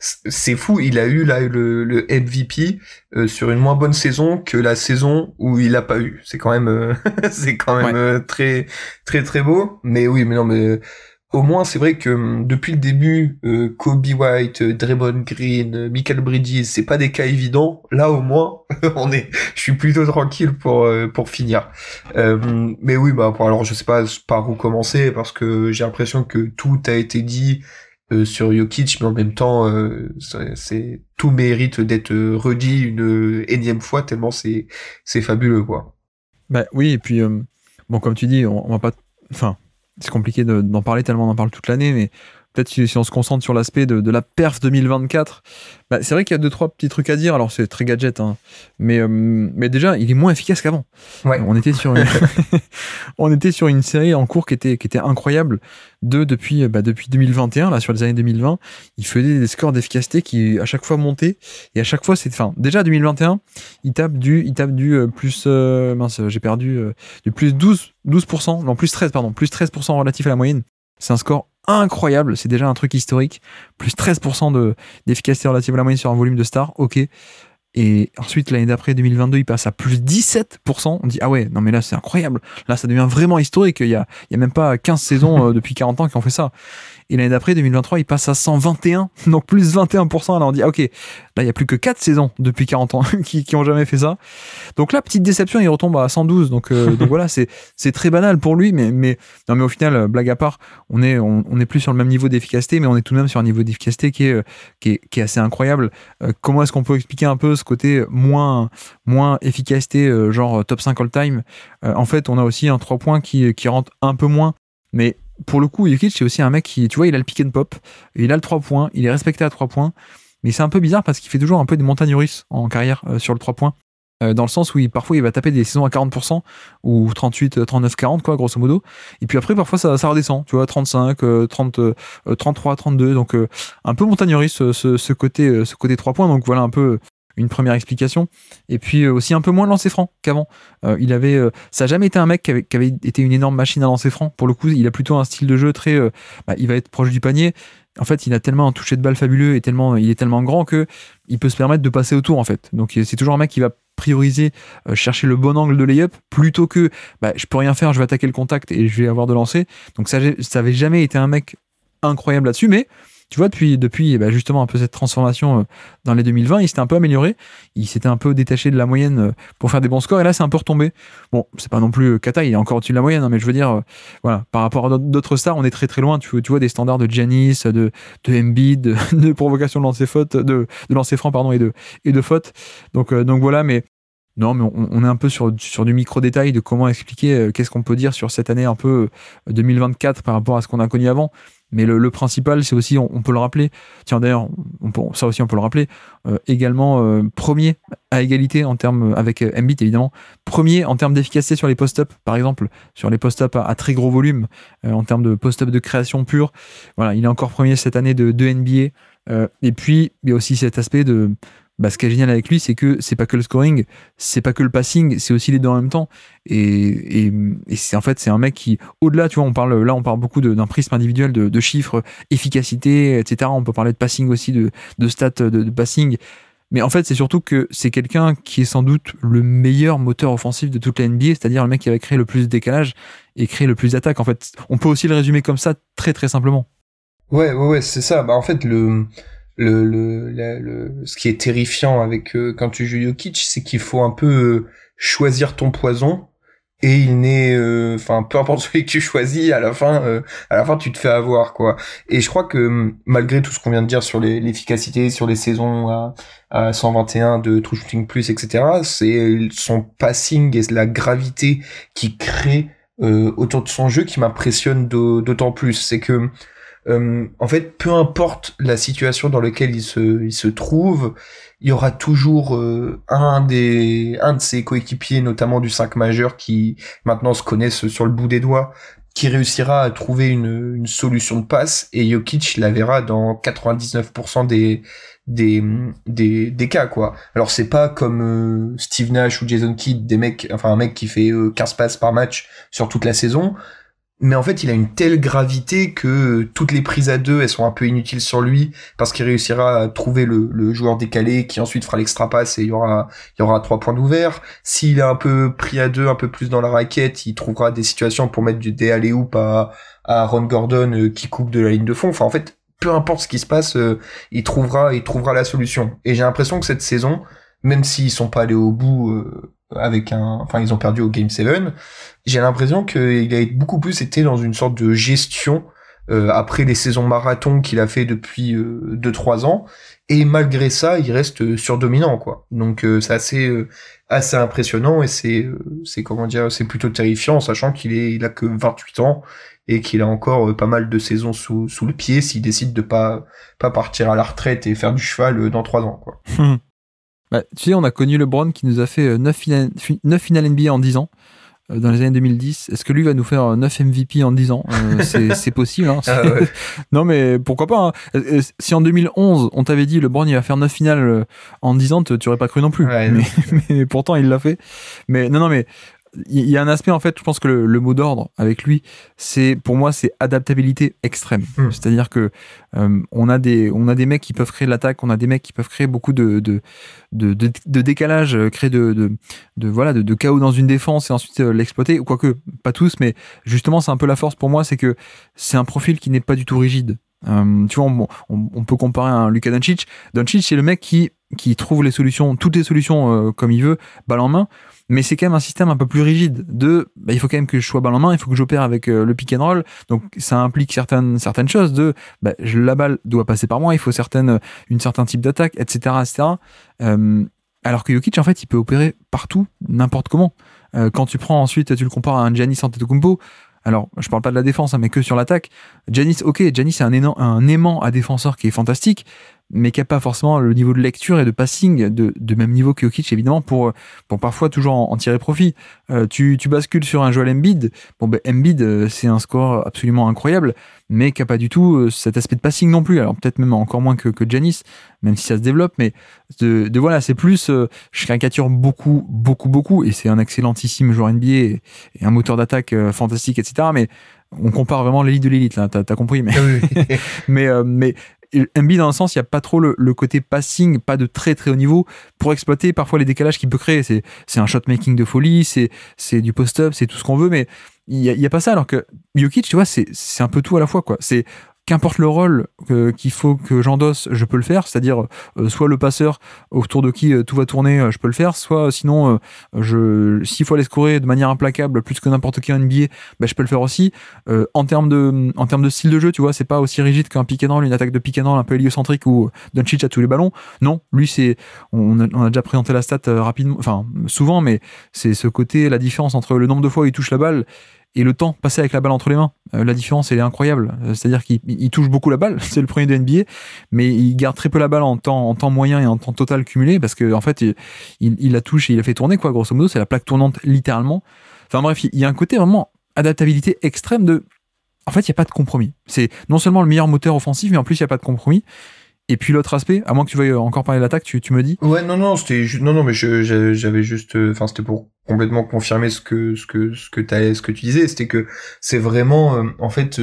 C'est fou, il a eu là le MVP sur une moins bonne saison que la saison où il a pas eu. C'est quand même très très très beau. Mais oui, mais non, mais au moins c'est vrai que depuis le début, Kobe White, Draymond Green, Michael Bridges, c'est pas des cas évidents. Là au moins, je suis plutôt tranquille pour finir. Mais oui, alors je sais pas par où commencer parce que j'ai l'impression que tout a été dit sur Jokic, mais en même temps, tout mérite d'être redit une énième fois tellement c'est fabuleux, quoi. Bah oui, et puis bon, comme tu dis, on va pas, enfin, c'est compliqué d'en parler tellement on en parle toute l'année, mais peut-être si on se concentre sur l'aspect de la perf 2024, c'est vrai qu'il y a 2-3 petits trucs à dire. Alors c'est très gadget, mais déjà il est moins efficace qu'avant. Ouais. On était sur une série en cours qui était incroyable depuis 2021, là sur les années 2020, il faisait des scores d'efficacité qui à chaque fois montaient, et à chaque fois déjà 2021, il tape du plus j'ai perdu du plus 12%, non plus 13% relatif à la moyenne. C'est un score incroyable, c'est déjà un truc historique. Plus 13% d'efficacité relative à la moyenne sur un volume de stars, ok. Et ensuite, l'année d'après, 2022, il passe à plus 17%. On dit, ah ouais, non mais là, c'est incroyable. Là, ça devient vraiment historique. Il y a même pas 15 saisons depuis 40 ans qui ont fait ça. Et l'année d'après, 2023, il passe à 121, donc plus 21%. Là, on dit, ah, ok, là, il n'y a plus que 4 saisons depuis 40 ans qui ont jamais fait ça. Donc là, petite déception, il retombe à 112. Donc voilà, c'est très banal pour lui, mais au final, blague à part, on est plus sur le même niveau d'efficacité, mais on est tout de même sur un niveau d'efficacité qui est assez incroyable. Comment est-ce qu'on peut expliquer un peu ce côté moins efficacité, genre top 5 all-time? En fait, on a aussi un 3 points qui rentre un peu moins, mais pour le coup, Jokic, c'est aussi un mec qui, tu vois, il a le pick and pop, il a le 3 points, il est respecté à 3 points, mais c'est un peu bizarre parce qu'il fait toujours un peu des montagnes russes en carrière sur le 3 points, dans le sens où parfois il va taper des saisons à 40%, ou 38, 39, 40, quoi, grosso modo, et puis après, parfois ça redescend, tu vois, 35, 30, 33, 32, donc un peu montagne russe ce côté 3 points, donc voilà un peu une première explication. Et puis aussi un peu moins de lancer franc qu'avant. Ça n'a jamais été un mec qui avait été une énorme machine à lancer franc. Pour le coup, il a plutôt un style de jeu très... il va être proche du panier. En fait, il a tellement un toucher de balle fabuleux et il est tellement grand que il peut se permettre de passer autour, en fait. Donc c'est toujours un mec qui va prioriser chercher le bon angle de lay-up plutôt que je peux rien faire, je vais attaquer le contact et je vais avoir de lancer. Donc ça avait jamais été un mec incroyable là-dessus, mais tu vois, depuis justement un peu cette transformation dans les 2020, il s'était un peu amélioré, il s'était un peu détaché de la moyenne pour faire des bons scores, et là c'est un peu retombé. Bon, c'est pas non plus Kata, il est encore au-dessus de la moyenne, hein, mais je veux dire, voilà, par rapport à d'autres stars, on est très très loin. Tu vois des standards de Giannis, de Embiid, de provocation de lancer faute, de lancer franc, pardon, et de faute. Donc voilà, mais non, mais on est un peu sur du micro-détail de comment expliquer qu'est-ce qu'on peut dire sur cette année un peu 2024 par rapport à ce qu'on a connu avant. Mais le principal, c'est aussi, on peut le rappeler, tiens d'ailleurs, ça aussi on peut le rappeler, également premier à égalité en termes, avec Embiid évidemment, premier en termes d'efficacité sur les post-up, par exemple, sur les post-up à très gros volume, en termes de post-up de création pure. Voilà, il est encore premier cette année de NBA. Et puis, il y a aussi cet aspect de... ce qui est génial avec lui, c'est que c'est pas que le scoring, c'est pas que le passing, c'est aussi les deux en même temps. Et c'est un mec qui, au-delà, tu vois, on parle beaucoup d'un prisme individuel de chiffres, efficacité, etc. On peut parler de passing aussi, de stats de passing. Mais en fait, c'est surtout que c'est quelqu'un qui est sans doute le meilleur moteur offensif de toute la NBA, c'est-à-dire le mec qui va créer le plus de décalage et créer le plus d'attaques. En fait, on peut aussi le résumer comme ça, très très simplement. Ouais, c'est ça. En fait, ce qui est terrifiant avec quand tu joues Jokic, c'est qu'il faut un peu choisir ton poison, et il n'est peu importe celui que tu choisis, à la fin tu te fais avoir, quoi. Et je crois que malgré tout ce qu'on vient de dire sur l'efficacité, sur les saisons à 121 de True Shooting Plus, etc., c'est son passing et la gravité qu'il crée autour de son jeu qui m'impressionne d'autant plus. C'est que en fait, peu importe la situation dans laquelle il se trouve, il y aura toujours un de ses coéquipiers, notamment du 5 majeur, qui maintenant se connaissent sur le bout des doigts, qui réussira à trouver une solution de passe, et Jokic la verra dans 99% des cas, quoi. Alors c'est pas comme Steve Nash ou Jason Kidd, un mec qui fait 15 passes par match sur toute la saison. Mais en fait, il a une telle gravité que toutes les prises à deux, elles sont un peu inutiles sur lui, parce qu'il réussira à trouver le joueur décalé qui ensuite fera l'extra passe, et il y aura 3 points d'ouvert. S'il est un peu pris à deux, un peu plus dans la raquette, il trouvera des situations pour mettre des alley-oop à Aaron Gordon qui coupe de la ligne de fond. Enfin, en fait, peu importe ce qui se passe, il trouvera la solution. Et j'ai l'impression que cette saison, même s'ils sont pas allés au bout ils ont perdu au Game 7, j'ai l'impression qu'il a beaucoup plus été dans une sorte de gestion après les saisons marathon qu'il a fait depuis 2-3 ans, et malgré ça il reste surdominant, quoi. Donc c'est assez impressionnant, et c'est plutôt terrifiant, sachant il a que 28 ans et qu'il a encore pas mal de saisons sous le pied s'il décide de pas partir à la retraite et faire du cheval dans 3 ans, quoi. Tu sais, on a connu LeBron qui nous a fait 9 finales NBA en 10 ans, dans les années 2010. Est-ce que lui va nous faire 9 MVP en 10 ans c'est possible, hein. Ah ouais. Non, mais pourquoi pas, hein. Si en 2011, on t'avait dit LeBron il va faire 9 finales en 10 ans, tu n'aurais pas cru non plus. Ouais, mais pourtant, il l'a fait. Mais non, mais il y a un aspect, en fait, je pense que le mot d'ordre avec lui, pour moi, c'est adaptabilité extrême. C'est-à-dire que on a des mecs qui peuvent créer de l'attaque, on a des mecs qui peuvent créer beaucoup de décalage, créer de chaos dans une défense et ensuite l'exploiter, quoique pas tous, mais justement c'est un peu la force pour moi, c'est que c'est un profil qui n'est pas du tout rigide. Tu vois, on peut comparer à un Luka Doncic. Doncic, c'est le mec qui trouve toutes les solutions comme il veut, balle en main. Mais c'est quand même un système un peu plus rigide il faut quand même que je sois balle en main, il faut que j'opère avec le pick and roll, donc ça implique certaines choses la balle doit passer par moi, il faut une certain type d'attaque, etc. Alors que Jokic, en fait, il peut opérer partout, n'importe comment. Quand tu prends ensuite, tu le compares à un Giannis Antetokounmpo, alors je parle pas de la défense, mais que sur l'attaque. Giannis est un aimant à défenseur qui est fantastique, mais qui n'a pas forcément le niveau de lecture et de passing de même niveau que Jokic, évidemment, pour parfois toujours en tirer profit. Tu bascules sur un Joel Embiid. Bon, ben, Embiid, c'est un score absolument incroyable, mais qui n'a pas du tout cet aspect de passing non plus. Alors, peut-être même encore moins que Giannis, même si ça se développe, mais voilà, c'est plus, je caricature beaucoup, et c'est un excellentissime joueur NBA et un moteur d'attaque fantastique, etc. Mais on compare vraiment l'élite de l'élite, là, t'as compris, mais, Oui. mais Embiid, dans un sens, il n'y a pas trop le côté passing, pas de très très haut niveau, pour exploiter parfois les décalages qu'il peut créer. C'est un shot-making de folie, c'est du post-up, c'est tout ce qu'on veut, mais il y a pas ça, alors que Jokic, tu vois, c'est un peu tout à la fois, quoi. C'est qu'importe le rôle qu'il faut que j'endosse, je peux le faire, c'est-à-dire soit le passeur autour de qui tout va tourner, je peux le faire, soit sinon, s'il faut aller scorer de manière implacable plus que n'importe qui en NBA, bah, je peux le faire aussi. En termes de style de jeu, tu vois, c'est pas aussi rigide qu'un pick and roll, une attaque de pick and roll un peu héliocentrique où Doncic a tous les ballons. Non, lui, on a déjà présenté la stat rapidement, enfin souvent, mais c'est ce côté, la différence entre le nombre de fois où il touche la balle et le temps passé avec la balle entre les mains. La différence, elle est incroyable. C'est-à-dire qu'il touche beaucoup la balle, c'est le premier de NBA, mais il garde très peu la balle en temps moyen et en temps total cumulé, parce que en fait, il la touche et il la fait tourner, quoi. Grosso modo, c'est la plaque tournante littéralement. Enfin bref, il y a un côté vraiment adaptabilité extrême de... En fait, il n'y a pas de compromis. C'est non seulement le meilleur moteur offensif, mais en plus, il n'y a pas de compromis. Et puis l'autre aspect, à moins que tu veuilles encore parler de l'attaque, tu me dis. Ouais, non, c'était juste, non, mais j'avais juste, enfin, c'était pour complètement confirmer ce que tu disais, c'était que c'est vraiment, en fait,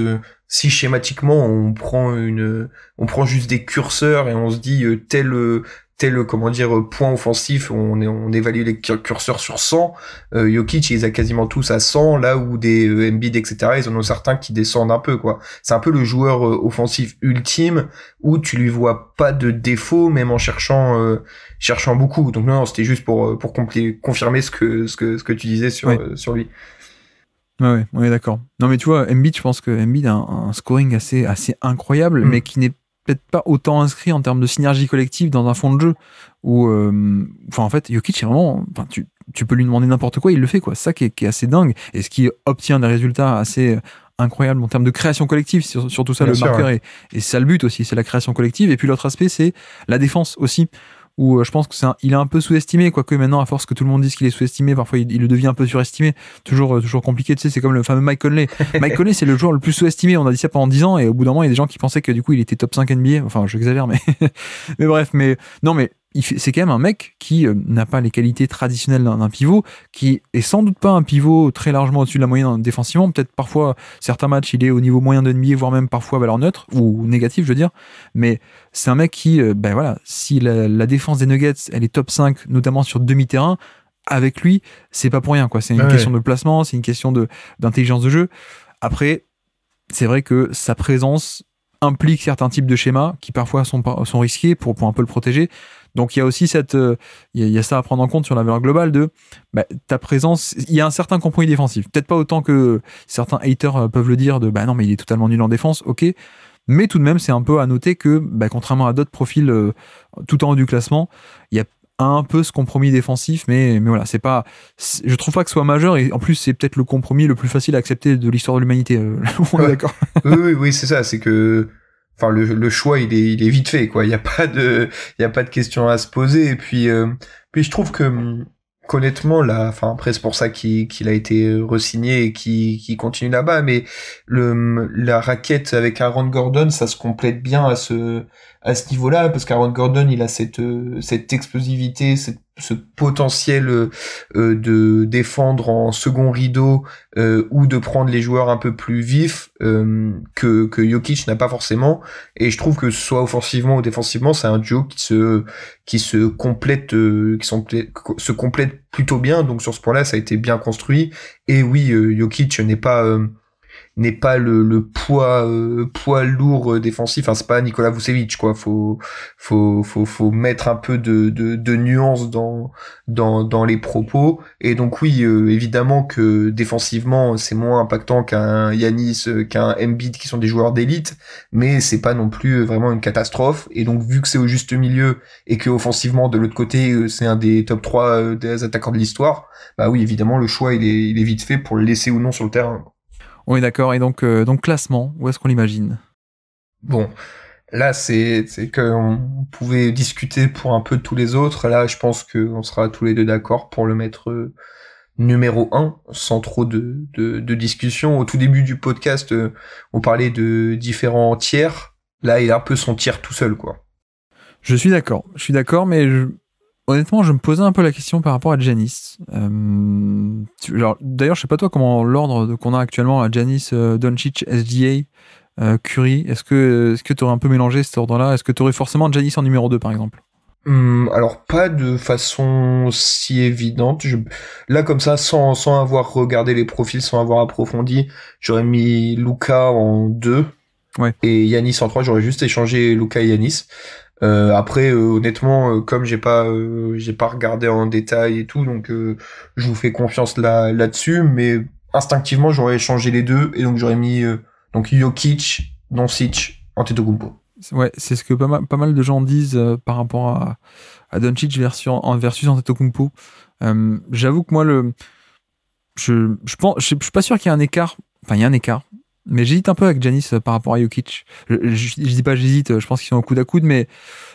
si schématiquement on prend juste des curseurs et on se dit comment dire, point offensif, on évalue les curseurs sur 100, Jokic, il les a quasiment tous à 100, là où des Embiid, etc., ils en ont certains qui descendent un peu, quoi. C'est un peu le joueur offensif ultime, où tu lui vois pas de défaut, même en cherchant beaucoup. Donc non, c'était juste pour confirmer ce que tu disais sur lui. Ouais, on est d'accord. Non, mais tu vois, Embiid, je pense que Embiid a un scoring assez incroyable, mais qui n'est peut-être pas autant inscrit en termes de synergie collective dans un fond de jeu où, enfin, en fait, Jokic, c'est vraiment, enfin, tu peux lui demander n'importe quoi, il le fait, quoi. C'est ça qui est assez dingue, et ce qui obtient des résultats assez incroyables en termes de création collective, surtout ça, bien le sûr, marqueur, ouais. Et c'est ça le but aussi, c'est la création collective. Et puis l'autre aspect, c'est la défense aussi, où je pense que il est un peu sous-estimé, quoique maintenant, à force que tout le monde dise qu'il est sous-estimé, parfois il le devient un peu surestimé. Toujours compliqué, tu sais, c'est comme le fameux Mike Conley. Mike Conley, c'est le joueur le plus sous-estimé, on a dit ça pendant 10 ans, et au bout d'un moment, il y a des gens qui pensaient que du coup, il était top 5 NBA. Enfin, j'exagère, mais mais bref, non, mais c'est quand même un mec qui n'a pas les qualités traditionnelles d'un pivot, qui est sans doute pas un pivot très largement au-dessus de la moyenne défensivement. Peut-être parfois, certains matchs, il est au niveau moyen de NBA, voire même parfois valeur neutre, ou négative, je veux dire. Mais c'est un mec qui, ben voilà, si la défense des Nuggets, elle est top 5, notamment sur demi-terrain, avec lui, c'est pas pour rien, quoi. C'est une question de placement, c'est une question d'intelligence de jeu. Après, c'est vrai que sa présence implique certains types de schémas qui parfois sont risqués pour un peu le protéger. Donc il y a aussi il y a ça à prendre en compte sur la valeur globale de ta présence. Il y a un certain compromis défensif, peut-être pas autant que certains haters peuvent le dire de non mais il est totalement nul en défense, ok, mais tout de même c'est un peu à noter que contrairement à d'autres profils tout en haut du classement, il y a un peu ce compromis défensif, mais voilà, je trouve pas que ce soit majeur, et en plus c'est peut-être le compromis le plus facile à accepter de l'histoire de l'humanité. On est d'accord. Oui, c'est ça, c'est que enfin le choix il est vite fait, quoi. Il y a pas de question à se poser. Et puis je trouve que honnêtement là, enfin après c'est pour ça qu'il a été re-signé et qui continue là-bas, mais la raquette avec Aaron Gordon, ça se complète bien à ce niveau-là, parce qu'Aaron Gordon il a cette explosivité, ce potentiel de défendre en second rideau ou de prendre les joueurs un peu plus vifs que Jokic n'a pas forcément. Et je trouve que soit offensivement ou défensivement, c'est un duo qui se complète plutôt bien. Donc sur ce point-là, ça a été bien construit. Et oui, Jokic n'est pas le poids lourd défensif. Enfin, c'est pas Nikola Vucevic, quoi. Faut mettre un peu de nuance dans les propos. Et donc oui, évidemment que défensivement c'est moins impactant qu'un Giannis, qu'un Embiid, qui sont des joueurs d'élite, mais c'est pas non plus vraiment une catastrophe. Et donc vu que c'est au juste milieu et que offensivement de l'autre côté c'est un des top 3 des attaquants de l'histoire, bah oui, évidemment le choix il est vite fait pour le laisser ou non sur le terrain. On est d'accord. Et donc classement, où est-ce qu'on l'imagine ? Bon, Là, c'est qu'on pouvait discuter pour un peu tous les autres. Là, je pense qu'on sera tous les deux d'accord pour le mettre numéro 1, sans trop de discussion. Au tout début du podcast, on parlait de différents tiers. Là, il a un peu son tiers tout seul, quoi. Je suis d'accord, mais honnêtement, je me posais un peu la question par rapport à Giannis. D'ailleurs, je sais pas toi comment l'ordre qu'on a actuellement à Giannis, Doncic, SGA, Curry. Est-ce que tu aurais un peu mélangé cet ordre-là? Est-ce que tu aurais forcément Giannis en numéro 2 par exemple? Alors pas de façon si évidente. Là comme ça, sans avoir regardé les profils, sans avoir approfondi, j'aurais mis Luka en 2 et Yanis en 3. J'aurais juste échangé Luka et Yanis. Après, honnêtement, comme j'ai pas regardé en détail et tout, donc je vous fais confiance là-dessus. Mais instinctivement, j'aurais échangé les deux et donc j'aurais mis donc Jokic, Doncic, Antetokounmpo. Ouais, c'est ce que pas mal de gens disent par rapport à Doncic versus Antetokounmpo. J'avoue que moi, je suis pas sûr qu'il y ait un écart. Enfin, il y a un écart. Mais j'hésite un peu avec Giannis par rapport à Jokic. Je dis pas j'hésite, je pense qu'ils sont au coude à coude, mais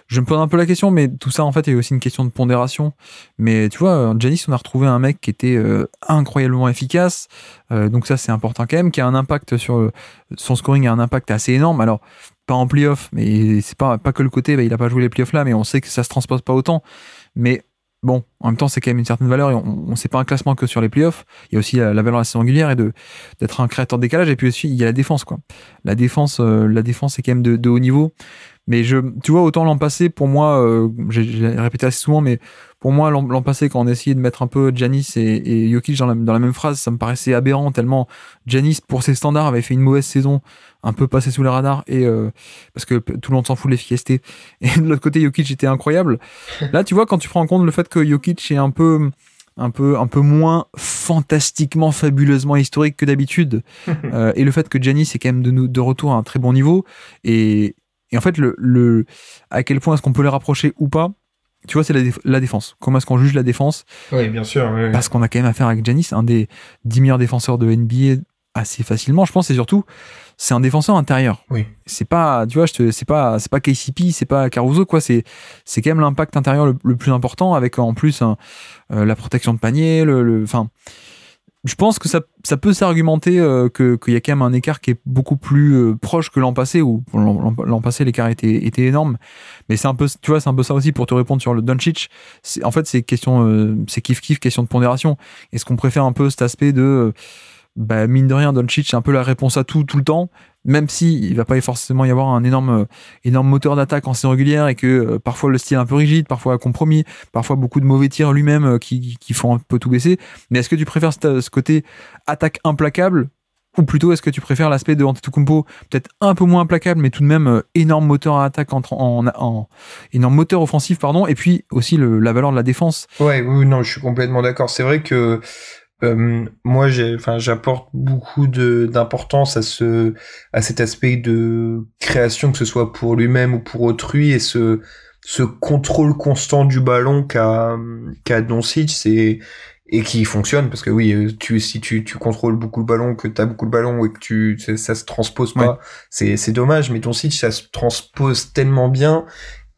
je me pose un peu la question. Mais tout ça, en fait, est aussi une question de pondération. Mais tu vois, Giannis, on a retrouvé un mec qui était incroyablement efficace. Donc ça, c'est important quand même, qui a un impact sur son scoring, a un impact assez énorme. Alors, pas en playoff, mais c'est pas que le côté, il a pas joué les playoffs là, mais on sait que ça se transpose pas autant. Mais bon, en même temps, c'est quand même une certaine valeur et on sait pas un classement que sur les playoffs. Il y a aussi la valeur de la saison régulière et d'être un créateur de décalage. Et puis aussi, il y a la défense, quoi. La défense est quand même de haut niveau. Mais tu vois, autant l'an passé, pour moi, j'ai répété assez souvent, mais pour moi, l'an passé, quand on essayait de mettre un peu Giannis et Jokic dans la même phrase, ça me paraissait aberrant, tellement Giannis, pour ses standards, avait fait une mauvaise saison, un peu passé sous les radars, et parce que tout le monde s'en fout de l'efficacité. Et de l'autre côté, Jokic était incroyable. Là, tu vois, quand tu prends en compte le fait que Jokic est un peu moins fantastiquement, fabuleusement historique que d'habitude, et le fait que Giannis est quand même de retour à un très bon niveau, et en fait, à quel point est-ce qu'on peut les rapprocher ou pas, tu vois, c'est la défense. Comment est-ce qu'on juge la défense? Oui, bien sûr. Oui. Parce qu'on a quand même affaire avec Giannis, un des 10 meilleurs défenseurs de NBA assez facilement, je pense, et surtout, c'est un défenseur intérieur. Oui. C'est pas, tu vois, c'est pas KCP, c'est pas Caruso, quoi. C'est quand même l'impact intérieur le plus important, avec en plus la protection de panier, enfin. Je pense que ça peut s'argumenter qu'il y a quand même un écart qui est beaucoup plus proche que l'an passé, où l'an passé l'écart était énorme. Mais c'est un peu, tu vois, c'est un peu ça aussi pour te répondre sur le Doncic. En fait, c'est kiff-kiff, question de pondération. Est-ce qu'on préfère un peu cet aspect de mine de rien, Doncic, c'est un peu la réponse à tout le temps, même si il va pas forcément y avoir un énorme moteur d'attaque en saison régulière et que parfois le style est un peu rigide, parfois compromis, parfois beaucoup de mauvais tirs lui-même qui font un peu tout baisser. Mais est-ce que tu préfères ce côté attaque implacable, ou plutôt est-ce que tu préfères l'aspect de Antetokounmpo peut-être un peu moins implacable, mais tout de même énorme moteur à attaque énorme moteur offensif, pardon, et puis aussi la valeur de la défense. Oui, non, je suis complètement d'accord. C'est vrai que moi, j'apporte beaucoup d'importance à cet aspect de création, que ce soit pour lui-même ou pour autrui, et ce contrôle constant du ballon qu'a Doncic, et qui fonctionne, parce que oui, si tu contrôles beaucoup le ballon, que t'as beaucoup le ballon et que ça se transpose pas, c'est dommage, mais Doncic, ça se transpose tellement bien.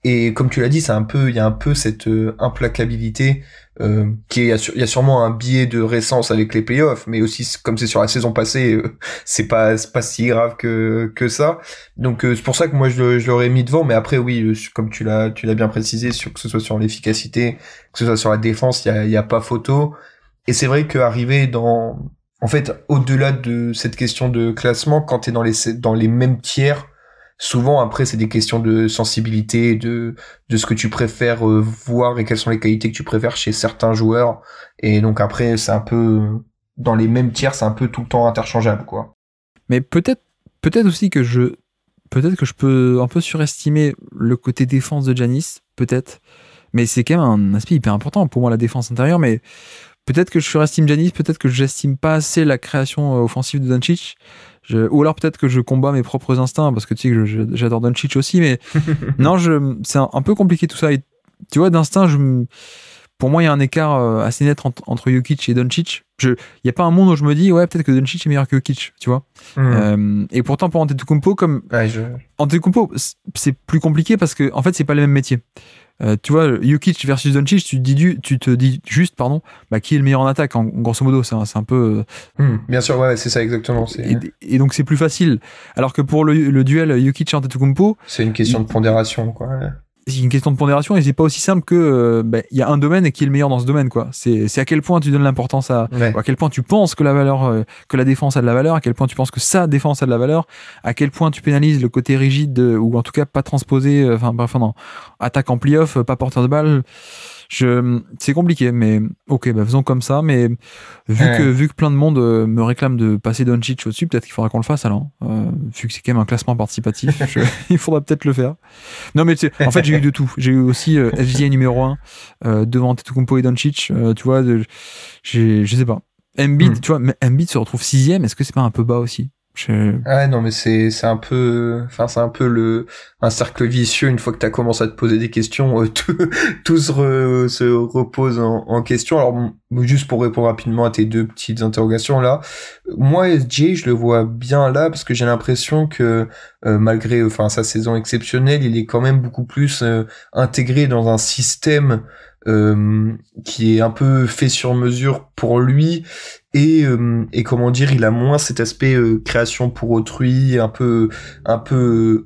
Et comme tu l'as dit, il y a un peu cette implacabilité il y a sûrement un biais de récence avec les playoffs, mais aussi comme c'est sur la saison passée, c'est pas si grave que ça. Donc c'est pour ça que moi je l'aurais mis devant. Mais après oui, comme tu l'as bien précisé, que ce soit sur l'efficacité, que ce soit sur la défense, il y a pas photo. Et c'est vrai qu'arriver en fait, au-delà de cette question de classement, quand t'es dans les mêmes tiers, souvent après c'est des questions de sensibilité, de ce que tu préfères voir et quelles sont les qualités que tu préfères chez certains joueurs. Et donc après c'est un peu dans les mêmes tiers, c'est un peu tout le temps interchangeable, quoi. Mais peut-être aussi que je peux un peu surestimer le côté défense de Giannis, peut-être. Mais c'est quand même un aspect hyper important pour moi, la défense intérieure. Mais peut-être que je surestime Giannis, peut-être que j'estime pas assez la création offensive de Doncic. Ou alors peut-être que je combats mes propres instincts, parce que tu sais que j'adore Doncic aussi, mais non, c'est un peu compliqué tout ça. Et, tu vois, d'instinct, pour moi, il y a un écart assez net entre Jokic et Doncic. Il n'y a pas un monde où je me dis, ouais, peut-être que Doncic est meilleur que Jokic, tu vois. Et pourtant, pour Antetokounmpo, Antetokounmpo, c'est plus compliqué parce que, en fait, c'est pas le même métier. Tu vois, Jokic versus Doncic, tu te dis juste, qui est le meilleur en attaque, grosso modo, c'est un peu... Bien sûr, ouais, c'est ça exactement. Et donc c'est plus facile. Alors que pour le duel Jokic et Antetokounmpo... C'est une question de pondération, quoi. C'est une question de pondération et c'est pas aussi simple que y a un domaine et qui est le meilleur dans ce domaine, quoi. C'est à quel point tu donnes l'importance à quel point tu penses que la défense a de la valeur, à quel point tu penses que sa défense a de la valeur, à quel point tu pénalises le côté rigide ou en tout cas pas transposé, attaque en playoff, pas porteur de balle. C'est compliqué, mais ok, faisons comme ça. Mais vu que plein de monde me réclame de passer Doncic au-dessus, peut-être qu'il faudra qu'on le fasse alors. Vu que c'est quand même un classement participatif, il faudra peut-être le faire. Non, mais en fait, j'ai eu de tout. J'ai eu aussi SGA numéro 1 devant Antetokounmpo et Doncic. Tu vois, je sais pas. Embiid, tu vois, mais Embiid se retrouve 6ème. Est-ce que c'est pas un peu bas aussi? Ouais, non, mais c'est un peu un cercle vicieux. Une fois que t'as commencé à te poser des questions, tout se repose en question. Alors, juste pour répondre rapidement à tes deux petites interrogations là, moi, SJ, je le vois bien là parce que j'ai l'impression que malgré sa saison exceptionnelle, il est quand même beaucoup plus intégré dans un système qui est un peu fait sur mesure pour lui et comment dire, il a moins cet aspect création pour autrui un peu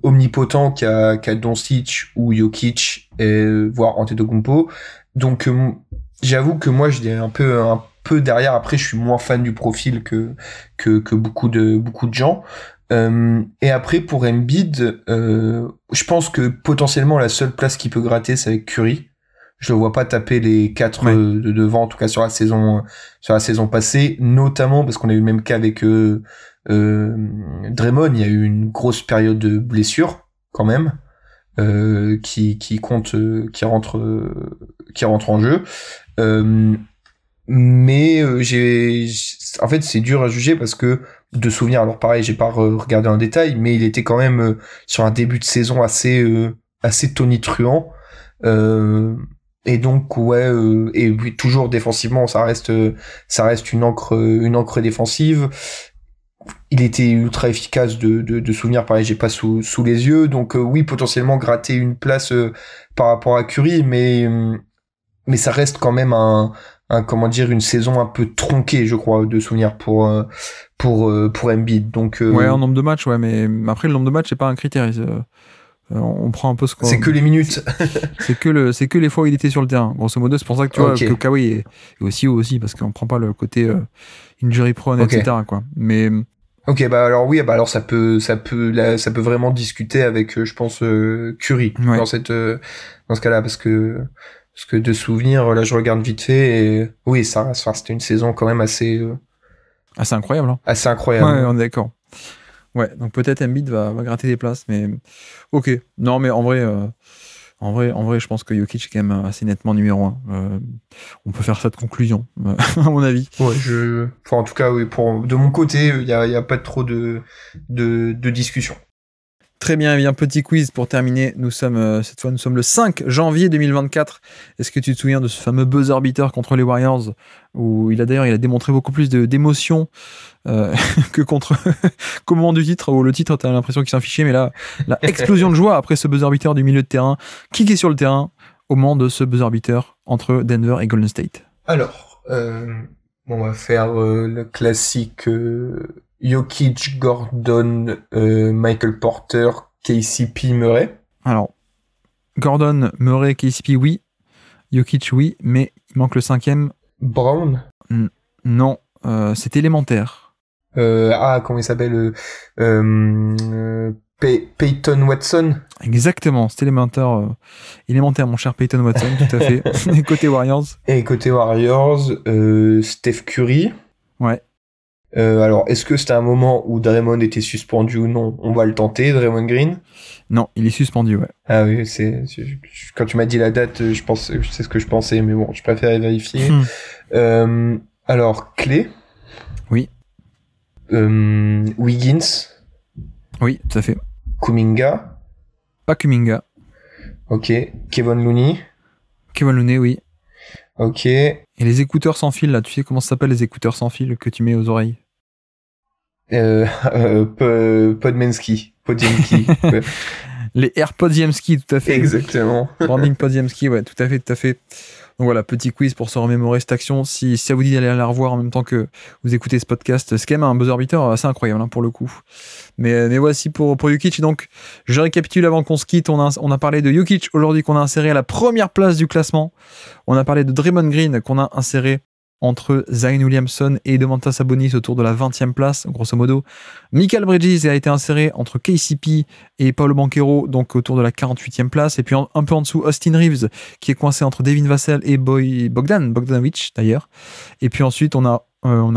omnipotent qu'a Doncic ou Jokic voire Antetokounmpo. Donc j'avoue que moi je dirais un peu derrière. Après je suis moins fan du profil que beaucoup de gens. Et après pour Embiid, je pense que potentiellement la seule place qu'il peut gratter c'est avec Curry. Je le vois pas taper les 4 de devant, en tout cas sur la saison passée, notamment parce qu'on a eu le même cas avec Draymond. Il y a eu une grosse période de blessure quand même, qui compte, qui rentre en jeu. Mais en fait, c'est dur à juger parce que de souvenir. Alors pareil, j'ai pas regardé en détail, mais il était quand même sur un début de saison assez tonitruant. Et donc et puis toujours défensivement ça reste une encre défensive. Il était ultra efficace de souvenir, pareil j'ai pas sous les yeux, donc oui potentiellement gratter une place par rapport à Curry, mais ça reste quand même une saison un peu tronquée je crois de souvenir pour Embiid. Donc en nombre de matchs, mais après le nombre de matchs c'est pas un critère. On prend un peu ce qu'on... C'est que les minutes. c'est que les fois où il était sur le terrain. Grosso modo, c'est pour ça que tu vois que Kawhi est aussi haut aussi, parce qu'on prend pas le côté injury prone, etc. quoi. Mais... Ok, alors oui, alors ça peut vraiment discuter avec, je pense, Curry dans ce cas-là, parce que de souvenir, là je regarde vite fait, et oui, c'était une saison quand même assez incroyable. Hein. Assez incroyable. Ouais, on est d'accord. Ouais, donc peut-être Embiid va gratter des places, mais ok. Non, mais en vrai, je pense que Jokic est quand même assez nettement numéro 1. On peut faire ça de conclusion, à mon avis. Ouais, en tout cas, oui, de mon côté, il y a pas trop de discussion. Très bien, et bien petit quiz pour terminer. Cette fois, nous sommes le 5 janvier 2024. Est-ce que tu te souviens de ce fameux buzzer beater contre les Warriors où il a démontré beaucoup plus d'émotion que qu'au moment du titre, où le titre, t'as l'impression qu'il s'en fichait, mais là, la explosion de joie après ce buzzer beater du milieu de terrain. Qui est sur le terrain au moment de ce buzzer beater entre Denver et Golden State? Alors, on va faire le classique... Jokic, Gordon, Michael Porter, KCP, Murray. Alors, Gordon, Murray, KCP, oui. Jokic, oui, mais il manque le 5e. Brown. Non, c'est élémentaire. Comment il s'appelle Peyton Watson. Exactement, c'est élémentaire, mon cher Peyton Watson, tout à fait. Et côté Warriors. Steph Curry. Ouais. Alors, est-ce que c'était un moment où Draymond était suspendu ou non? On va le tenter, Draymond Green. Non, il est suspendu, ouais. Ah oui, quand tu m'as dit la date, je sais ce que je pensais, mais bon, je préfère vérifier. Alors, Clay. Oui. Wiggins. Oui, tout à fait. Kuminga. Pas Kuminga. Ok. Kevon Looney. Kevon Looney, oui. Ok. Et les écouteurs sans fil, là, tu sais comment ça s'appelle les écouteurs sans fil que tu mets aux oreilles? Podmensky. Podjemski. Les AirPods Yemski, tout à fait. Exactement. Branding Pod Yemski, ouais, tout à fait, tout à fait. Donc voilà, petit quiz pour se remémorer cette action. Si ça vous dit d'aller la revoir en même temps que vous écoutez ce podcast, c'est quand même un buzzer beater assez incroyable pour le coup. Mais voici pour Jokic. Donc, je récapitule avant qu'on se quitte. On a parlé de Jokic aujourd'hui qu'on a inséré à la première place du classement. On a parlé de Draymond Green qu'on a inséré entre Zion Williamson et Domantas Sabonis autour de la 20e place, grosso modo. Mikal Bridges a été inséré entre KCP et Paolo Banchero, donc autour de la 48e place. Et puis un peu en dessous, Austin Reeves, qui est coincé entre Devin Vassell et Bogdanovic, d'ailleurs. Et puis ensuite, on a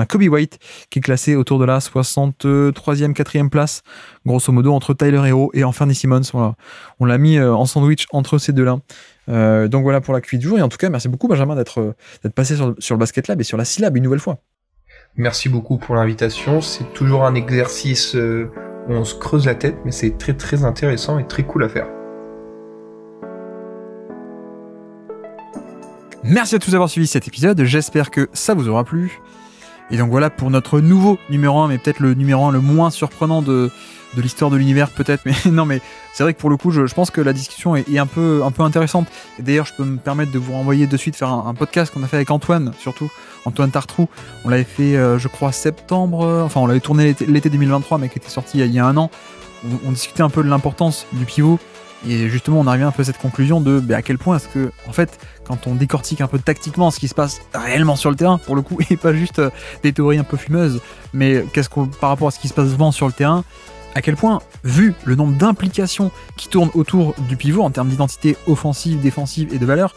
Kobe White, qui est classé autour de la 63e, 4e place, grosso modo, entre Tyler Hero et Anthony Simmons. Voilà. On l'a mis en sandwich entre ces deux-là. Donc voilà pour la cuite du jour. Et en tout cas, merci beaucoup, Benjamin, d'être passé sur le Basket Lab et sur la syllabe une nouvelle fois. Merci beaucoup pour l'invitation. C'est toujours un exercice où on se creuse la tête, mais c'est très très intéressant et très cool à faire. Merci à tous d'avoir suivi cet épisode. J'espère que ça vous aura plu. Et donc voilà pour notre nouveau numéro 1, mais peut-être le numéro 1 le moins surprenant de l'histoire de l'univers, peut-être. Mais non, mais c'est vrai que pour le coup, je pense que la discussion est un peu intéressante. Et d'ailleurs, je peux me permettre de vous renvoyer de suite faire un podcast qu'on a fait avec Antoine, surtout Antoine Tartrou. On l'avait fait, je crois, septembre. Enfin, on l'avait tourné l'été 2023, mais qui était sorti il y a un an. On discutait un peu de l'importance du pivot. Et justement, on arrivait un peu à cette conclusion de à quel point est-ce que, en fait, quand on décortique un peu tactiquement ce qui se passe réellement sur le terrain, pour le coup, et pas juste des théories un peu fumeuses, mais par rapport à ce qui se passe vraiment sur le terrain, à quel point, vu le nombre d'implications qui tournent autour du pivot en termes d'identité offensive, défensive et de valeur,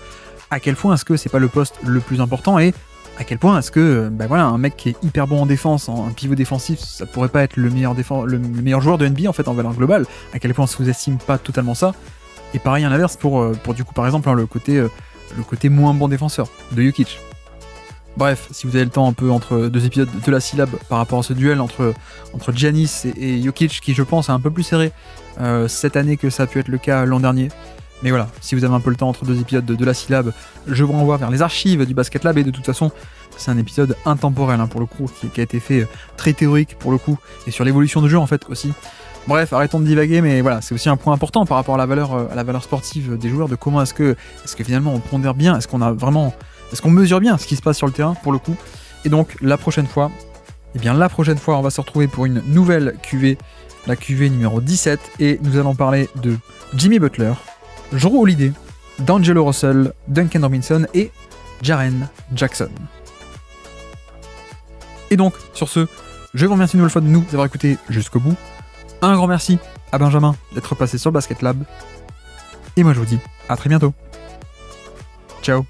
à quel point est-ce que c'est pas le poste le plus important et à quel point est-ce que un mec qui est hyper bon en défense, un pivot défensif, ça pourrait pas être le meilleur joueur de NBA en fait en valeur globale, à quel point on sous-estime pas totalement ça. Et pareil à l'inverse pour du coup par exemple le côté moins bon défenseur de Jokic. Bref, si vous avez le temps un peu entre deux épisodes de la syllabe par rapport à ce duel entre Giannis et Jokic, qui je pense est un peu plus serré cette année que ça a pu être le cas l'an dernier. Mais voilà, si vous avez un peu le temps entre deux épisodes de la syllabe, je vous renvoie vers les archives du Basket Lab, et de toute façon, c'est un épisode intemporel pour le coup, qui a été fait très théorique pour le coup, et sur l'évolution du jeu en fait aussi. Bref, arrêtons de divaguer, mais voilà, c'est aussi un point important par rapport à la valeur sportive des joueurs, de comment est-ce que finalement on pondère bien, est-ce qu'on mesure bien ce qui se passe sur le terrain pour le coup. Et donc la prochaine fois, on va se retrouver pour une nouvelle QV, la QV numéro 17, et nous allons parler de Jimmy Butler, Jrue Holiday, D'Angelo Russell, Duncan Robinson et Jaren Jackson. Et donc, sur ce, je vous remercie une nouvelle fois de nous avoir écoutés jusqu'au bout. Un grand merci à Benjamin d'être passé sur le Basket Lab. Et moi je vous dis à très bientôt. Ciao.